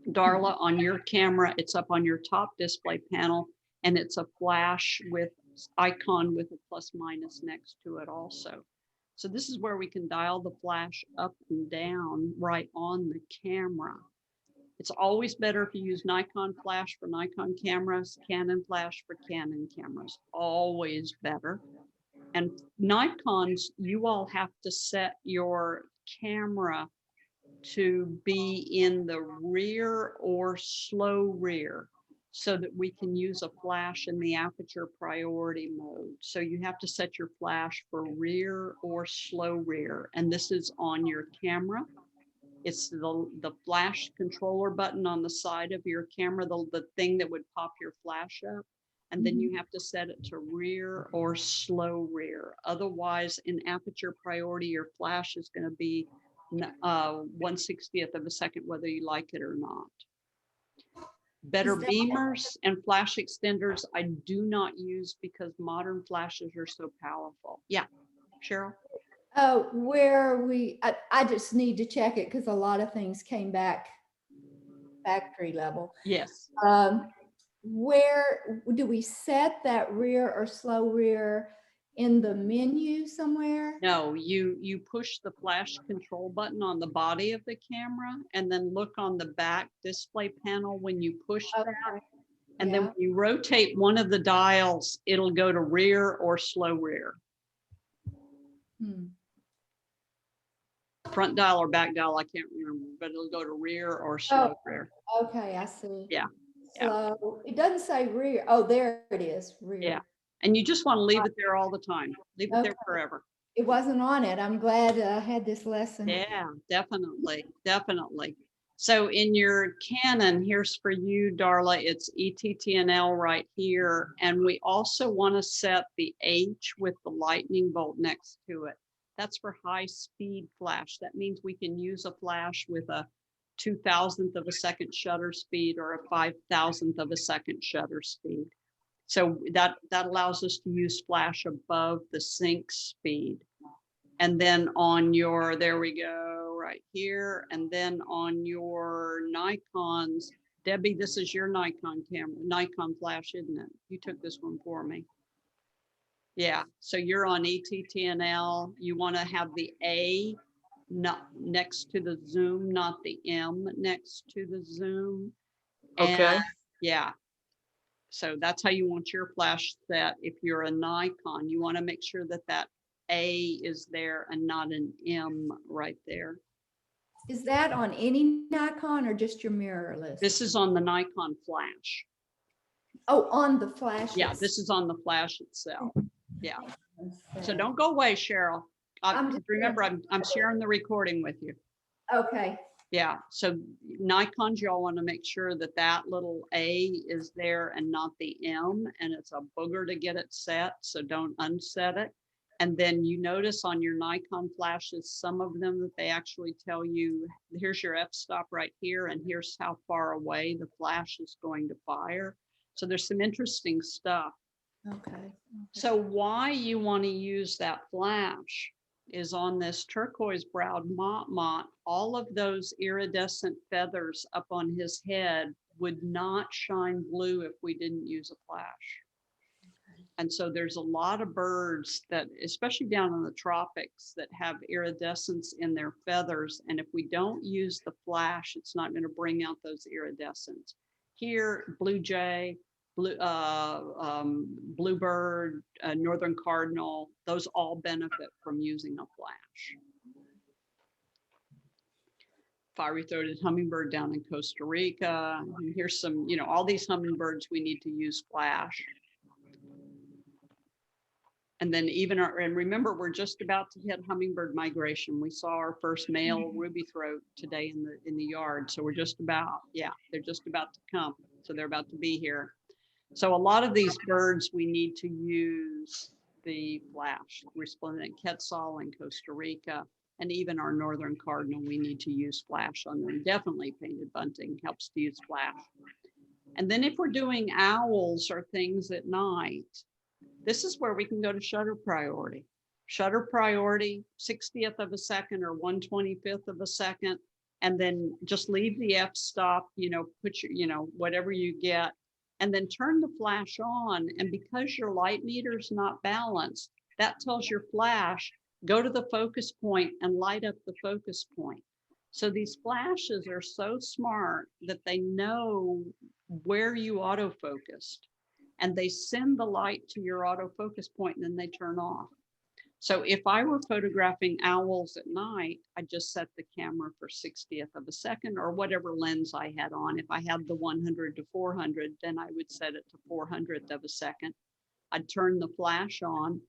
Darla, on your camera, it's up on your top display panel, and it's a flash with icon with a plus minus next to it also. So this is where we can dial the flash up and down right on the camera. It's always better if you use Nikon flash for Nikon cameras, Canon flash for Canon cameras, always better. And Nikons, you all have to set your camera to be in the rear or slow rear so that we can use a flash in the aperture priority mode. So you have to set your flash for rear or slow rear. And this is on your camera. It's the flash controller button on the side of your camera, the thing that would pop your flash up. And then you have to set it to rear or slow rear. Otherwise, in aperture priority, your flash is going to be 1/60th of a second, whether you like it or not. Better beamers and flash extenders I do not use because modern flashes are so powerful. Yeah, Cheryl? Oh, I just need to check it because a lot of things came back factory level. Yes. Where do we set that rear or slow rear in the menu somewhere? No, you push the flash control button on the body of the camera and then look on the back display panel when you push that. Okay. And then Yeah. when you rotate one of the dials, it'll go to rear or slow rear. Hmm. Front dial or back dial, I can't remember, but it'll go to rear or slow rear. Okay, I see. Yeah, So it doesn't say rear. Oh, there it is, rear. Yeah. And you just want to leave it there all the time. Leave it there Okay. forever. It wasn't on it. I'm glad I had this lesson. Yeah, definitely, definitely. So in your Canon, here's for you, Darla, it's ETTNL right here. And we also want to set the H with the lightning bolt next to it. That's for high speed flash. That means we can use a flash with a 2,000th of a second shutter speed or a 5,000th of a second shutter speed. So that allows us to use flash above the sync speed. And then on your, there we go, right here. And then on your Nikons, Debbie, this is your Nikon camera, Nikon flash, isn't it? You took this one for me. Yeah, so you're on ETTNL. You want to have the A not next to the zoom, not the M next to the zoom. Okay. And yeah. So that's how you want your flash set. If you're a Nikon, you want to make sure that that A is there and not an M right there. Is that on any Nikon or just your mirrorless? This is on the Nikon flash. Oh, on the flash. Yeah, this is on the flash itself. Yeah. So Okay. don't go away, Cheryl. I'm just- Remember, I'm sharing the recording with you. Okay. Yeah, so Nikons, y'all want to make sure that that little A is there and not the M, and it's a booger to get it set, so don't unset it. And then you notice on your Nikon flashes, some of them that they actually tell you, here's your f-stop right here, and here's how far away the flash is going to fire. So there's some interesting stuff. Okay. So why you want to use that flash is on this turquoise browed Mont, all of those iridescent feathers up on his head would not shine blue if we didn't use a flash. And so there's a lot of birds that, especially down in the tropics, that have iridescence in their feathers. And if we don't use the flash, it's not going to bring out those iridescence. Here, blue jay, bluebird, northern cardinal, those all benefit from using a flash. Fiery-throated hummingbird down in Costa Rica. And here's some, all these hummingbirds, we need to use flash. And then and remember, we're just about to hit hummingbird migration. We saw our first male ruby throat today in the yard. So we're just about, they're just about to come. So they're about to be here. So a lot of these birds, we need to use the flash. Resplendent quetzal in Costa Rica, and even our northern cardinal, we need to use flash on them. Definitely painted bunting helps to use flash. And then if we're doing owls or things at night, this is where we can go to shutter priority. Shutter priority, 60th of a second or 1/25th of a second, and then just leave the f-stop, put your, whatever you get, and then turn the flash on. And because your light meter is not balanced, that tells your flash, go to the focus point and light up the focus point. So these flashes are so smart that they know where you autofocused, and they send the light to your autofocus point and then they turn off. So if I were photographing owls at night, I just set the camera for 60th of a second or whatever lens I had on. If I had the 100 to 400, then I would set it to 400th of a second. I'd turn the flash on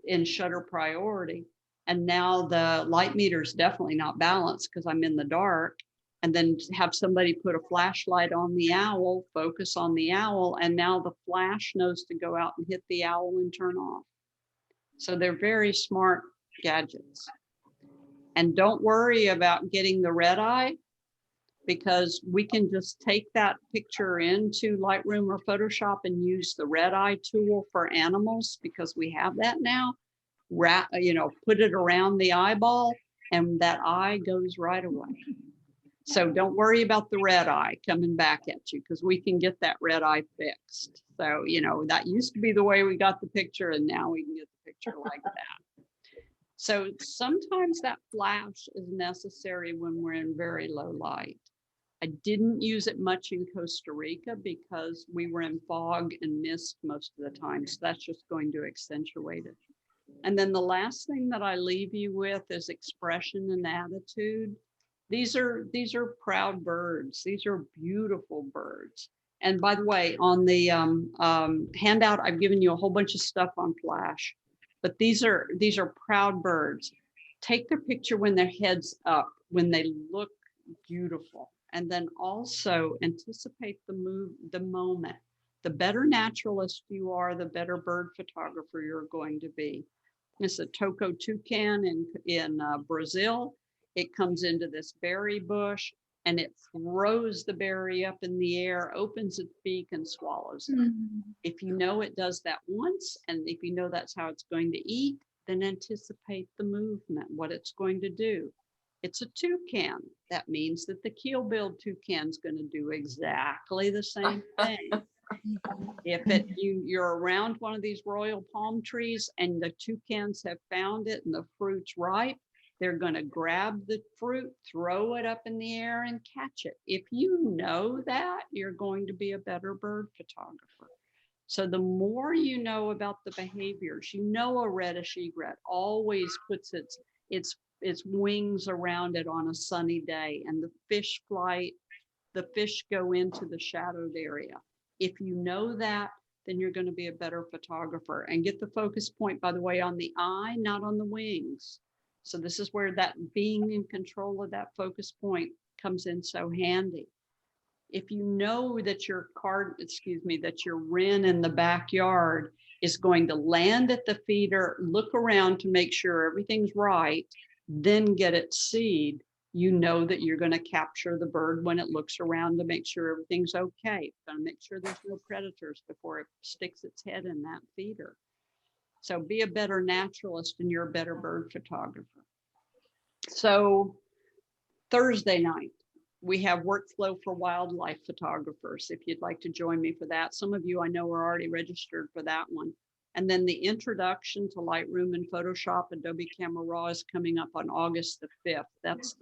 in shutter priority. And now the light meter is definitely not balanced because I'm in the dark. And then have somebody put a flashlight on the owl, focus on the owl, and now the flash knows to go out and hit the owl and turn off. So they're very smart gadgets. And don't worry about getting the red eye, because we can just take that picture into Lightroom or Photoshop and use the red eye tool for animals, because we have that now. Put it around the eyeball and that eye goes right away. So don't worry about the red eye coming back at you, because we can get that red eye fixed. So, that used to be the way we got the picture, and now we can get the picture like that. So sometimes that flash is necessary when we're in very low light. I didn't use it much in Costa Rica because we were in fog and mist most of the time. So that's just going to accentuate it. And then the last thing that I leave you with is expression and attitude. These are proud birds. These are beautiful birds. And by the way, on the handout, I've given you a whole bunch of stuff on flash, but these are proud birds. Take their picture when their head's up, when they look beautiful, and then also anticipate the moment. The better naturalist you are, the better bird photographer you're going to be. It's a Toco toucan in Brazil. It comes into this berry bush and it throws the berry up in the air, opens its beak and swallows it. If you know it does that once, and if you know that's how it's going to eat, then anticipate the movement, what it's going to do. It's a toucan. That means that the keel-billed toucan is going to do exactly the same thing. If you're around one of these royal palm trees and the toucans have found it and the fruit's ripe, they're going to grab the fruit, throw it up in the air and catch it. If you know that, you're going to be a better bird photographer. So the more you know about the behaviors, a reddish egret always puts its wings around it on a sunny day, and the fish go into the shadowed area. If you know that, then you're going to be a better photographer. And get the focus point, by the way, on the eye, not on the wings. So this is where that being in control of that focus point comes in so handy. If you know that your wren in the backyard is going to land at the feeder, look around to make sure everything's right, then get it seed, you know that you're going to capture the bird when it looks around to make sure everything's okay. It's going to make sure there's no predators before it sticks its head in that feeder. So be a better naturalist and you're a better bird photographer. So Thursday night, we have workflow for wildlife photographers, if you'd like to join me for that. Some of you I know are already registered for that one. And then the introduction to Lightroom and Photoshop, Adobe Camera Raw is coming up on August the 5th. That's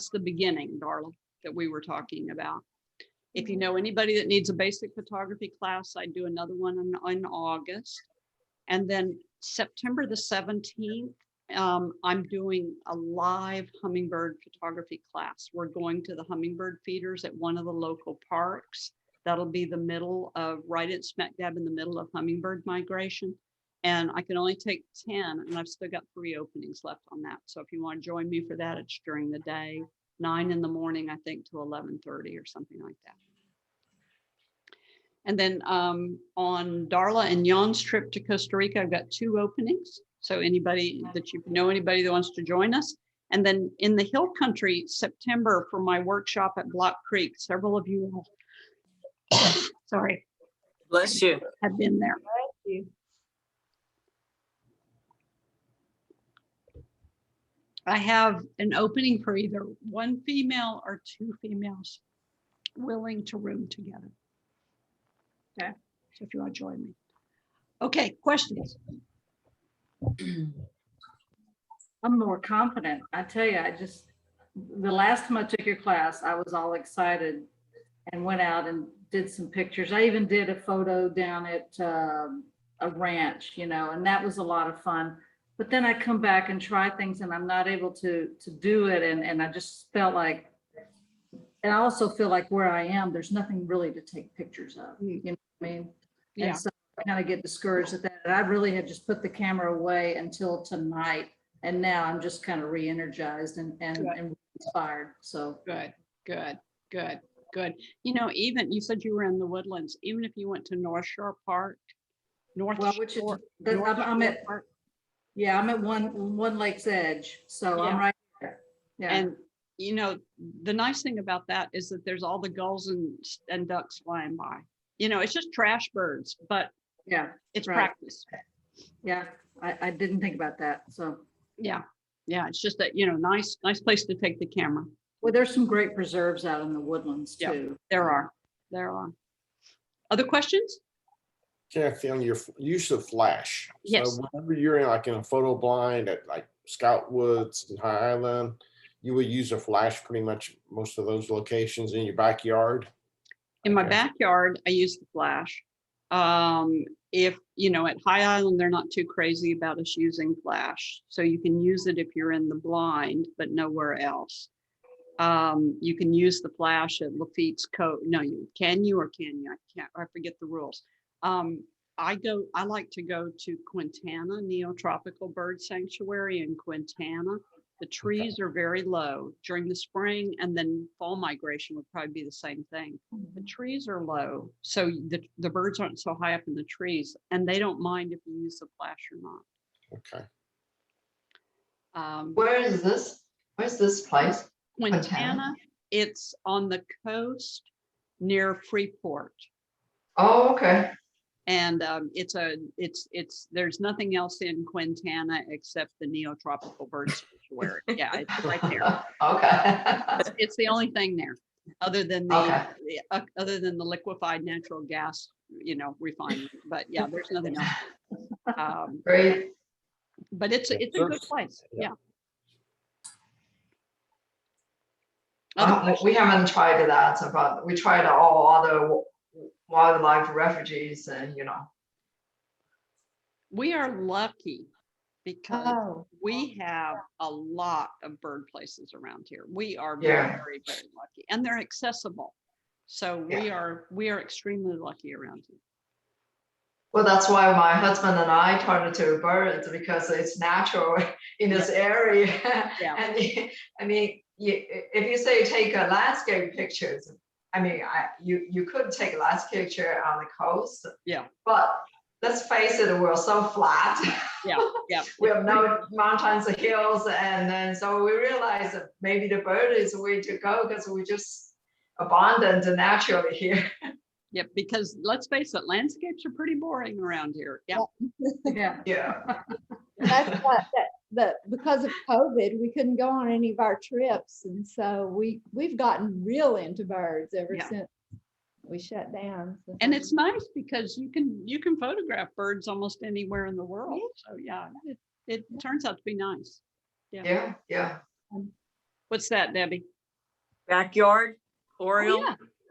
the beginning, Darla, that we were talking about. If you know anybody that needs a basic photography class, I do another one in August. And then September the 17th, I'm doing a live hummingbird photography class. We're going to the hummingbird feeders at one of the local parks. That'll be the middle of, right at smack dab in the middle of hummingbird migration. And I can only take 10, and I've still got 3 openings left on that. So if you want to join me for that, it's during the day, 9 in the morning, I think, to 11:30 or something like that. And then on Darla and Jan's trip to Costa Rica, I've got 2 openings. So anybody that you know, anybody that wants to join us. And then in the Hill Country, September, for my workshop at Block Creek, several of you sorry, Bless you. have been there. I have an opening for either 1 female or 2 females willing to room together. Okay, so if you want to join me. Okay, questions? I'm more confident. I tell you, the last time I took your class, I was all excited and went out and did some pictures. I even did a photo down at a ranch, and that was a lot of fun. But then I come back and try things and I'm not able to do it. And I just felt like, and I also feel like where I am, there's nothing really to take pictures of, you know what I mean? Yeah. And so I kind of get discouraged at that. And I really had just put the camera away until tonight. And now I'm just kind of re-energized and inspired. So Good, good, good, good. Even you said you were in the Woodlands, even if you went to North Shore Park, I'm at, yeah, I'm at one Lake's Edge. So I'm Yeah. right there. Yeah. And the nice thing about that is that there's all the gulls and ducks flying by. It's just trash birds, but yeah, it's right. practice. Yeah. I didn't think about that. So. Yeah. It's just that, nice place to take the camera. Well, there's some great preserves out in the Woodlands Yeah. too. There are. Other questions? Kathy, on your use of flash. Yes. So whenever you're in a photo blind at like Scout Woods and High Island, you would use a flash pretty much most of those locations in your backyard. In my Okay. backyard, I use the flash. If, at High Island, they're not too crazy about us using flash. So you can use it if you're in the blind, but nowhere else. You can use the flash at Lafitte's Cove. No, can you? I forget the rules. I like to go to Quintana, Neotropical Bird Sanctuary in Quintana. The trees are very low during the spring, and then fall migration would probably be the same thing. The trees are low, so the birds aren't so high up in the trees, and they don't mind if you use the flash or not. Okay. Where is this? Where's this place? Quintana, it's on the coast near Freeport. Oh, okay. And there's nothing else in Quintana except the Neotropical Bird Sanctuary. Yeah, it's right there. Okay. It's the only thing there, other than Okay. the liquefied natural gas, refinery. But yeah, there's nothing else. Great. But it's a good place. Yeah. We haven't tried that, but we tried all other wildlife refuges and, We are lucky because Oh, we have a lot of bird places around here. We are Yeah. very, very lucky, and they're accessible. So we are extremely lucky around here. well, that's why my husband and I turned to birds because it's natural in this area. Yeah. And if you say take a landscape pictures, you could take a landscape picture on the coast. Yeah. But let's face it, we're so flat. Yeah. We have no mountains or hills, and then so we realized that maybe the bird is the way to go because we just abundant naturally here. Yep, because let's face it, landscapes are pretty boring around here. Yeah. Yeah. Yeah. that's what but because of COVID, we couldn't go on any of our trips. And so we've gotten real into birds ever Yeah. since we shut down. So And it's nice because you can photograph birds almost anywhere in the world. So yeah, it turns out to be nice. Yeah, yeah. What's that, Debbie? Backyard, Oh, Oriole,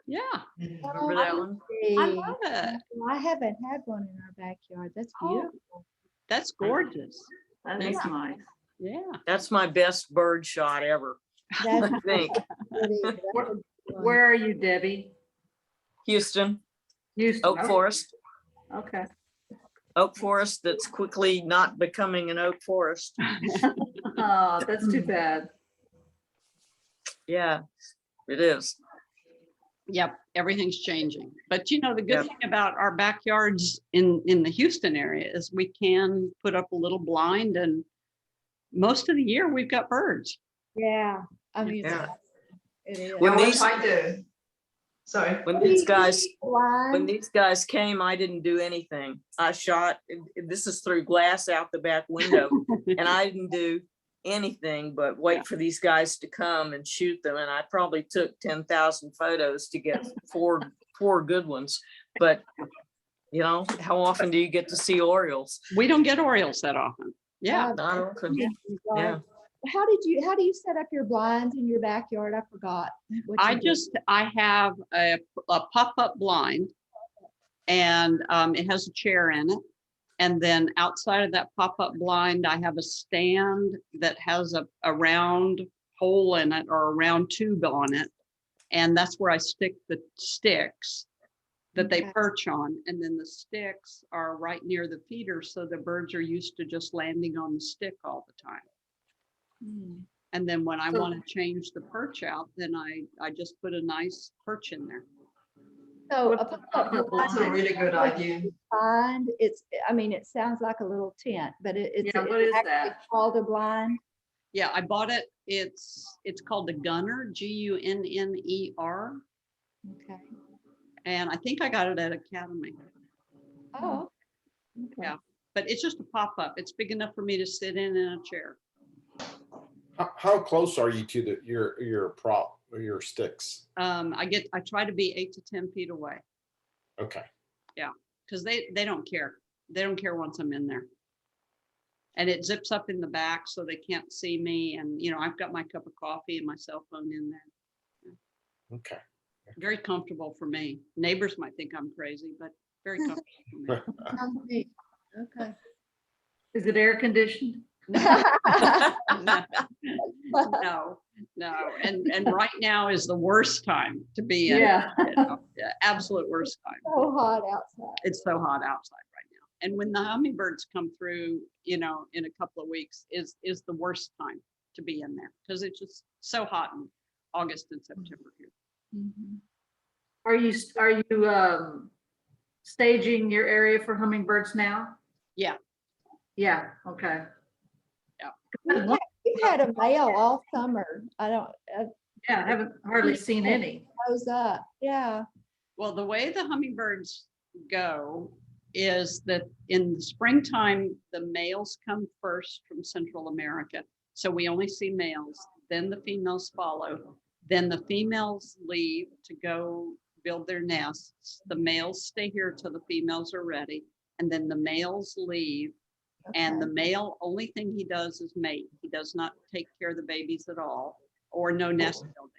yeah, Mhm. remember that one? I see. love it. I haven't had one in our backyard. That's Oh, beautiful. That's gorgeous. That Thank is you. nice. Yeah. That's my best bird shot ever, That's I think. pretty. That's a good one. Where are you, Debbie? Houston, Houston. Oak okay. Forest, Okay. oak forest that's quickly not becoming an oak forest. Oh, that's too bad. Yeah, it is. Yep, everything's changing. But you know, the good Yep. thing about our backyards in the Houston area is we can put up a little blind, and most of the year we've got birds. Yeah, I mean, Yeah. it is. When Yeah, we're these- trying to, sorry. When these guys, Blind. when these guys came, I didn't do anything. I shot, this is through glass out the back window, and I didn't do anything but wait for these guys to come and shoot them. And I probably took 10,000 photos to get four good ones. But you know, how often do you get to see Orioles? We don't get Orioles that often. Yeah. Not often. Yeah. Yeah. How do you set up your blinds in your backyard? I forgot. what you do. I have a pop-up blind, and it has a chair in it. And then outside of that pop-up blind, I have a stand that has a round hole in it, or a round tube on it. And that's where I stick the sticks that they Okay. perch on. And then the sticks are right near the feeder, so the birds are used to just landing on the stick all the time. Hmm. And then when I So- want to change the perch out, then I just put a nice perch in there. So What's a the pop-up pop-up blind That's a really good idea. blind, I mean, it sounds like a little tent, but it's Yeah, what is actually that? called a blind. Yeah, I bought it. It's called the Gunner, Gunner. Okay. And I think I got it at Academy, Oh. okay. Yeah. but it's just a pop-up. It's big enough for me to sit in a chair. How close are you to your prop or your sticks? I try to be 8 to 10 feet away, Okay. because they don't care. They don't care once I'm in there. And it zips up in the back so they can't see me. And, you know, I've got my cup of coffee and my cell phone in there. Okay. Very comfortable for me. Neighbors might think I'm crazy, but very comfortable for me. Sounds neat. Okay. Is it air conditioned? No, and right now is the worst time to be in. Yeah. Yeah, absolute worst time. So hot outside. It's so hot outside right now. And when the hummingbirds come through, you know, in a couple of weeks is the worst time to be in there, because it's just so hot in August and September here. Mhm. Are you staging your area for hummingbirds now? Yeah. Yeah, okay. We've had a male all summer. Yeah, I haven't hardly seen any. Goes up. Yeah. Well, the way the hummingbirds go is that in the springtime, the males come first from Central America. So we only see males, then the females follow. Then the females leave to go build their nests. The males stay here till the females are ready. And then the males leave. And the Okay. male, only thing he does is mate. He does not take care of the babies at all, or no nest building.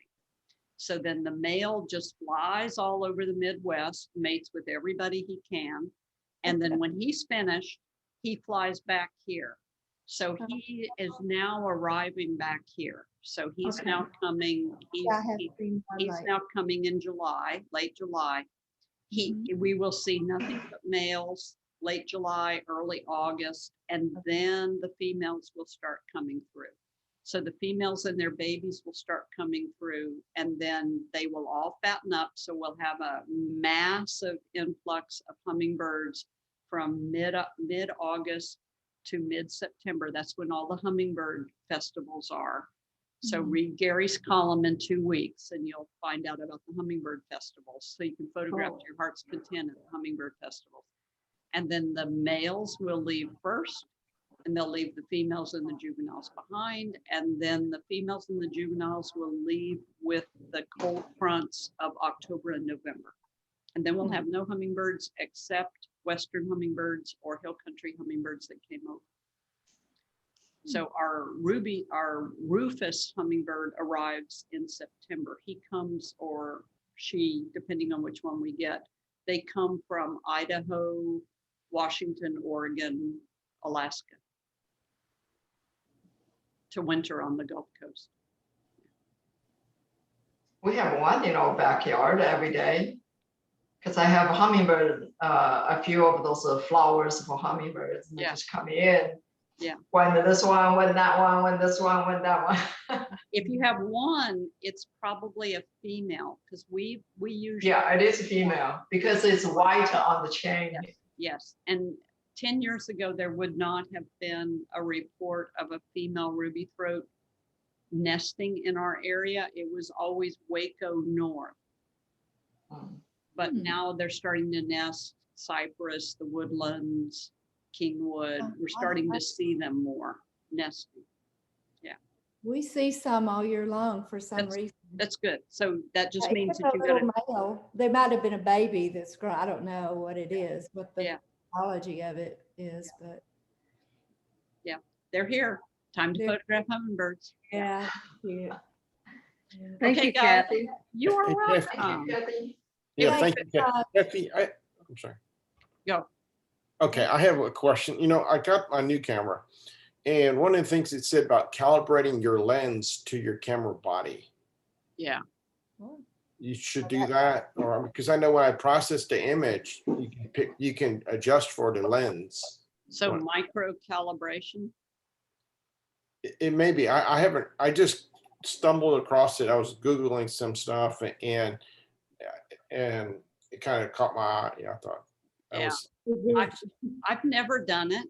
So then the male just flies all over the Midwest, mates with everybody he can. And then when he's finished, he flies back here. So he is now arriving back here. So he's Okay. now coming, Yeah, I have seen one he's like- now coming in July, late July. We will see nothing but males late July, early August, and then the females will start coming through. So the females and their babies will start coming through, and then they will all fatten up. So we'll have a massive influx of hummingbirds from mid-August to mid-September. That's when all the hummingbird festivals are. So read Gary's column in 2 weeks and you'll find out about the hummingbird festivals. So you can photograph Cool. to your heart's content at the hummingbird festivals. And then the males will leave first. and they'll leave the females and the juveniles behind. And then the females and the juveniles will leave with the cold fronts of October and November. And then we'll have no hummingbirds except Western hummingbirds or hill country hummingbirds that came over. So our Rufus hummingbird arrives in September. He comes, or she, depending on which one we get. They come from Idaho, Washington, Oregon, Alaska to winter on the Gulf Coast. We have one in our backyard every day. Because I have a hummingbird, a few of those flowers for hummingbirds, and they Yeah. just come in. Yeah. When this one, when that one, when this one, when that one. If you have one, it's probably a female because we usually. Yeah, it is female because it's white on the chain. Yes, and 10 years ago, there would not have been a report of a female ruby throat nesting in our area. It was always Waco North. Mm. But now they're starting to nest Cypress, the Woodlands, Kingwood. We're starting to see them more nesting. We see some all year long for some That's- reason. That's good. So that just Yeah, means even that you a got little to, male. There might have been a baby that's grown. I don't know what it is, what the Yeah. biology of it is, but they're here. Time to They're- photograph hummingbirds. yeah. cute. Thank Okay, you, guys. Kathy. You are Hey, Jeff. Thank welcome. you, Kathy. Yeah, Yeah, thank you. Kathy, I'm sorry. Go. Okay, I have a question. You know, I got my new camera, and one of the things it said about calibrating your lens to your camera body. Yeah. You should do that, or because I know when I process the image, you can adjust for the lens. So Right. micro calibration. It may be. I haven't. I just stumbled across it. I was Googling some stuff, and it kind of caught my eye. Yeah, I thought that Yeah. was I've never done it,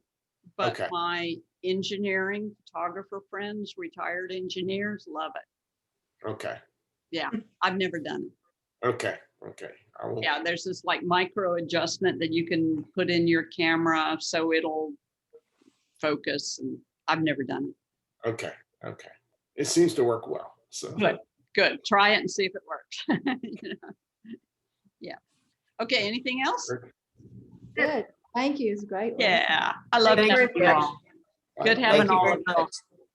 but Okay. my engineering photographer friends, retired engineers, love it. okay. I've never done it. Okay. I will. Yeah, there's this like micro adjustment that you can put in your camera so it'll focus, and I've never done it. Okay. It seems to work well. So Good. Try it and see if it works. You know? Yeah. Okay, anything else? Good. Thank you. It's a great. one. Yeah, I love Thank having you. you all. Good Thank having you all very of you. much.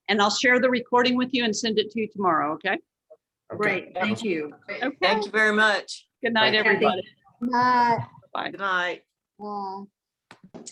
And I'll share the recording with you and send it to you tomorrow, okay? Okay. Great, thank you. Okay. Thank you very much. Good night, Thank you. everybody. Bye. Bye. Good night. Bye.